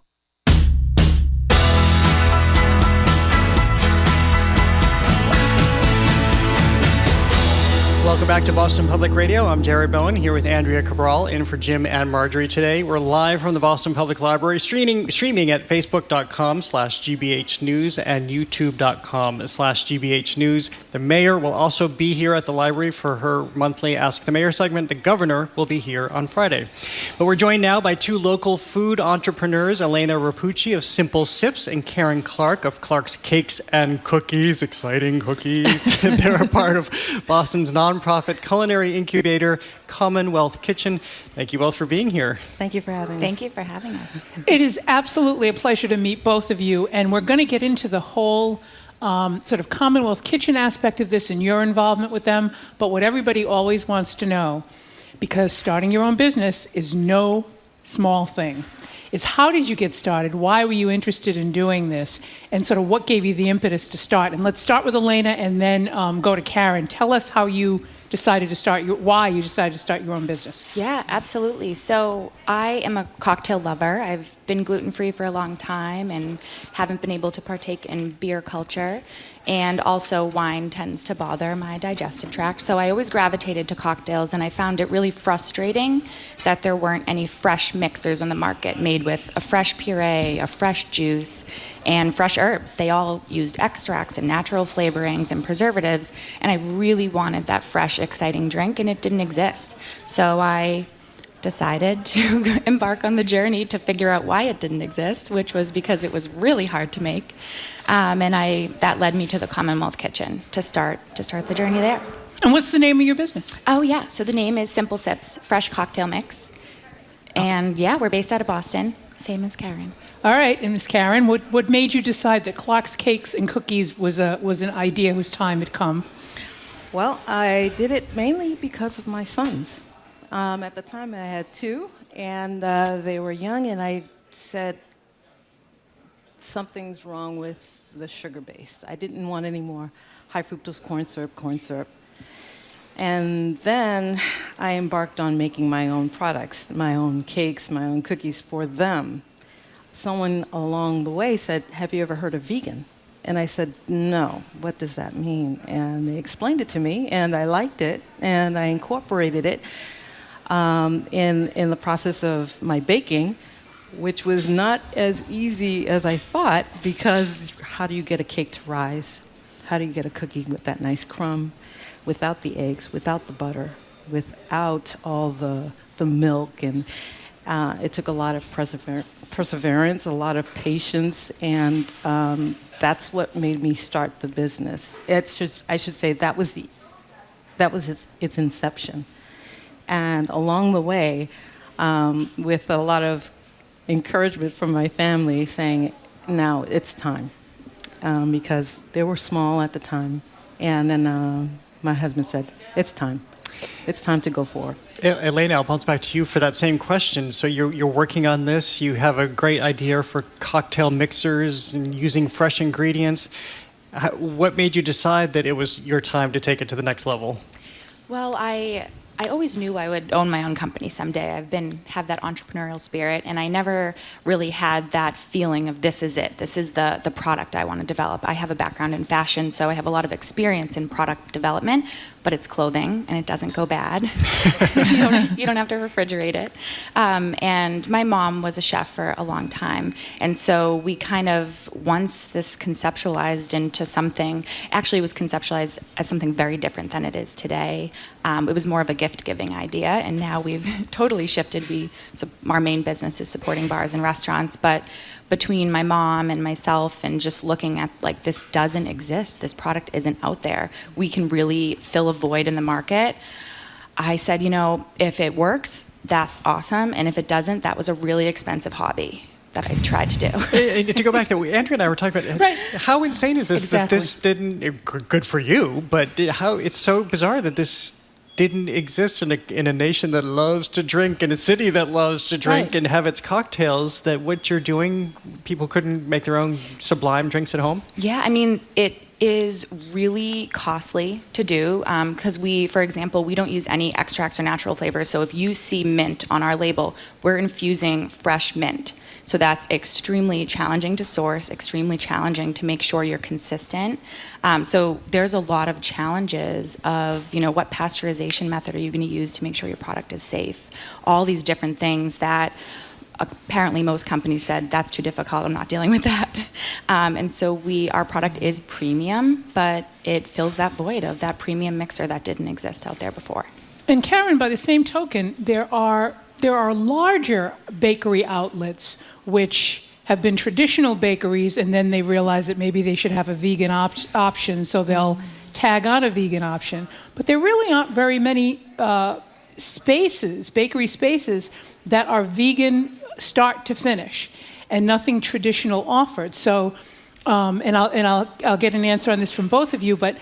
Welcome back to Boston Public Radio. I'm Jared Bowen here with Andrea Cabral in for Jim and Marjorie today. We're live from the Boston Public Library, streaming at facebook.com/GBH News and youtube.com/GBH News. The mayor will also be here at the library for her monthly Ask the Mayor segment. The governor will be here on Friday. But we're joined now by two local food entrepreneurs, Elena Rapucci of Simple Sips and Karen Clark of Clark's Cakes and Cookies. Exciting cookies. They're a part of Boston's nonprofit culinary incubator, Commonwealth Kitchen. Thank you both for being here. Thank you for having us. Thank you for having us. It is absolutely a pleasure to meet both of you, and we're going to get into the whole sort of Commonwealth Kitchen aspect of this and your involvement with them. But what everybody always wants to know, because starting your own business is no small thing, is how did you get started? Why were you interested in doing this? And sort of what gave you the impetus to start? And let's start with Elena and then go to Karen. Tell us how you decided to start, why you decided to start your own business. Yeah, absolutely. So I am a cocktail lover. I've been gluten-free for a long time and haven't been able to partake in beer culture. And also wine tends to bother my digestive tract. So I always gravitated to cocktails, and I found it really frustrating that there weren't any fresh mixers on the market made with a fresh puree, a fresh juice, and fresh herbs. They all used extracts and natural flavorings and preservatives, and I really wanted that fresh, exciting drink, and it didn't exist. So I decided to embark on the journey to figure out why it didn't exist, which was because it was really hard to make. And that led me to the Commonwealth Kitchen to start the journey there. And what's the name of your business? Oh, yeah. So the name is Simple Sips, Fresh Cocktail Mix. And yeah, we're based out of Boston, same as Karen. All right, and Ms. Karen, what made you decide that Clark's Cakes and Cookies was an idea whose time had come? Well, I did it mainly because of my sons. At the time, I had two, and they were young, and I said, something's wrong with the sugar base. I didn't want any more high fructose corn syrup. And then I embarked on making my own products, my own cakes, my own cookies for them. Someone along the way said, "Have you ever heard of vegan?" And I said, "No, what does that mean?" And they explained it to me, and I liked it, and I incorporated it in the process of my baking, which was not as easy as I thought, because how do you get a cake to rise? How do you get a cookie with that nice crumb, without the eggs, without the butter, without all the milk? And it took a lot of perseverance, a lot of patience, and that's what made me start the business. I should say that was its inception. And along the way, with a lot of encouragement from my family saying, now it's time, because they were small at the time. And then my husband said, it's time. It's time to go forward. Elena, I'll bounce back to you for that same question. So you're working on this. You have a great idea for cocktail mixers and using fresh ingredients. What made you decide that it was your time to take it to the next level? Well, I always knew I would own my own company someday. Have that entrepreneurial spirit, and I never really had that feeling of this is it. This is the product I want to develop. I have a background in fashion, so I have a lot of experience in product development, but it's clothing, and it doesn't go bad. You don't have to refrigerate it. And my mom was a chef for a long time, and so we kind of, once this conceptualized into something, actually it was conceptualized as something very different than it is today. It was more of a gift-giving idea, and now we've totally shifted. Our main business is supporting bars and restaurants, but between my mom and myself and just looking at, like, this doesn't exist, this product isn't out there, we can really fill a void in the market. I said, if it works, that's awesome, and if it doesn't, that was a really expensive hobby that I tried to do. To go back to Andrea and I were talking about, right. How insane is this that this didn't, good for you, but how it's so bizarre that this didn't exist in a nation that loves to drink, in a city that loves to drink, right, and have its cocktails, that what you're doing, people couldn't make their own sublime drinks at home? Yeah, I mean, it is really costly to do because for example, we don't use any extracts or natural flavors. So if you see mint on our label, we're infusing fresh mint. So that's extremely challenging to source, extremely challenging to make sure you're consistent. So there's a lot of challenges of, what pasteurization method are you going to use to make sure your product is safe? All these different things that apparently most companies said, that's too difficult, I'm not dealing with that. And so our product is premium, but it fills that void of that premium mixer that didn't exist out there before. And Karen, by the same token, there are larger bakery outlets which have been traditional bakeries, and then they realize that maybe they should have a vegan option, so they'll tag on a vegan option. But there really aren't very many bakery spaces, that are vegan start to finish, and nothing traditional offered. So, and I'll get an answer on this from both of you, but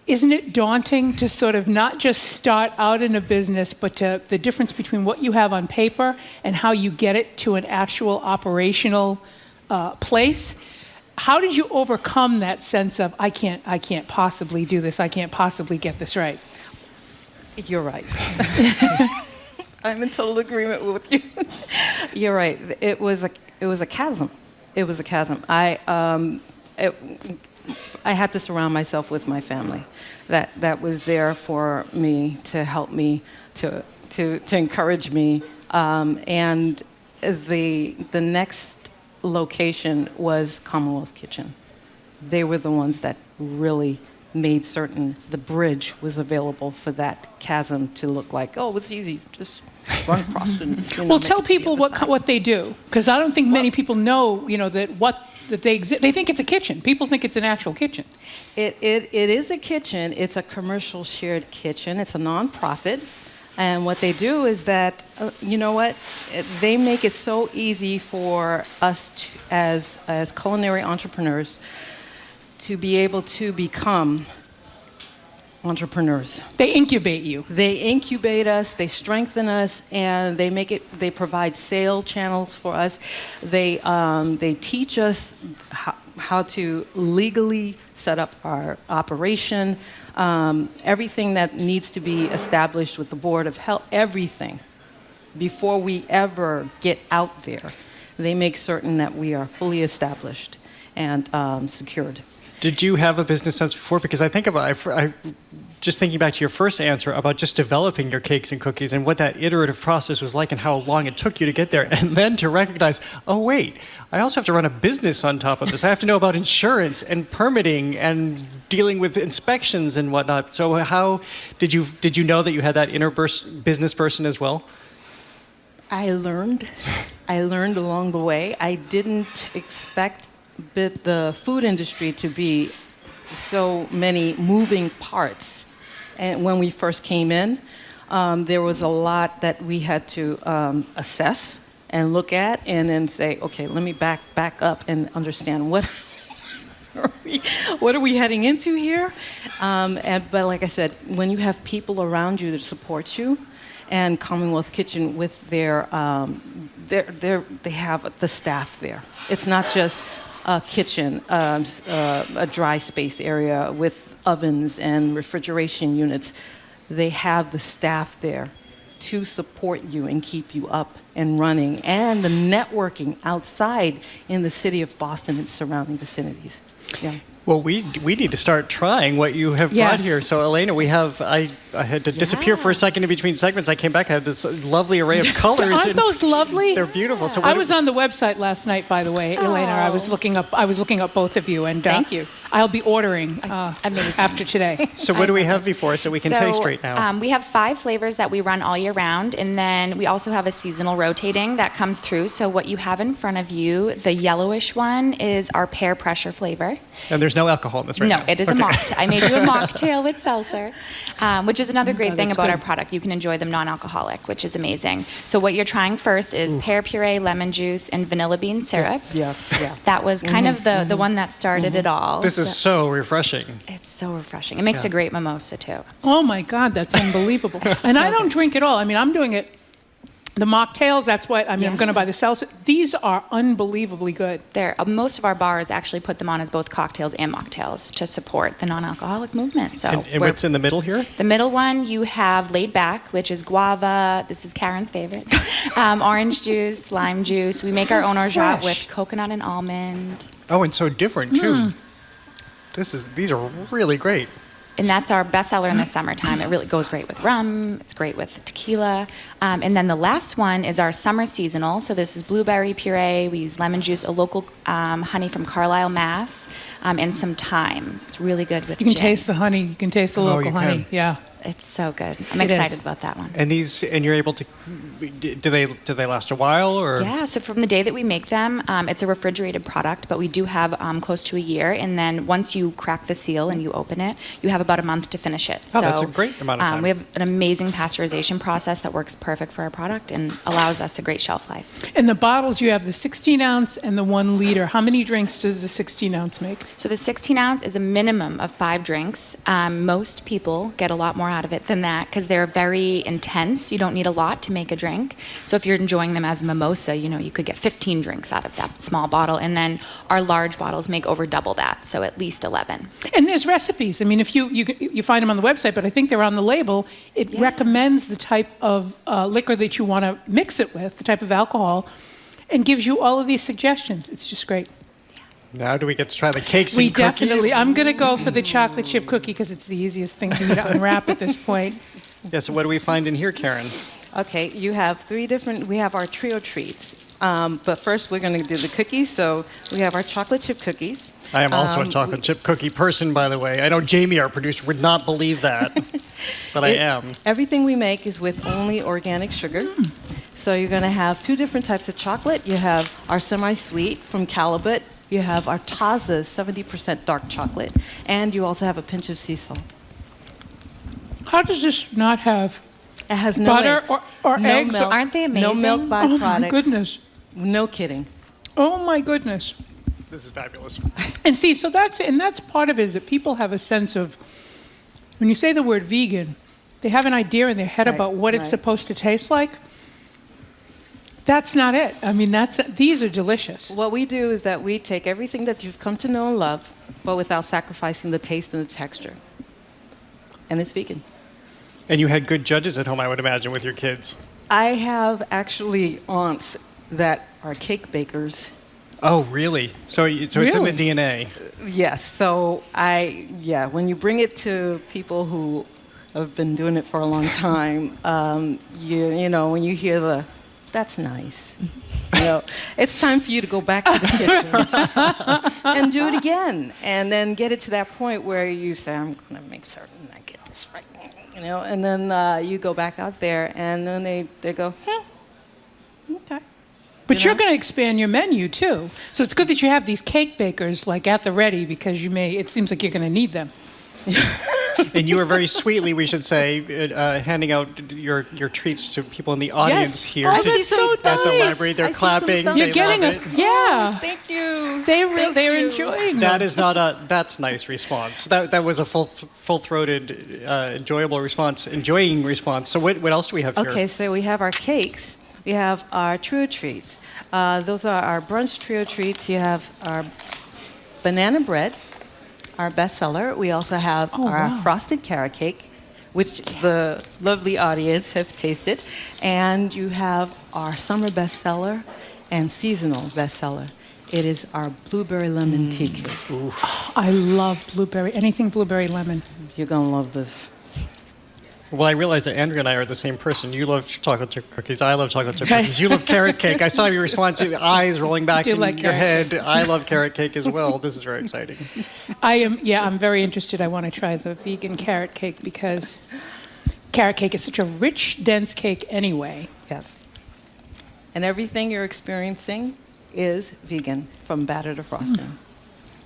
isn't it daunting to sort of not just start out in a business, but to the difference between what you have on paper and how you get it to an actual operational place? How did you overcome that sense of, I can't possibly do this, I can't possibly get this right? You're right. I'm in total agreement with you. You're right. It was a chasm. It was a chasm. I had to surround myself with my family that was there for me, to help me, to encourage me. And the next location was Commonwealth Kitchen. They were the ones that really made certain the bridge was available for that chasm to look like, oh, it's easy, just run across and well, tell people what they do, because I don't think many people know, that they exist. They think it's a kitchen. People think it's an actual kitchen. It is a kitchen. It's a commercial shared kitchen. It's a nonprofit. And what they do is that, they make it so easy for us as culinary entrepreneurs to be able to become entrepreneurs. They incubate you. They incubate us, they strengthen us, and they provide sale channels for us. They teach us how to legally set up our operation, everything that needs to be established with the Board of Health, everything. Before we ever get out there, they make certain that we are fully established and secured. Did you have a business sense before? Because I think just thinking back to your first answer about just developing your cakes and cookies and what that iterative process was like and how long it took you to get there, and then to recognize, oh wait, I also have to run a business on top of this. I have to know about insurance and permitting and dealing with inspections and whatnot. So how did you know that you had that inner business person as well? I learned along the way. I didn't expect the food industry to be so many moving parts. And when we first came in, there was a lot that we had to assess and look at, and then say, okay, let me back up and understand what are we heading into here. But like I said, when you have people around you that support you, and Commonwealth Kitchen with they have the staff there. It's not just a kitchen, a dry space area with ovens and refrigeration units. They have the staff there to support you and keep you up and running, and the networking outside in the city of Boston and surrounding vicinities. Yeah. Well, we need to start trying what you have brought here. So, Elena, I had to disappear for a second in between segments. I came back. I had this lovely array of colors. Aren't those lovely? They're beautiful. So I was on the website last night, by the way, Elena. I was looking up both of you, and thank you. I'll be ordering after today. So what do we have before us that we can taste right now? We have 5 flavors that we run all year round, and then we also have a seasonal rotating that comes through. So what you have in front of you, the yellowish one, is our pear pressure flavor. And there's no alcohol in this right now? No, it is a mocktail. I made you a mocktail with seltzer, which is another great thing about our product. You can enjoy them non-alcoholic, which is amazing. So what you're trying first is pear puree, lemon juice, and vanilla bean syrup. Yeah. That was kind of the one that started it all. This is so refreshing. It's so refreshing. It makes a great mimosa, too. Oh, my God, that's unbelievable. And I don't drink at all. I mean, I'm doing it The mocktails, that's what, I'm going to buy the salsa. These are unbelievably good. Most of our bars actually put them on as both cocktails and mocktails to support the non-alcoholic movement. So, and what's in the middle here? The middle one, you have Laid Back, which is guava. This is Karen's favorite. Orange juice, lime juice. We make our own orgeat with coconut and almond. Oh, and so different, too. These are really great. And that's our bestseller in the summertime. It really goes great with rum. It's great with tequila. And then the last one is our summer seasonal. So this is blueberry puree. We use lemon juice, a local honey from Carlisle, Mass, and some thyme. It's really good with You can gin. taste the honey. You can taste the local honey. Yeah. It's so good. I'm excited about that one. And you're able to, do they last a while or? Yeah, so from the day that we make them, it's a refrigerated product, but we do have close to a year. And then once you crack the seal and you open it, you have about a month to finish it. Oh, that's a great amount of time. We have an amazing pasteurization process that works perfect for our product and allows us a great shelf life. And the bottles, you have the 16 ounce and the 1 liter. How many drinks does the 16 ounce make? So the 16 ounce is a minimum of 5 drinks. Most people get a lot more out of it than that because they're very intense. You don't need a lot to make a drink. So if you're enjoying them as a mimosa, you could get 15 drinks out of that small bottle. And then our large bottles make over double that, so at least 11. And there's recipes. I mean, if you find them on the website, but I think they're on the label. It recommends the type of liquor that you want to mix it with, the type of alcohol, and gives you all of these suggestions. It's just great. Now do we get to try the cakes We and cookies? definitely. I'm going to go for the chocolate chip cookie because it's the easiest thing for me to unwrap at this point. Yeah, so what do we find in here, Karen? Okay, you have 3 different, we have our trio treats. But first we're going to do the cookies. So we have our chocolate chip cookies. I am also a chocolate chip cookie person, by the way. I know Jamie, our producer, would not believe that, but I am. Everything we make is with only organic sugar. So you're going to have 2 different types of chocolate. You have our semi-sweet from Calibut. You have our Taza's 70% dark chocolate. And you also have a pinch of sea salt. How does this not have it has no butter eggs. or no eggs? Milk, Aren't they amazing? No milk byproducts. Oh, my goodness. No kidding. Oh, my goodness. This is fabulous. And see, so that's part of it is that people have a sense of, when you say the word vegan, they have an idea in their head about what it's supposed to taste like. That's not it. I mean, these are delicious. What we do is that we take everything that you've come to know and love, but without sacrificing the taste and the texture. And it's vegan. And you had good judges at home, I would imagine, with your kids. I have actually aunts that are cake bakers. Oh, really? So it's in the DNA. Yes. So when you bring it to people who have been doing it for a long time, you know, when you hear that's nice. It's time for you to go back to the kitchen and do it again, and then get it to that point where you say, "I'm going to make certain I get this right," and then you go back out there, and then they go, okay. But you're going to expand your menu too, so it's good that you have these cake bakers like at the ready because it seems like you're going to need them. And you were very sweetly, we should say, handing out your treats to people in the audience here at the library. They're clapping. You're getting Thank you. They're enjoying them. That is not that's nice response. That was a full-throated, enjoying response. So what else do we have here? Okay, so we have our cakes. We have our trio treats. Those are our brunch trio treats. You have our banana bread, our bestseller. We also have our frosted carrot cake, which the lovely audience have tasted. And you have our summer bestseller and seasonal bestseller. It is our blueberry lemon tea cake. Ooh. I love anything blueberry lemon. You're going to love this. Well, I realize that Andrea and I are the same person. You love chocolate chip cookies. I love chocolate chip cookies. You love carrot cake. I saw your response to the eyes rolling back in your head. I love carrot cake as well. This is very exciting. I'm very interested. I want to try the vegan carrot cake because carrot cake is such a rich, dense cake anyway. Yes. And everything you're experiencing is vegan from batter to frosting.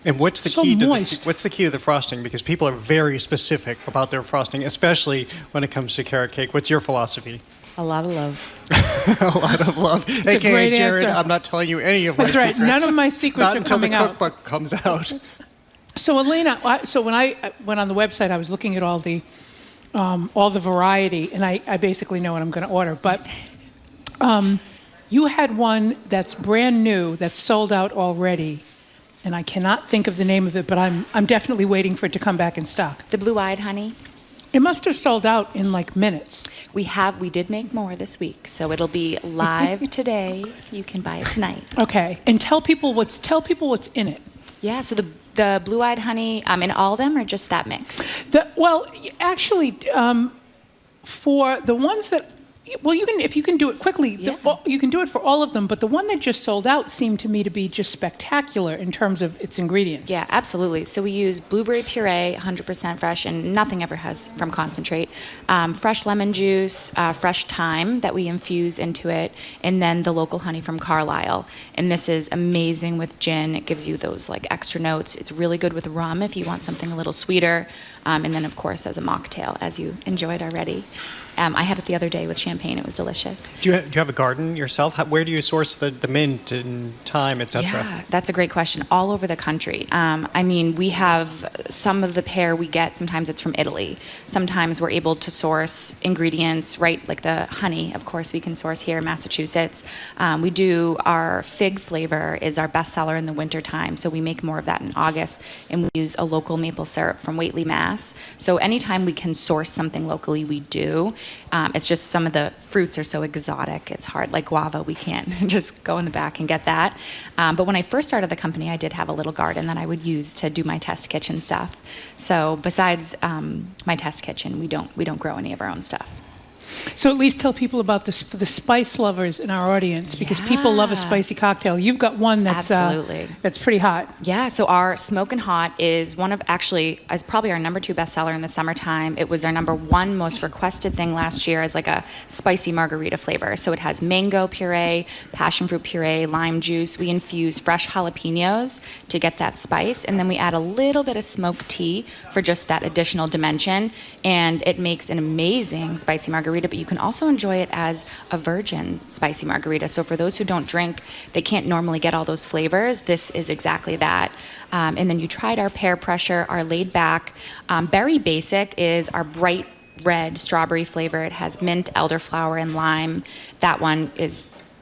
And what's the key to the frosting? Because people are very specific about their frosting, especially when it comes to carrot cake. What's your philosophy? A lot of love. A lot of love. It's a great Jared, answer. I'm not telling you any of my secrets. That's right. None of my secrets are coming out. Not until the cookbook comes out. So Elena, when I went on the website, I was looking at all the variety, and I basically know what I'm going to order. But You had one that's brand new that's sold out already, and I cannot think of the name of it, but I'm definitely waiting for it to come back in stock. The blue-eyed honey. It must have sold out in like minutes. We did make more this week, so it'll be live today. You can buy it tonight. Okay, and tell people what's in it. Yeah, so the blue-eyed honey in all of them, or just that mix? For the ones that, if you can do it quickly, you can do it for all of them, but the one that just sold out seemed to me to be just spectacular in terms of its ingredients. Yeah, absolutely. So we use blueberry puree, 100% fresh, and nothing ever has from concentrate. Fresh lemon juice, fresh thyme that we infuse into it, and then the local honey from Carlisle. And this is amazing with gin. It gives you those like extra notes. It's really good with rum if you want something a little sweeter. And then, of course, as a mocktail, as you enjoyed already. I had it the other day with champagne. It was delicious. Do you have a garden yourself? Where do you source the mint and thyme, etc.? Yeah, that's a great question. All over the country. We have some of the pear we get, sometimes it's from Italy. Sometimes we're able to source ingredients, right? Like the honey, of course, we can source here in Massachusetts. We do our fig flavor is our bestseller in the wintertime. So we make more of that in August. And we use a local maple syrup from Whately, Mass. So anytime we can source something locally, we do. It's just some of the fruits are so exotic. It's hard. Like guava, we can't just go in the back and get that. But when I first started the company, I did have a little garden that I would use to do my test kitchen stuff. So besides my test kitchen, we don't grow any of our own stuff. So at least tell people about the spice lovers in our audience, because people love a spicy cocktail. You've got one that's absolutely that's pretty hot. Yeah, so our Smokin' Hot is is probably our number 2 bestseller in the summertime. It was our number 1 most requested thing last year as like a spicy margarita flavor. So it has mango puree, passion fruit puree, lime juice. We infuse fresh jalapenos to get that spice, and then we add a little bit of smoked tea for just that additional dimension, and it makes an amazing spicy margarita. But you can also enjoy it as a virgin spicy margarita. So for those who don't drink, they can't normally get all those flavors. This is exactly that. And then you tried our pear pressure, our laid back. Berry Basic is our bright red strawberry flavor. It has mint, elderflower, and lime. That one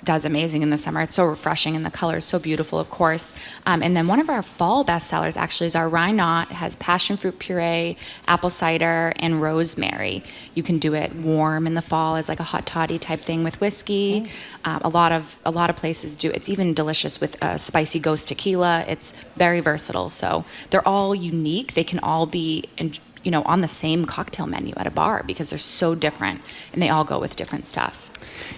does amazing in the summer. It's so refreshing, and the color is so beautiful, of course. And then one of our fall bestsellers actually is our Rye Knot. It has passion fruit puree, apple cider, and rosemary. You can do it warm in the fall as like a hot toddy type thing with whiskey. A lot of places do. It's even delicious with spicy ghost tequila. It's very versatile. So they're all unique. They can all be on the same cocktail menu at a bar because they're so different, and they all go with different stuff.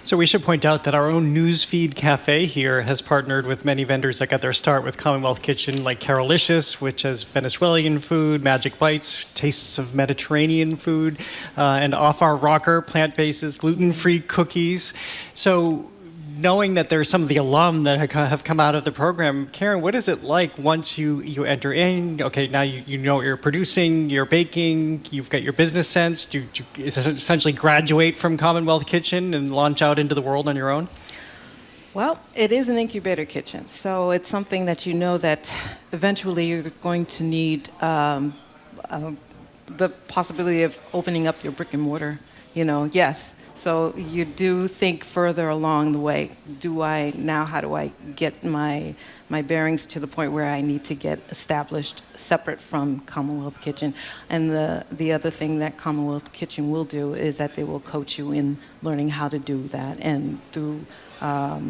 So we should point out that our own Newsfeed Cafe here has partnered with many vendors that got their start with Commonwealth Kitchen, like Carolicious, which has Venezuelan food, Magic Bites, tastes of Mediterranean food, and Off Our Rocker, plant-based, gluten-free cookies. So knowing that there's some of the alum that have come out of the program, Karen, what is it like once you enter in? Okay, now you know what you're producing, you're baking, you've got your business sense. Do you essentially graduate from Commonwealth Kitchen and launch out into the world on your own? Well, it is an incubator kitchen, so it's something that you know that eventually you're going to need the possibility of opening up your brick and mortar, yes. So you do think further along the way. How do I get my bearings to the point where I need to get established separate from Commonwealth Kitchen? And the other thing that Commonwealth Kitchen will do is that they will coach you in learning how to do that, and through what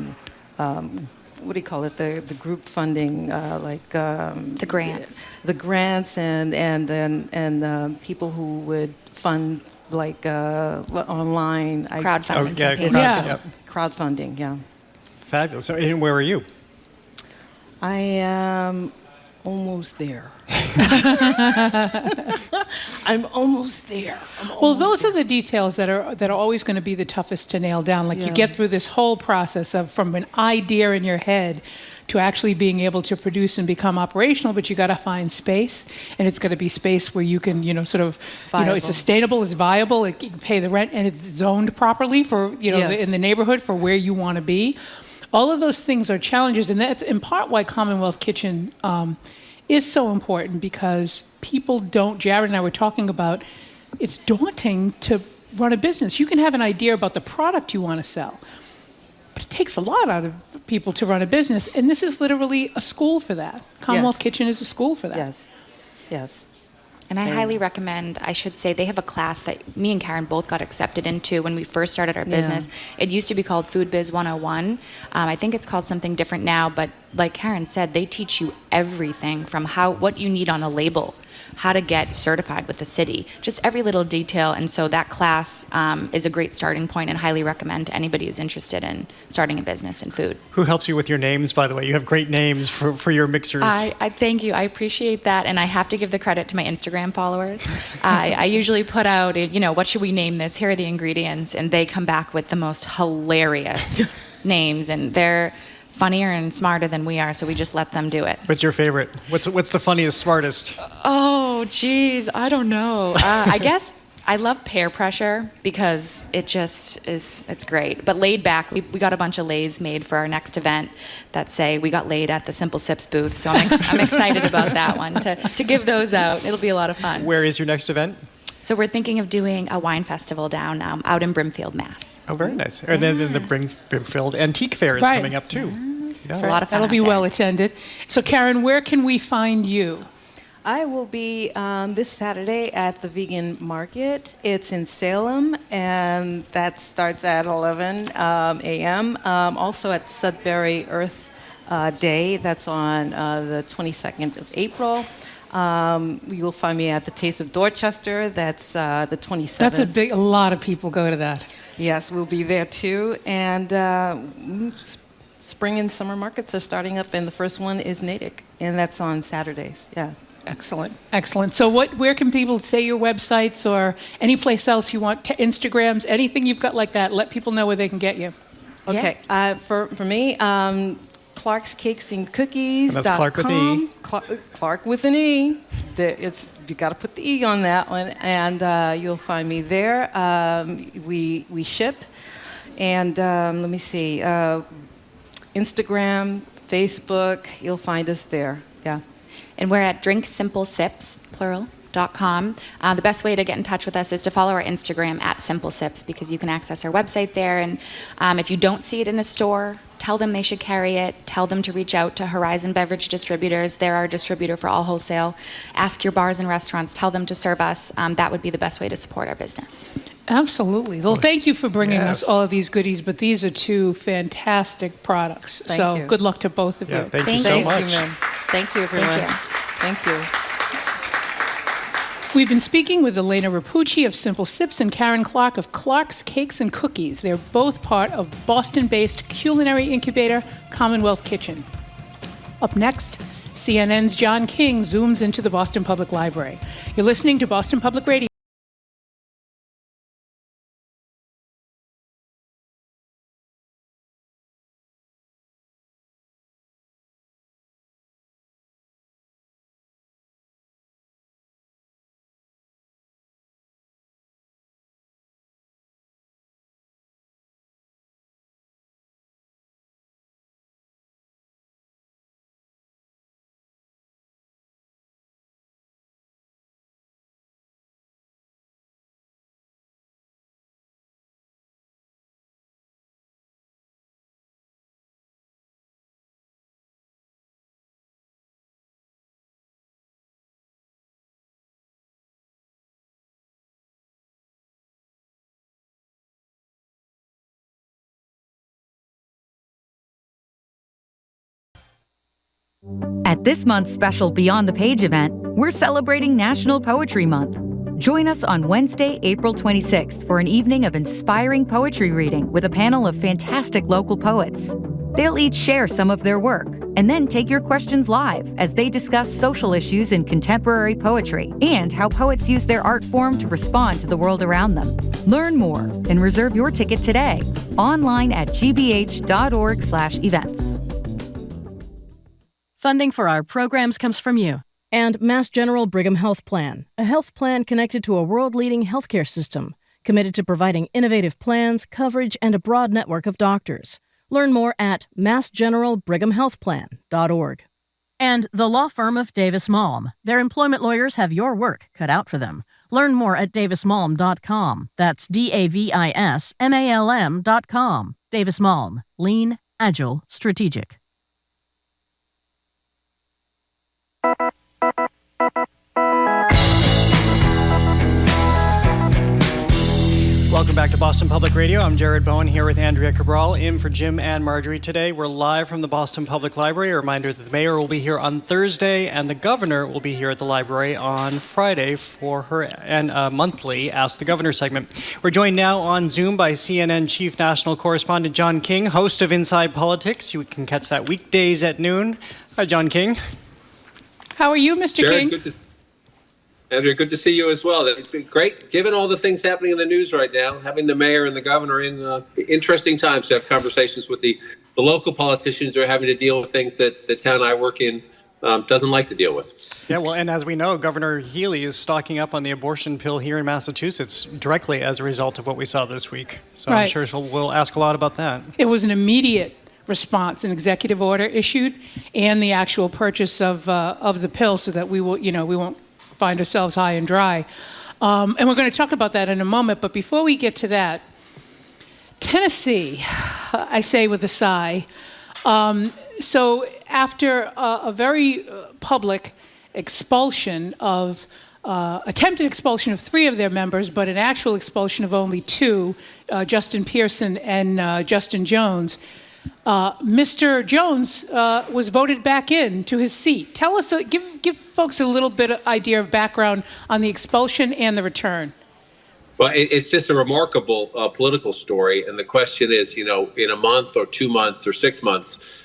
do you call it? The group funding, the grants. The grants and people who would fund online crowdfunding campaigns. Crowdfunding, yeah. Fabulous. So, and where are you? I am almost there. I'm almost there. Those are the details that are always going to be the toughest to nail down. You get through this whole process from an idea in your head to actually being able to produce and become operational, but you got to find space, and it's got to be space where you can, it's sustainable, it's viable, you can pay the rent, and it's zoned properly for, in the neighborhood for where you want to be. All of those things are challenges, and that's in part why Commonwealth Kitchen is so important, because people don't, Jared and I were talking about, it's daunting to run a business. You can have an idea about the product you want to sell. But it takes a lot out of people to run a business, and this is literally a school for that. Commonwealth Kitchen is a school for that. Yes. And I highly recommend, I should say, they have a class that me and Karen both got accepted into when we first started our business. It used to be called Food Biz 101. I think it's called something different now, but like Karen said, they teach you everything from what you need on a label, how to get certified with the city, just every little detail. And so that class is a great starting point, and highly recommend to anybody who's interested in starting a business in food. Who helps you with your names, by the way? You have great names for your mixers. I thank you. I appreciate that. And I have to give the credit to my Instagram followers. I usually put out, what should we name this? Here are the ingredients. And they come back with the most hilarious names. And they're funnier and smarter than we are, so we just let them do it. What's your favorite? What's the funniest, smartest? Oh, geez, I don't know. I guess I love peer pressure because it just is, it's great. But laid back, we got a bunch of lays made for our next event that say we got laid at the Simple Sips booth, so I'm excited about that one, to give those out. It'll be a lot of fun. Where is your next event? So we're thinking of doing a wine festival down out in Brimfield, Mass. Oh, very nice. And then the Brimfield Antique Fair is coming up too. It's a lot of fun. That'll be well attended. So Karen, where can we find you? I will be this Saturday at the Vegan Market. It's in Salem, and that starts at 11 a.m. Also at Sudbury Earth Day. That's on the 22nd of April. You'll find me at the Taste of Dorchester. That's the 27th. That's a lot of people go to that. Yes, we'll be there too. And spring and summer markets are starting up, and the first one is Natick, and that's on Saturdays. Yeah. Excellent. So where can people say your websites or any place else you want, Instagrams, anything you've got like that, let people know where they can get you. Okay. For me, Clark's Cakes and Cookies. And that's Clark with an E. Clark with an E. You got to put the E on that one, and you'll find me there. We ship, and let me see, Instagram, Facebook. You'll find us there. Yeah. And we're at drinksimpleSips, plural.com. The best way to get in touch with us is to follow our Instagram at Simple Sips, because you can access our website there. And if you don't see it in a store, tell them they should carry it. Tell them to reach out to Horizon Beverage Distributors. They're our distributor for all wholesale. Ask your bars and restaurants. Tell them to serve us. That would be the best way to support our business. Absolutely. Well, thank you for bringing us all of these goodies, but these are two fantastic products. Thank you. Good luck to both of you. Thank you so much. Thank you, everyone. Thank you. We've been speaking with Elena Rapucci of Simple Sips and Karen Clark of Clark's Cakes and Cookies. They're both part of Boston-based culinary incubator Commonwealth Kitchen. Up next, CNN's John King zooms into the Boston Public Library. You're listening to Boston Public Radio. At this month's special Beyond the Page event, we're celebrating National Poetry Month. Join us on Wednesday, April 26th for an evening of inspiring poetry reading with a panel of fantastic local poets. They'll each share some of their work and then take your questions live as they discuss social issues in contemporary poetry and how poets use their art form to respond to the world around them. Learn more and reserve your ticket today online at gbh.org/events. Funding for our programs comes from you and Mass General Brigham Health Plan, a health plan connected to a world-leading healthcare system, committed to providing innovative plans, coverage, and a broad network of doctors. Learn more at massgeneralbrighamhealthplan.org. And the law firm of Davis Malm. Their employment lawyers have your work cut out for them. Learn more at davismalm.com. That's DAVISMALM.com. Davis Malm, lean, agile, strategic. Welcome back to Boston Public Radio. I'm Jared Bowen here with Andrea Cabral, in for Jim and Marjorie today. We're live from the Boston Public Library. A reminder that the mayor will be here on Thursday and the governor will be here at the library on Friday for her monthly Ask the Governor segment. We're joined now on Zoom by CNN Chief National Correspondent John King, host of Inside Politics. You can catch that weekdays at noon. Hi, John King. How are you, Mr. Jared, King? Andrea, good to see you as well. It's been great, given all the things happening in the news right now, having the mayor and the governor in interesting times to have conversations with the local politicians who are having to deal with things that the town I work in doesn't like to deal with. Yeah, well, and as we know, Governor Healy is stocking up on the abortion pill here in Massachusetts directly as a result of what we saw this week. So Right. I'm sure we'll ask a lot about that. It was an immediate response, an executive order issued, and the actual purchase of the pill, so that we won't find ourselves high and dry. And we're going to talk about that in a moment. But before we get to that, Tennessee, I say with a sigh. So after a very public expulsion of attempted expulsion of 3 of their members, but an actual expulsion of only 2, Justin Pearson and Justin Jones, Mr. Jones was voted back in to his seat. Tell us, give folks a little bit of idea of background on the expulsion and the return. Well, it's just a remarkable political story. And the question is, in a month or 2 months or 6 months,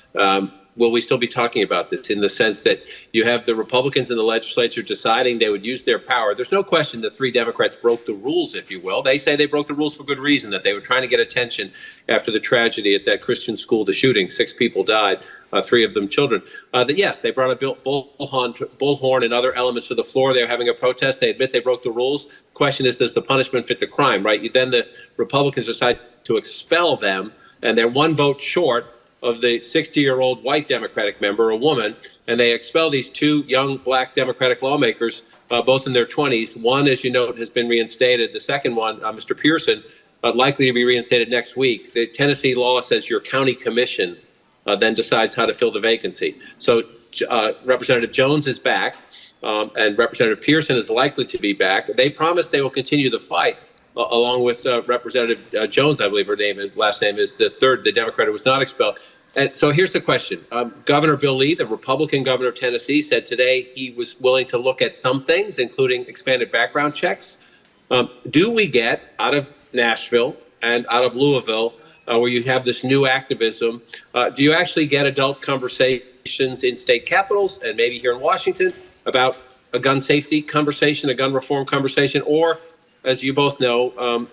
will we still be talking about this, in the sense that you have the Republicans in the legislature deciding they would use their power? There's no question that 3 Democrats broke the rules, if you will. They say they broke the rules for good reason, that they were trying to get attention after the tragedy at that Christian school, the shooting. 6 people died, 3 of them children. That yes, they brought a bullhorn and other elements to the floor. They're having a protest. They admit they broke the rules. The question is, does the punishment fit the crime, right? Then the Republicans decide to expel them, and they're 1 vote short of the 60-year-old white Democratic member, a woman, and they expel these 2 young black Democratic lawmakers, both in their 20s. One, as you note, has been reinstated. The second one, Mr. Pearson, likely to be reinstated next week. The Tennessee law says your county commission then decides how to fill the vacancy. So Representative Jones is back, and Representative Pearson is likely to be back. They promise they will continue the fight, along with Representative Jones, I believe last name is the third, the Democrat who was not expelled. And so here's the question. Governor Bill Lee, the Republican governor of Tennessee, said today he was willing to look at some things, including expanded background checks. Do we get out of Nashville and out of Louisville, where you have this new activism, do you actually get adult conversations in state capitals and maybe here in Washington about a gun safety conversation, a gun reform conversation, or, as you both know,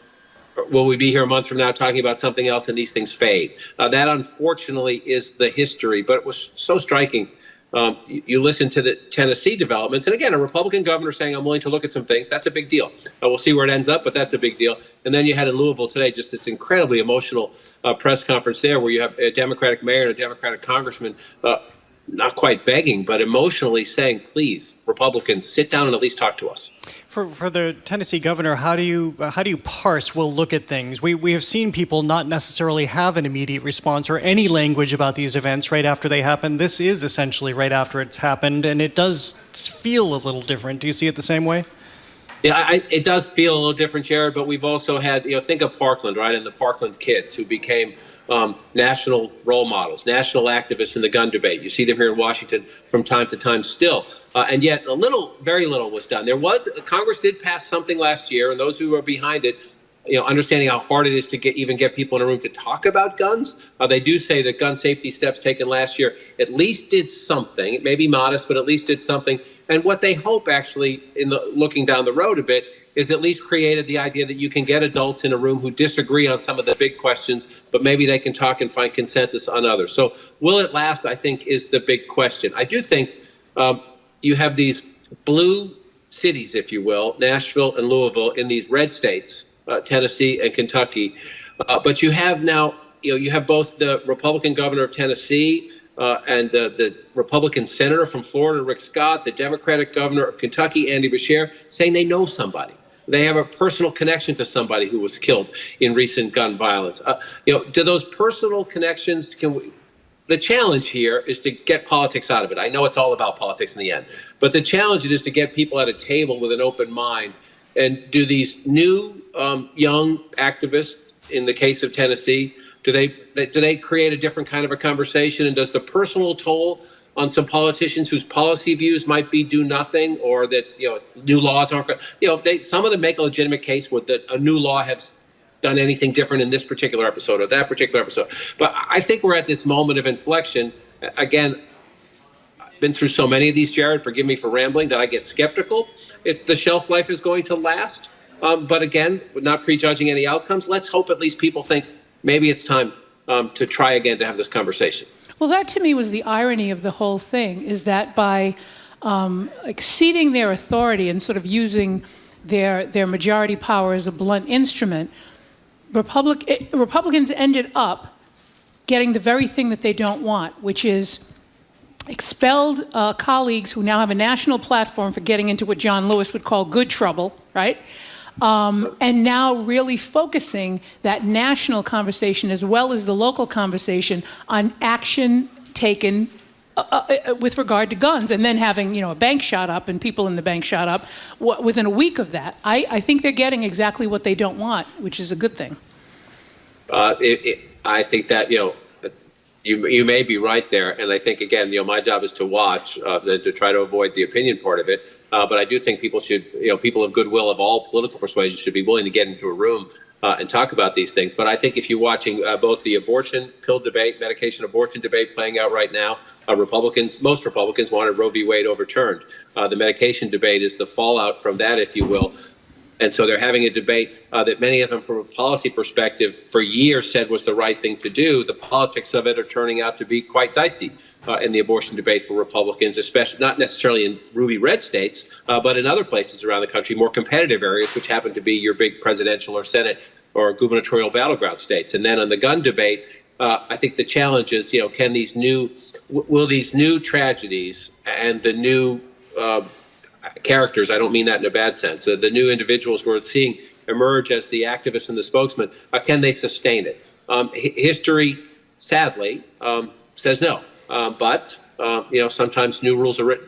will we be here a month from now talking about something else and these things fade? That, unfortunately, is the history. But it was so striking. You listen to the Tennessee developments. And again, a Republican governor saying, I'm willing to look at some things. That's a big deal. We'll see where it ends up, but that's a big deal. And then you had in Louisville today just this incredibly emotional press conference there, where you have a Democratic mayor and a Democratic congressman not quite begging, but emotionally saying, please, Republicans, sit down and at least talk to us. For the Tennessee governor, how do you parse, we'll look at things? We have seen people not necessarily have an immediate response or any language about these events right after they happen. This is essentially right after it's happened, and it does feel a little different. Do you see it the same way? Yeah, it does feel a little different, Jared, but we've also had, think of Parkland, right, and the Parkland kids who became national role models, national activists in the gun debate. You see them here in Washington from time to time still. And yet very little was done. Congress did pass something last year, and those who are behind it, understanding how hard it is to get people in a room to talk about guns, they do say that gun safety steps taken last year at least did something. It may be modest, but at least did something. And what they hope, actually, looking down the road a bit, is at least created the idea that you can get adults in a room who disagree on some of the big questions, but maybe they can talk and find consensus on others. So will it last, I think, is the big question. I do think you have these blue cities, if you will, Nashville and Louisville, in these red states, Tennessee and Kentucky. But you have now, you have both the Republican governor of Tennessee and the Republican senator from Florida, Rick Scott, the Democratic governor of Kentucky, Andy Beshear, saying they know somebody. They have a personal connection to somebody who was killed in recent gun violence. Do those personal connections, the challenge here is to get politics out of it. I know it's all about politics in the end, but the challenge is to get people at a table with an open mind. And do these new young activists, in the case of Tennessee, do they create a different kind of a conversation? And does the personal toll on some politicians whose policy views might be do nothing, or that new laws aren't, some of them make a legitimate case that a new law has done anything different in this particular episode or that particular episode. But I think we're at this moment of inflection. Again, I've been through so many of these, Jared, forgive me for rambling, that I get skeptical. It's the shelf life is going to last. But again, not prejudging any outcomes, let's hope at least people think maybe it's time to try again to have this conversation. Well, that to me was the irony of the whole thing, is that by exceeding their authority and sort of using their majority power as a blunt instrument, Republicans ended up getting the very thing that they don't want, which is expelled colleagues who now have a national platform for getting into what John Lewis would call good trouble, right? And now really focusing that national conversation as well as the local conversation on action taken with regard to guns, and then having a bank shot up and people in the bank shot up within a week of that. I think they're getting exactly what they don't want, which is a good thing. I think that you may be right there, and I think again, my job is to watch, to try to avoid the opinion part of it. But I do think people should, people of goodwill of all political persuasion should be willing to get into a room and talk about these things. But I think if you're watching both the abortion pill debate, medication abortion debate playing out right now, most Republicans wanted Roe v. Wade overturned. The medication debate is the fallout from that, if you will. And so they're having a debate that many of them, from a policy perspective, for years said was the right thing to do. The politics of it are turning out to be quite dicey in the abortion debate for Republicans, especially not necessarily in ruby red states, but in other places around the country, more competitive areas, which happen to be your big presidential or Senate or gubernatorial battleground states. And then on the gun debate, I think the challenge is, will these new tragedies and the new characters, I don't mean that in a bad sense, the new individuals we're seeing emerge as the activists and the spokesman, can they sustain it? History, sadly, says no. But sometimes new rules are written.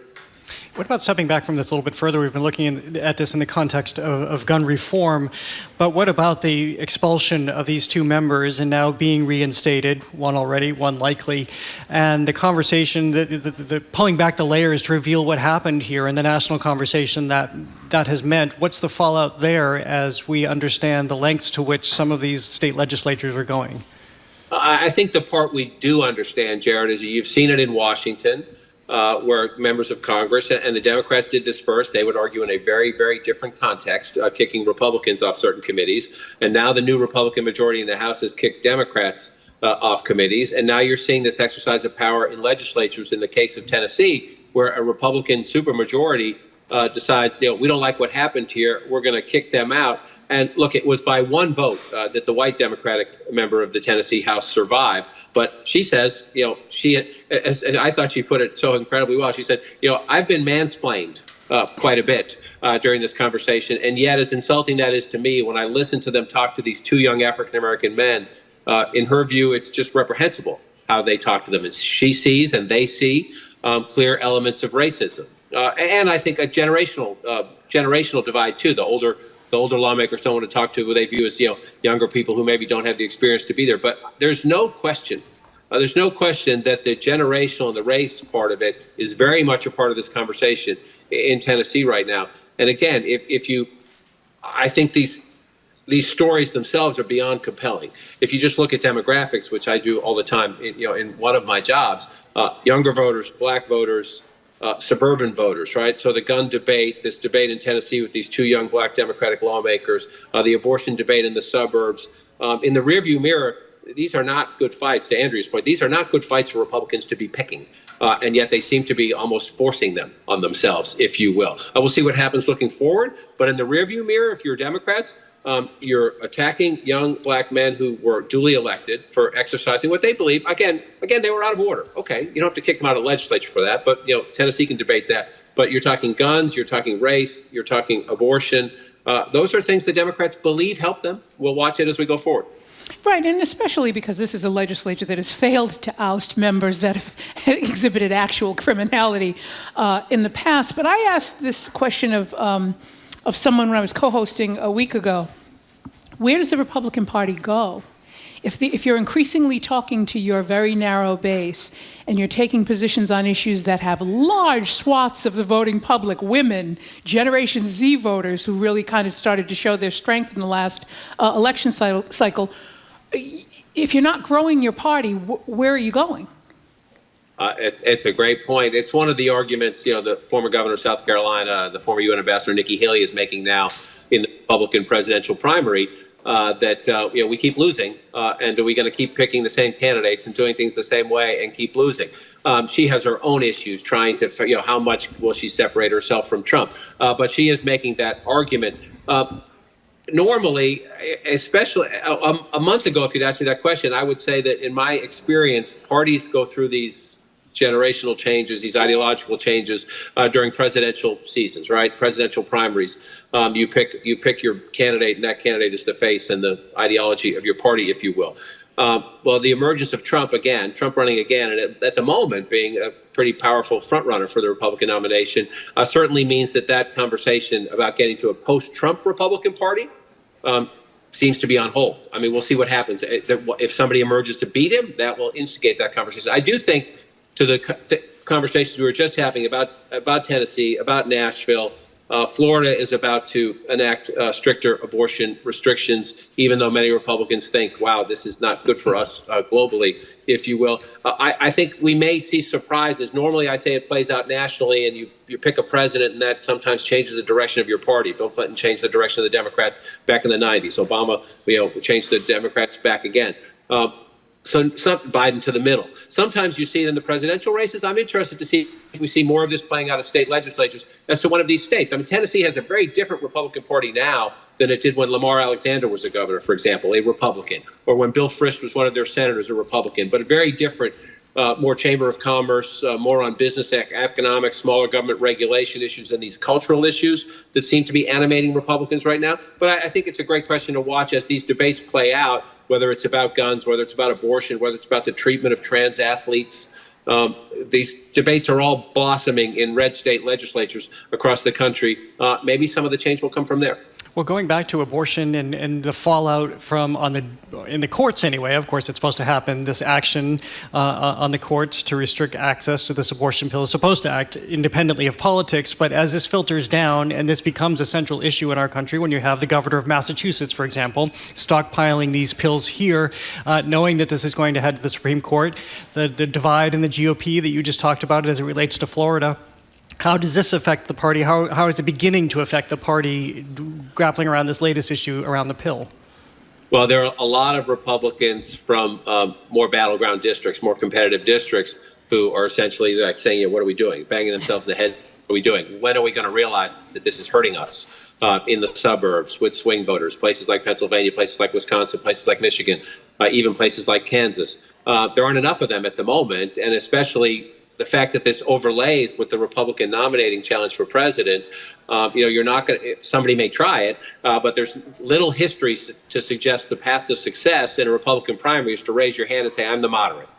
What about stepping back from this a little bit further? We've been looking at this in the context of gun reform, but what about the expulsion of these two members and now being reinstated, one already, one likely, and the conversation, the pulling back the layers to reveal what happened here and the national conversation that has meant? What's the fallout there as we understand the lengths to which some of these state legislatures are going? I think the part we do understand, Jared, is you've seen it in Washington, where members of Congress, and the Democrats did this first, they would argue in a very, very different context, kicking Republicans off certain committees. And now the new Republican majority in the House has kicked Democrats off committees. And now you're seeing this exercise of power in legislatures. In the case of Tennessee, where a Republican supermajority decides, we don't like what happened here, we're going to kick them out. And look, it was by one vote that the white Democratic member of the Tennessee House survived. But she says, I thought she put it so incredibly well. She said, I've been mansplained quite a bit during this conversation. And yet, as insulting that is to me, when I listen to them talk to these two young African-American men, in her view, it's just reprehensible how they talk to them. She sees and they see clear elements of racism. And I think a generational divide, too. The older lawmakers don't want to talk to who they view as younger people who maybe don't have the experience to be there. But there's no question that the generational and the race part of it is very much a part of this conversation in Tennessee right now. And again, I think these stories themselves are beyond compelling. If you just look at demographics, which I do all the time, in one of my jobs, younger voters, black voters, suburban voters, right? So the gun debate, this debate in Tennessee with these two young black Democratic lawmakers, the abortion debate in the suburbs. In the rearview mirror, these are not good fights, to Andrea's point. These are not good fights for Republicans to be picking, and yet they seem to be almost forcing them on themselves, if you will. We'll see what happens looking forward, but in the rearview mirror, if you're Democrats, you're attacking young black men who were duly elected for exercising what they believe. Again, they were out of order. Okay, you don't have to kick them out of the legislature for that, but Tennessee can debate that. But you're talking guns, you're talking race, you're talking abortion. Those are things the Democrats believe help them. We'll watch it as we go forward. Right, and especially because this is a legislature that has failed to oust members that have exhibited actual criminality in the past. But I asked this question of someone when I was co-hosting a week ago. Where does the Republican Party go? If you're increasingly talking to your very narrow base and you're taking positions on issues that have large swaths of the voting public, women, Generation Z voters who really kind of started to show their strength in the last election cycle, if you're not growing your party, where are you going? It's a great point. It's one of the arguments, the former governor of South Carolina, the former UN ambassador Nikki Haley is making now in the Republican presidential primary, that we keep losing, and are we going to keep picking the same candidates and doing things the same way and keep losing? She has her own issues trying to, how much will she separate herself from Trump? But she is making that argument. Normally, especially a month ago, if you'd asked me that question, I would say that in my experience, parties go through these generational changes, these ideological changes during presidential seasons, right? Presidential primaries. You pick your candidate, and that candidate is the face and the ideology of your party, if you will. Well, the emergence of Trump running again, and at the moment being a pretty powerful frontrunner for the Republican nomination, certainly means that conversation about getting to a post-Trump Republican Party seems to be on hold. I mean, we'll see what happens. If somebody emerges to beat him, that will instigate that conversation. I do think to the conversations we were just having about Tennessee, about Nashville, Florida is about to enact stricter abortion restrictions, even though many Republicans think, wow, this is not good for us globally, if you will. I think we may see surprises. Normally, I say it plays out nationally, and you pick a president, and that sometimes changes the direction of your party. Bill Clinton changed the direction of the Democrats back in the 90s. Obama, changed the Democrats back again. So Biden to the middle. Sometimes you see it in the presidential races. I'm interested to see if we see more of this playing out of state legislatures as to one of these states. I mean, Tennessee has a very different Republican Party now than it did when Lamar Alexander was the governor, for example, a Republican, or when Bill Frist was one of their senators, a Republican, but a very different, more Chamber of Commerce, more on business, economics, smaller government regulation issues, and these cultural issues that seem to be animating Republicans right now. But I think it's a great question to watch as these debates play out, whether it's about guns, whether it's about abortion, whether it's about the treatment of trans athletes. These debates are all blossoming in red state legislatures across the country. Maybe some of the change will come from there. Well, going back to abortion and the fallout in the courts anyway, of course it's supposed to happen, this action on the courts to restrict access to this abortion pill is supposed to act independently of politics, but as this filters down and this becomes a central issue in our country, when you have the governor of Massachusetts, for example, stockpiling these pills here, knowing that this is going to head to the Supreme Court, the divide in the GOP that you just talked about as it relates to Florida, how does this affect the party? How is it beginning to affect the party grappling around this latest issue around the pill? Well, there are a lot of Republicans from more battleground districts, more competitive districts, who are essentially like saying, what are we doing? Banging themselves in the heads. What are we doing? When are we going to realize that this is hurting us in the suburbs with swing voters, places like Pennsylvania, places like Wisconsin, places like Michigan, even places like Kansas? There aren't enough of them at the moment, and especially the fact that this overlays with the Republican nominating challenge for president, you're not going to, somebody may try it, but there's little history to suggest the path to success in a Republican primary is to raise your hand and say, I'm the moderate,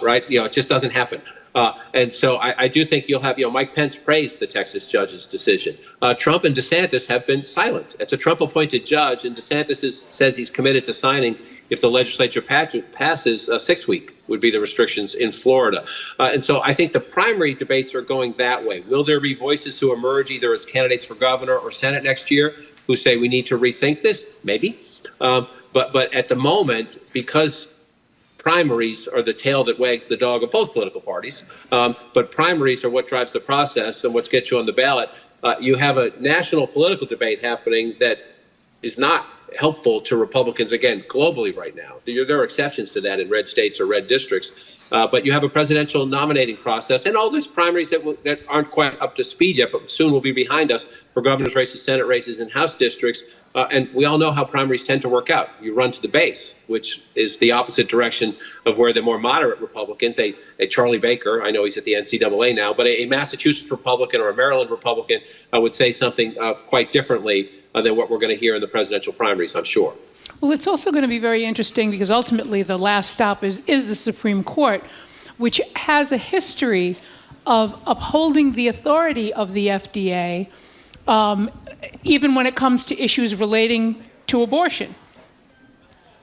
right? It just doesn't happen. And so I do think you'll have, Mike Pence praised the Texas judge's decision. Trump and DeSantis have been silent. It's a Trump-appointed judge, and DeSantis says he's committed to signing if the legislature passes 6 week would be the restrictions in Florida. And so I think the primary debates are going that way. Will there be voices who emerge either as candidates for governor or Senate next year who say we need to rethink this? Maybe. But at the moment, because primaries are the tail that wags the dog of both political parties, but primaries are what drives the process and what gets you on the ballot, you have a national political debate happening that is not helpful to Republicans, again, globally right now. There are exceptions to that in red states or red districts. But you have a presidential nominating process and all these primaries that aren't quite up to speed yet, but soon will be behind us for governor's races, Senate races, and House districts. And we all know how primaries tend to work out. You run to the base, which is the opposite direction of where the more moderate Republicans, a Charlie Baker, I know he's at the NCAA now, but a Massachusetts Republican or a Maryland Republican would say something quite differently than what we're going to hear in the presidential primaries, I'm sure. Well, it's also going to be very interesting because ultimately the last stop is the Supreme Court, which has a history of upholding the authority of the FDA, even when it comes to issues relating to abortion.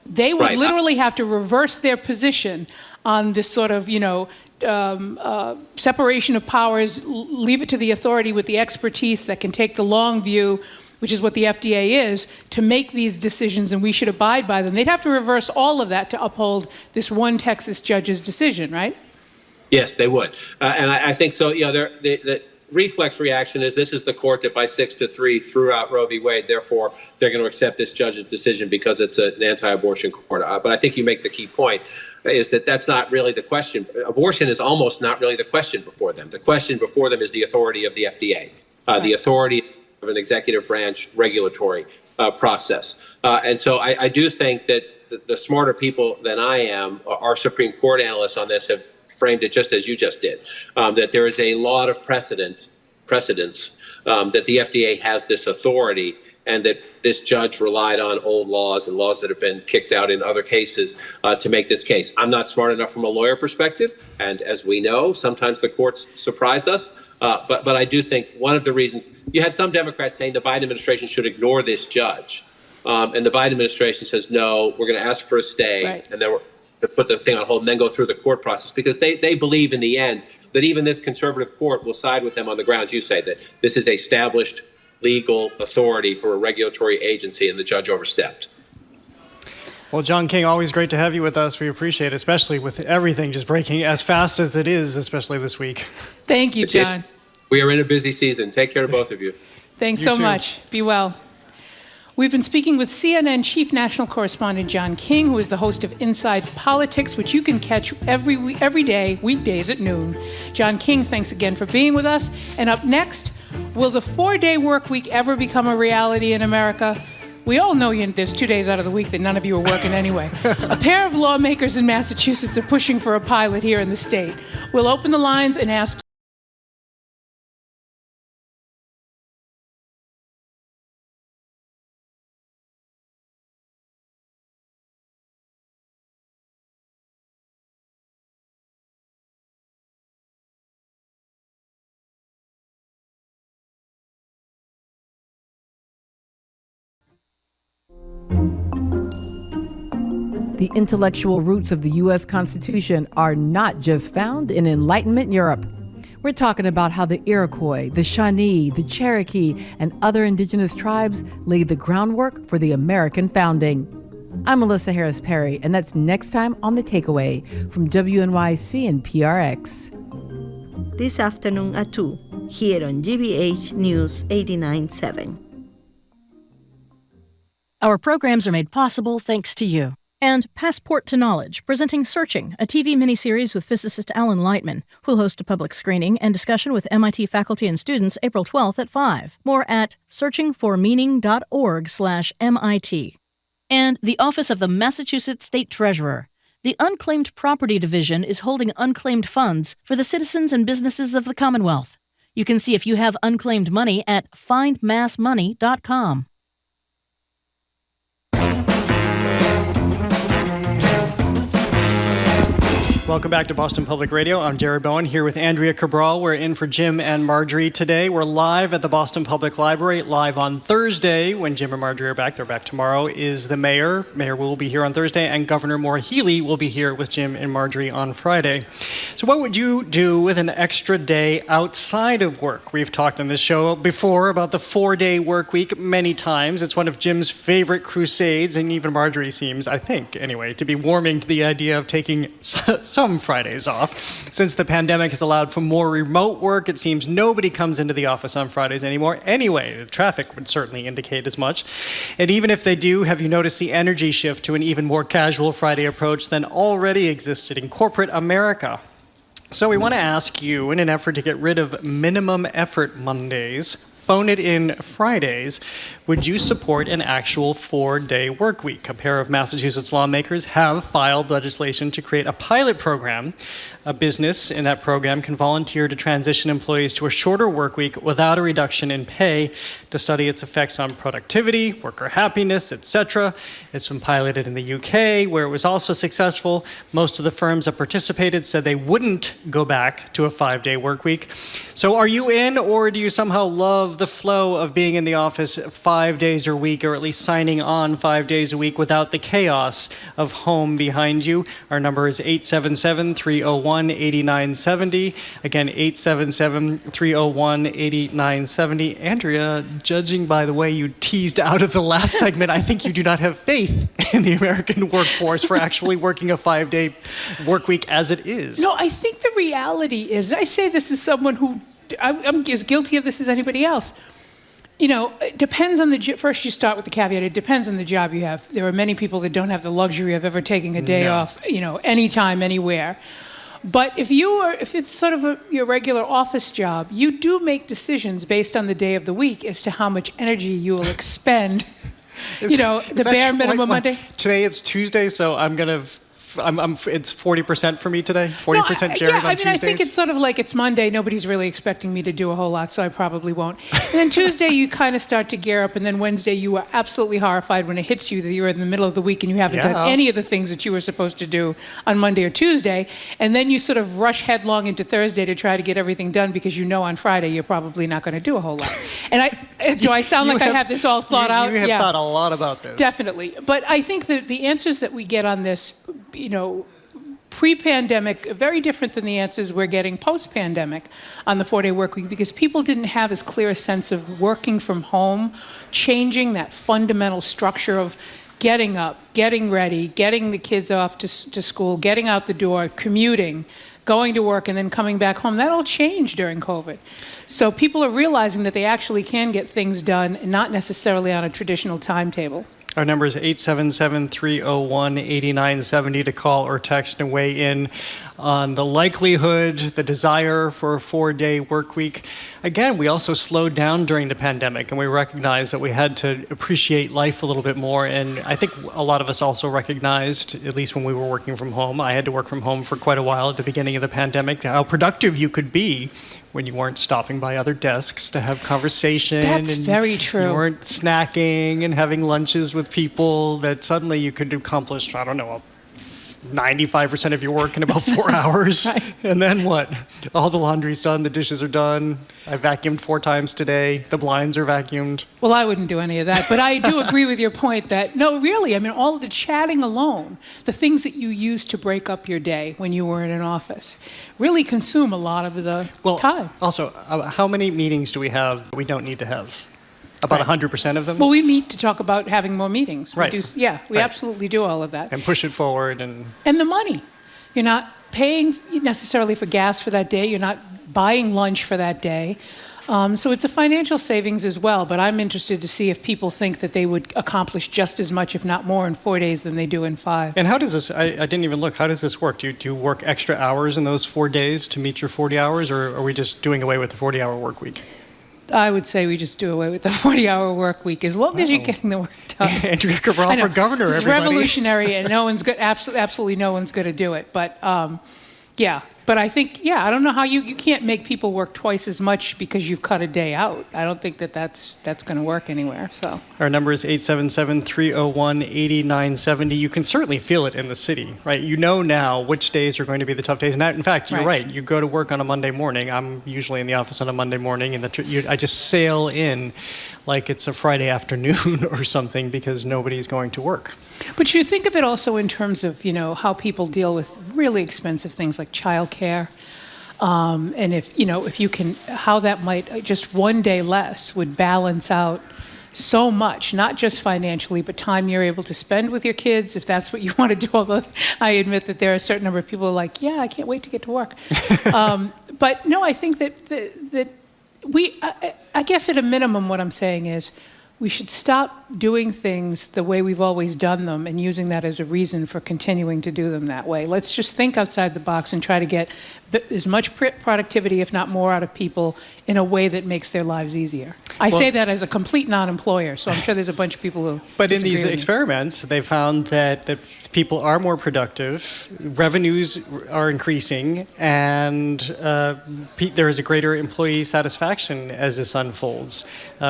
They would literally have to reverse their position on this sort of, separation of powers, leave it to the authority with the expertise that can take the long view, which is what the FDA is, to make these decisions, and we should abide by them. They'd have to reverse all of that to uphold this one Texas judge's decision, right? Yes, they would. And I think so. The reflex reaction is this is the court that by 6-3 threw out Roe v. Wade. Therefore, they're going to accept this judge's decision because it's an anti-abortion court. But I think you make the key point is that that's not really the question. Abortion is almost not really the question before them. The question before them is the authority of the FDA, the authority of an executive branch regulatory process. And so I do think that the smarter people than I am, our Supreme Court analysts on this, have framed it just as you just did, that there is a lot of precedence that the FDA has this authority and that this judge relied on old laws and laws that have been kicked out in other cases to make this case. I'm not smart enough from a lawyer perspective, and as we know, sometimes the courts surprise us. But I do think one of the reasons, you had some Democrats saying the Biden administration should ignore this judge. And the Biden administration says, no, we're going to ask for a stay, and then we're to put the thing on hold and then go through the court process, because they believe in the end that even this conservative court will side with them on the grounds you say, that this is established legal authority for a regulatory agency and the judge overstepped. Well, John King, always great to have you with us. We appreciate it, especially with everything just breaking as fast as it is, especially this week. Thank you, John. We are in a busy season. Take care to both of you. Thanks so much. Be well. We've been speaking with CNN Chief National Correspondent John King, who is the host of Inside Politics, which you can catch every day, weekdays at noon. John King, thanks again for being with us. And up next, will the 4-day work week ever become a reality in America? We all know there's 2 days out of the week that none of you are working anyway. A pair of lawmakers in Massachusetts are pushing for a pilot here in the state. We'll open the lines and ask The intellectual roots of the U.S. Constitution are not just found in Enlightenment Europe. We're talking about how the Iroquois, the Shawnee, the Cherokee, and other indigenous tribes laid the groundwork for the American founding. I'm Melissa Harris Perry, and that's next time on The Takeaway from WNYC and PRX. This afternoon at 2, here on GBH News 89.7. Our programs are made possible thanks to you. And Passport to Knowledge, presenting Searching, a TV miniseries with physicist Alan Lightman, who'll host a public screening and discussion with MIT faculty and students April 12th at 5. More at searchingformeaning.org/MIT. And the Office of the Massachusetts State Treasurer. The Unclaimed Property Division is holding unclaimed funds for the citizens and businesses of the Commonwealth. You can see if you have unclaimed money at findmassmoney.com. Welcome back to Boston Public Radio. I'm Jared Bowen here with Andrea Cabral. We're in for Jim and Marjorie today. We're live at the Boston Public Library, live on Thursday when Jim and Marjorie are back. They're back tomorrow, is the mayor. Mayor will be here on Thursday, and Governor Maura Healey will be here with Jim and Marjorie on Friday. So what would you do with an extra day outside of work? We've talked on this show before about the 4-day work week many times. It's one of Jim's favorite crusades, and even Marjorie seems, I think anyway, to be warming to the idea of taking some some Fridays off. Since the pandemic has allowed for more remote work, it seems nobody comes into the office on Fridays anymore. Anyway, the traffic would certainly indicate as much. And even if they do, have you noticed the energy shift to an even more casual Friday approach than already existed in corporate America? So we want to ask you, in an effort to get rid of minimum effort Mondays, phone it in Fridays, would you support an actual 4-day work week? A pair of Massachusetts lawmakers have filed legislation to create a pilot program. A business in that program can volunteer to transition employees to a shorter work week without a reduction in pay to study its effects on productivity, worker happiness, etc. It's been piloted in the UK, where it was also successful. Most of the firms that participated said they wouldn't go back to a 5-day work week. So are you in, or do you somehow love the flow of being in the office 5 days a week, or at least signing on 5 days a week without the chaos of home behind you? Our number is 877-301-8970. Again, 877-301-8970. Andrea, judging by the way you teased out of the last segment, I think you do not have faith in the American workforce for actually working a 5-day work week as it is. No, I think the reality is, I say this as someone who I'm as guilty of this as anybody else. You know, it depends on first you start with the caveat, it depends on the job you have. There are many people that don't have the luxury of ever taking a day off, anytime, anywhere. But if it's sort of your regular office job, you do make decisions based on the day of the week as to how much energy you will expend. The bare minimum Monday. Today it's Tuesday, so it's 40% for me today. 40% Jared on Tuesdays. I think it's sort of like it's Monday. Nobody's really expecting me to do a whole lot, so I probably won't. And then Tuesday, you kind of start to gear up, and then Wednesday, you are absolutely horrified when it hits you that you're in the middle of the week and you haven't done any of the things that you were supposed to do on Monday or Tuesday. And then you sort of rush headlong into Thursday to try to get everything done because you know on Friday you're probably not going to do a whole lot. And do I sound like I have this all thought out? You have thought a lot about this. Definitely. But I think that the answers that we get on this, pre-pandemic, very different than the answers we're getting post-pandemic on the 4-day work week, because people didn't have as clear a sense of working from home, changing that fundamental structure of getting up, getting ready, getting the kids off to school, getting out the door, commuting, going to work, and then coming back home. That all changed during COVID. So people are realizing that they actually can get things done, not necessarily on a traditional timetable. Our number is 877-301-8970 to call or text and weigh in on the likelihood, the desire for a 4-day work week. Again, we also slowed down during the pandemic, and we recognized that we had to appreciate life a little bit more. And I think a lot of us also recognized, at least when we were working from home, I had to work from home for quite a while at the beginning of the pandemic, how productive you could be when you weren't stopping by other desks to have conversation. That's very true. You weren't snacking and having lunches with people, that suddenly you could accomplish, 95% of your work in about 4 hours. Right. And then what? All the laundry's done, the dishes are done. I vacuumed 4 times today. The blinds are vacuumed. Well, I wouldn't do any of that, but I do agree with your point that, no, really, all of the chatting alone, the things that you used to break up your day when you were in an office, really consume a lot of the time. Also, how many meetings do we have that we don't need to have? About 100% of them? Well, we meet to talk about having more meetings. Right. We absolutely do all of that. And push it forward. And the money. You're not paying necessarily for gas for that day. You're not buying lunch for that day. So it's a financial savings as well, but I'm interested to see if people think that they would accomplish just as much, if not more, in 4 days than they do in 5. And how does this, I didn't even look, how does this work? Do you work extra hours in those 4 days to meet your 40 hours, or are we just doing away with the 40-hour work week? I would say we just do away with the 40-hour work week, as long as you're getting the work done. Andrea Cabral for governor, it's everybody. Revolutionary, and no one's absolutely no one's going to do it. But but I think, I don't know how you can't make people work twice as much because you've cut a day out. I don't think that's going to work anywhere. So our number is 877-301-8970. You can certainly feel it in the city, right? You know now which days are going to be the tough days. And in fact, you're right. You go to work on a Monday morning. I'm usually in the office on a Monday morning, and I just sail in like it's a Friday afternoon or something because nobody's going to work. But you think of it also in terms of, how people deal with really expensive things like childcare. And if you can, how that might, just one day less would balance out so much, not just financially, but time you're able to spend with your kids, if that's what you want to do. Although I admit that there are a certain number of people who are like, yeah, I can't wait to get to work. But no, I think that I guess at a minimum what I'm saying is we should stop doing things the way we've always done them and using that as a reason for continuing to do them that way. Let's just think outside the box and try to get as much productivity, if not more, out of people in a way that makes their lives easier. I say that as a complete non-employer, so I'm sure there's a bunch of people who But in disagree these with me. experiments, they found that people are more productive, revenues are increasing, and there is a greater employee satisfaction as this unfolds.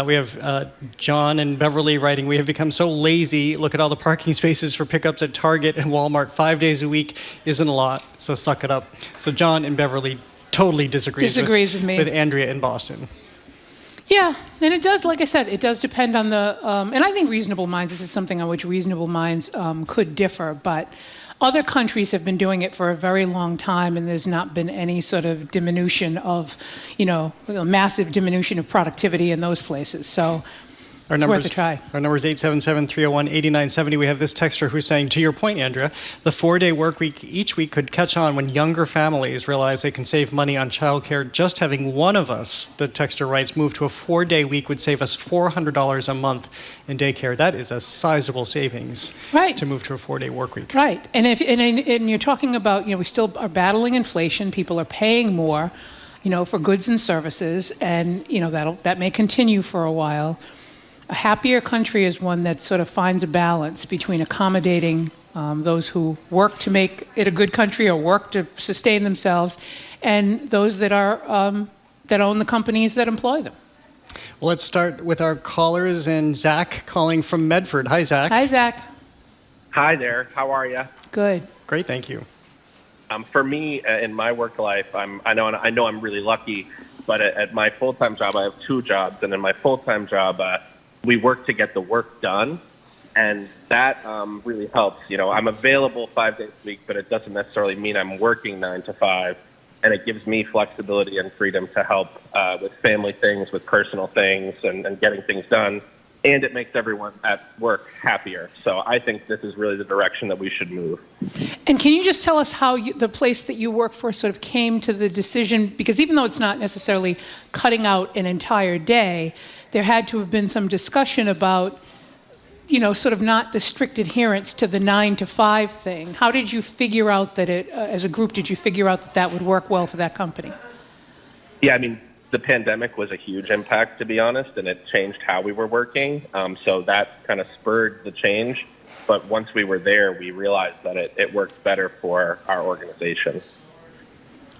We have John and Beverly writing, we have become so lazy. Look at all the parking spaces for pickups at Target and Walmart 5 days a week isn't a lot, so suck it up. So John and Beverly totally disagrees with me. With Andrea in Boston. Yeah, and it does, like I said, it does depend on the, and I think reasonable minds, this is something on which reasonable minds could differ, but other countries have been doing it for a very long time, and there's not been any sort of diminution of, massive diminution of productivity in those places. So it's worth a try. Our number is 877-301-8970. We have this texter who's saying, to your point, Andrea, the 4-day work week each week could catch on when younger families realize they can save money on childcare. Just having one of us, the texter writes, move to a 4-day week would save us $400 a month in daycare. That is a sizable savings to move to a 4-day work week. Right. And and you're talking about, we still are battling inflation. People are paying more, for goods and services, and, that may continue for a while. A happier country is one that sort of finds a balance between accommodating those who work to make it a good country or work to sustain themselves, and those that are that own the companies that employ them. Well, let's start with our callers, and Zach calling from Medford. Hi, Zach. Hi, Zach. Hi there. How are you? Good. Great, thank you. For me, in my work life, I know I'm really lucky, but at my full-time job, I have 2 jobs, and in my full-time job, we work to get the work done, and that really helps. I'm available 5 days a week, but it doesn't necessarily mean I'm working 9 to 5, and it gives me flexibility and freedom to help with family things, with personal things, and getting things done, and it makes everyone at work happier. So I think this is really the direction that we should move. And can you just tell us how the place that you work for sort of came to the decision, because even though it's not necessarily cutting out an entire day, there had to have been some discussion about, sort of not the strict adherence to the 9 to 5 thing. How did you figure out that as a group, did you figure out that would work well for that company? Yeah, the pandemic was a huge impact, to be honest, and it changed how we were working. So that kind of spurred the change. But once we were there, we realized that it worked better for our organization.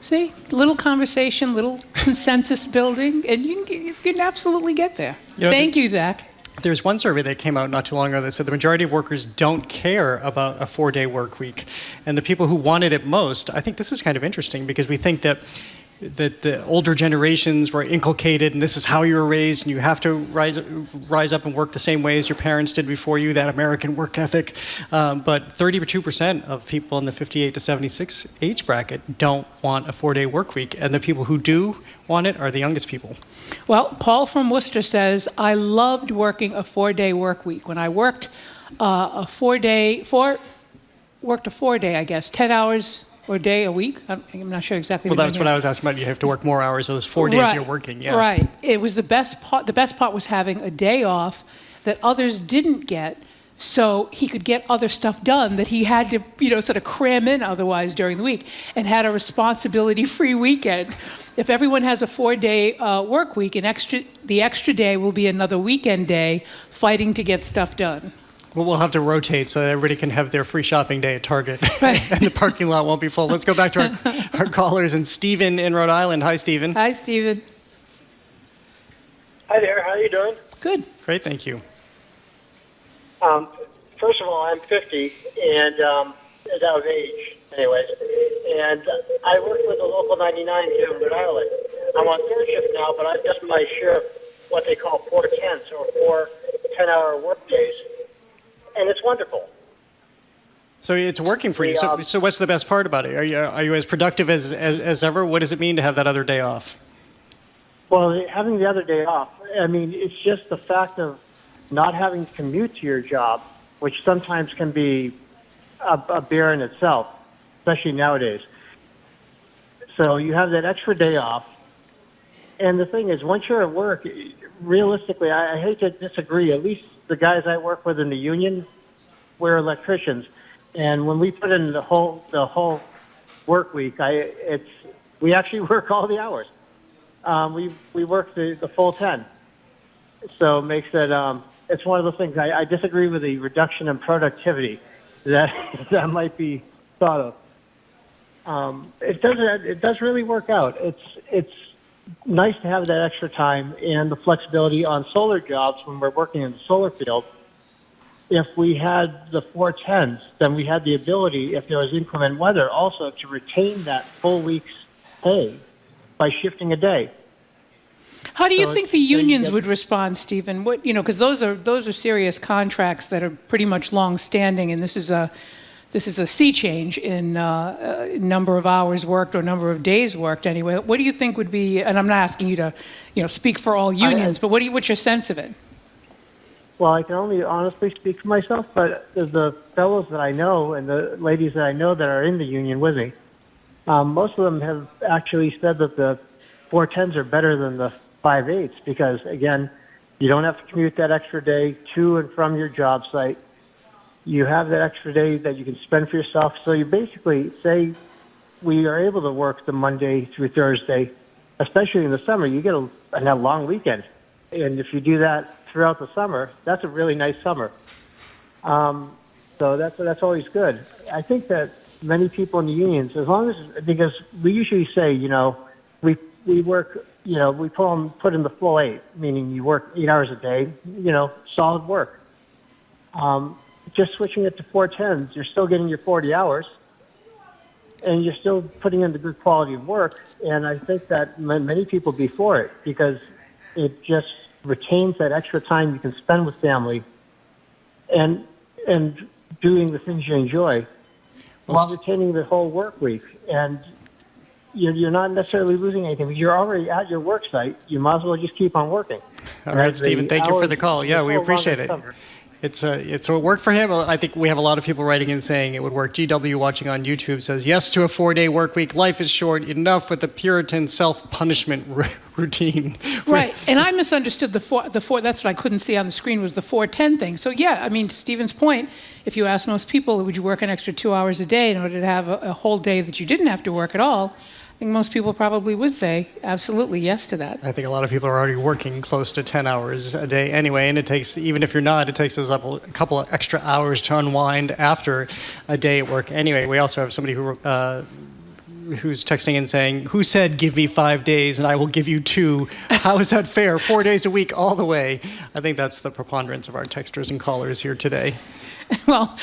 See, little conversation, little consensus building, and you can absolutely get there. Thank you, Zach. There's one survey that came out not too long ago that said the majority of workers don't care about a 4-day work week. And the people who wanted it most, I think this is kind of interesting because we think that the older generations were inculcated, and this is how you were raised, and you have to rise up and work the same way as your parents did before you, that American work ethic. But 32% of people in the 58 to 76 age bracket don't want a 4-day work week, and the people who do want it are the youngest people. Well, Paul from Worcester says, I loved working a 4-day work week. When I worked a 4-day, I guess, 10 hours or a day a week. I'm not sure exactly. Well, that's what I was asking about. You have to work more hours, so those 4 days you're working. Yeah. Right. It was the best part. The best part was having a day off that others didn't get, so he could get other stuff done that he had to, sort of cram in otherwise during the week, and had a responsibility-free weekend. If everyone has a 4-day work week, the extra day will be another weekend day fighting to get stuff done. Well, we'll have to rotate so that everybody can have their free shopping day at Target, and the parking lot won't be full. Let's go back to our callers. And Stephen in Rhode Island. Hi, Stephen. Hi, Stephen. Hi there. How are you doing? Good. Great, thank you. First of all, I'm 50, and as out of age, anyways. And I work with the local 99 here in Rhode Island. I'm on third shift now, but I've done my share of what they call 4/10s, or 4 10-hour work days. And it's wonderful. So it's working for you. So what's the best part about it? Are you as productive as ever? What does it mean to have that other day off? Well, having the other day off, it's just the fact of not having to commute to your job, which sometimes can be a bear in itself, especially nowadays. So you have that extra day off. And the thing is, once you're at work, realistically, I hate to disagree. At least the guys I work with in the union, we're electricians. And when we put in the whole work week, we actually work all the hours. We work the full 10. So it makes it, it's one of the things, I disagree with the reduction in productivity that might be thought of. It does really work out. It's nice to have that extra time and the flexibility on solar jobs when we're working in the solar field. If we had the 410s, then we had the ability, if there was inclement weather, also to retain that full week's pay by shifting a day. How do you think the unions would respond, Stephen? What, because those are serious contracts that are pretty much long-standing, and this is a sea change in number of hours worked or number of days worked. Anyway, what do you think would be? And I'm not asking you to, speak for all unions, but what's your sense of it? Well, I can only honestly speak for myself, but the fellows that I know and the ladies that I know that are in the union with me, most of them have actually said that the 410s are better than the 5/8 because, again, you don't have to commute that extra day to and from your job site. You have that extra day that you can spend for yourself. So you basically say we are able to work the Monday through Thursday, especially in the summer. You get a long weekend. And if you do that throughout the summer, that's a really nice summer. So that's always good. I think that many people in the unions, because we usually say, we work, we put in the full 8, meaning you work 8 hours a day, solid work. Just switching it to 410s, you're still getting your 40 hours, and you're still putting in the good quality of work. And I think that many people be for it because it just retains that extra time you can spend with family and doing the things you enjoy while retaining the whole work week. And you're not necessarily losing anything because you're already at your work site. You might as well just keep on working. All right, Stephen, thank you for the call. Yeah, we appreciate it. It's a work for him. I think we have a lot of people writing in saying it would work. GW watching on YouTube says, yes to a 4-day work week. Life is short. Enough with the Puritan self-punishment routine. Right. And I misunderstood the four. That's what I couldn't see on the screen was the 410 thing. So yeah, I mean, to Stephen's point, if you ask most people, would you work an extra 2 hours a day in order to have a whole day that you didn't have to work at all? I think most people probably would say absolutely yes to that. I think a lot of people are already working close to 10 hours a day anyway, and it takes, even if you're not, it takes a couple of extra hours to unwind after a day at work anyway. We also have somebody who's texting in saying, who said give me 5 days and I will give you 2? How is that fair? 4 days a week all the way. I think that's the preponderance of our texters and callers here today. Well,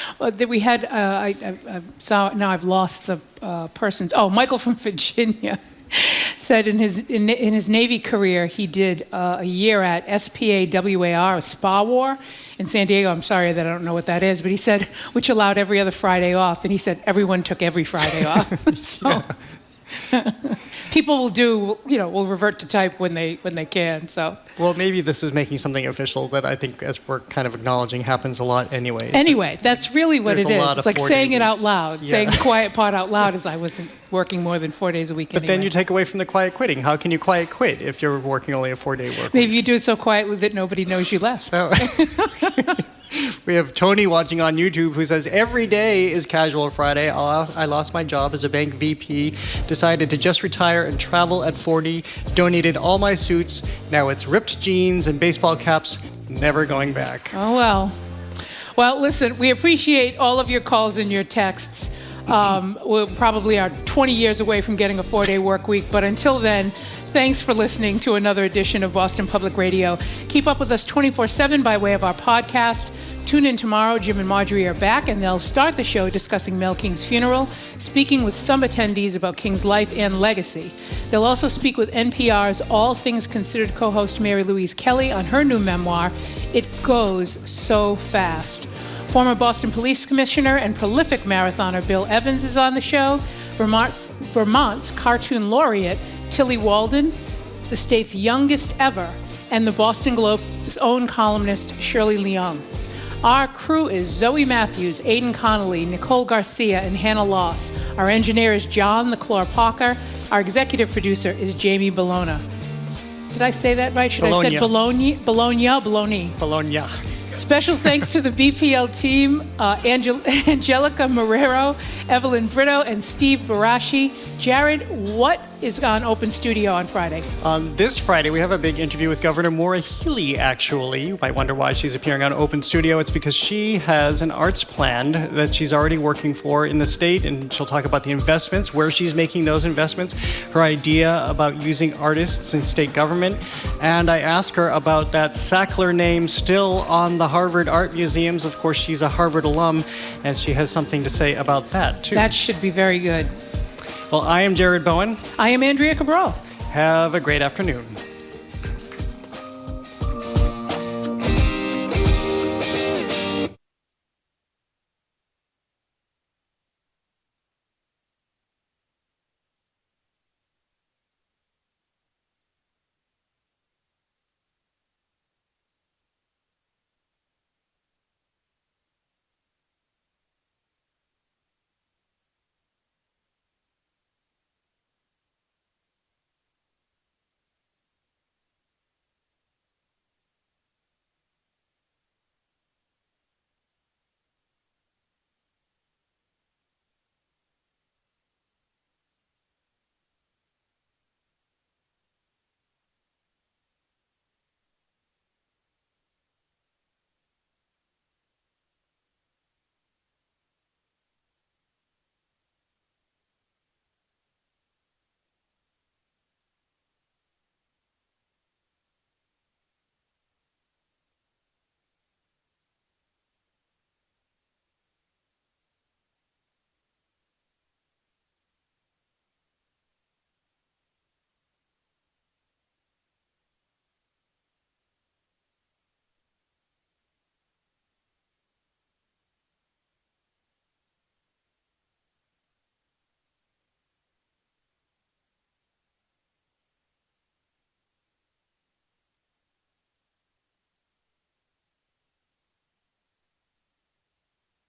we had, I saw, now I've lost the person's, Michael from Virginia said in his Navy career, he did a year at SPAWAR, Spa War, in San Diego. I'm sorry that I don't know what that is, but he said, which allowed every other Friday off, and he said everyone took every Friday off. So people will revert to type when they can, so. Well, maybe this is making something official that I think, as we're kind of acknowledging, happens a lot anyways. Anyway, that's really what it is. It's like saying it out loud, Yeah. saying the quiet part out loud as I wasn't working more than 4 days a week But anyway. then you take away from the quiet quitting. How can you quiet quit if you're working only a 4-day work week? Maybe you do it so quietly that nobody knows you left. We have Tony watching on YouTube who says, every day is casual Friday. I lost my job as a bank VP, decided to just retire and travel at 40, donated all my suits. Now it's ripped jeans and baseball caps, never going back. Oh, well. Well, listen, we appreciate all of your calls and your texts. We probably are 20 years away from getting a 4-day work week, but until then, thanks for listening to another edition of Boston Public Radio. Keep up with us 24/7 by way of our podcast. Tune in tomorrow. Jim and Marjorie are back, and they'll start the show discussing Mel King's funeral, speaking with some attendees about King's life and legacy. They'll also speak with NPR's All Things Considered co-host Mary Louise Kelly on her new memoir, It Goes So Fast. Former Boston Police Commissioner and prolific marathoner Bill Evans is on the show. Vermont's cartoon laureate Tilly Walden, the state's youngest ever and the Boston Globe's own columnist Shirley Leung. Our crew is Zoe Matthews, Aidan Connolly, Nicole Garcia, and Hannah Loss. Our engineer is John the Claw Parker. Our executive producer is Jamie Bologna. Did I say that right? Should I have said Bologna? Bologna. Special thanks to the BPL team, Angelica Marrero, Evelyn Brito, and Steve Barashi. Jared, what is on Open Studio on Friday? On this Friday, we have a big interview with Governor Maura Healey, actually. You might wonder why she's appearing on Open Studio. It's because she has an arts plan that she's already working for in the state, and she'll talk about the investments, where she's making those investments, her idea about using artists in state government, and I ask her about that Sackler name still on the Harvard Art Museums. Of course, she's a Harvard alum, and she has something to say about that, too. That should be very good. Well, I am Jared Bowen. I am Andrea Cabral. Have a great afternoon.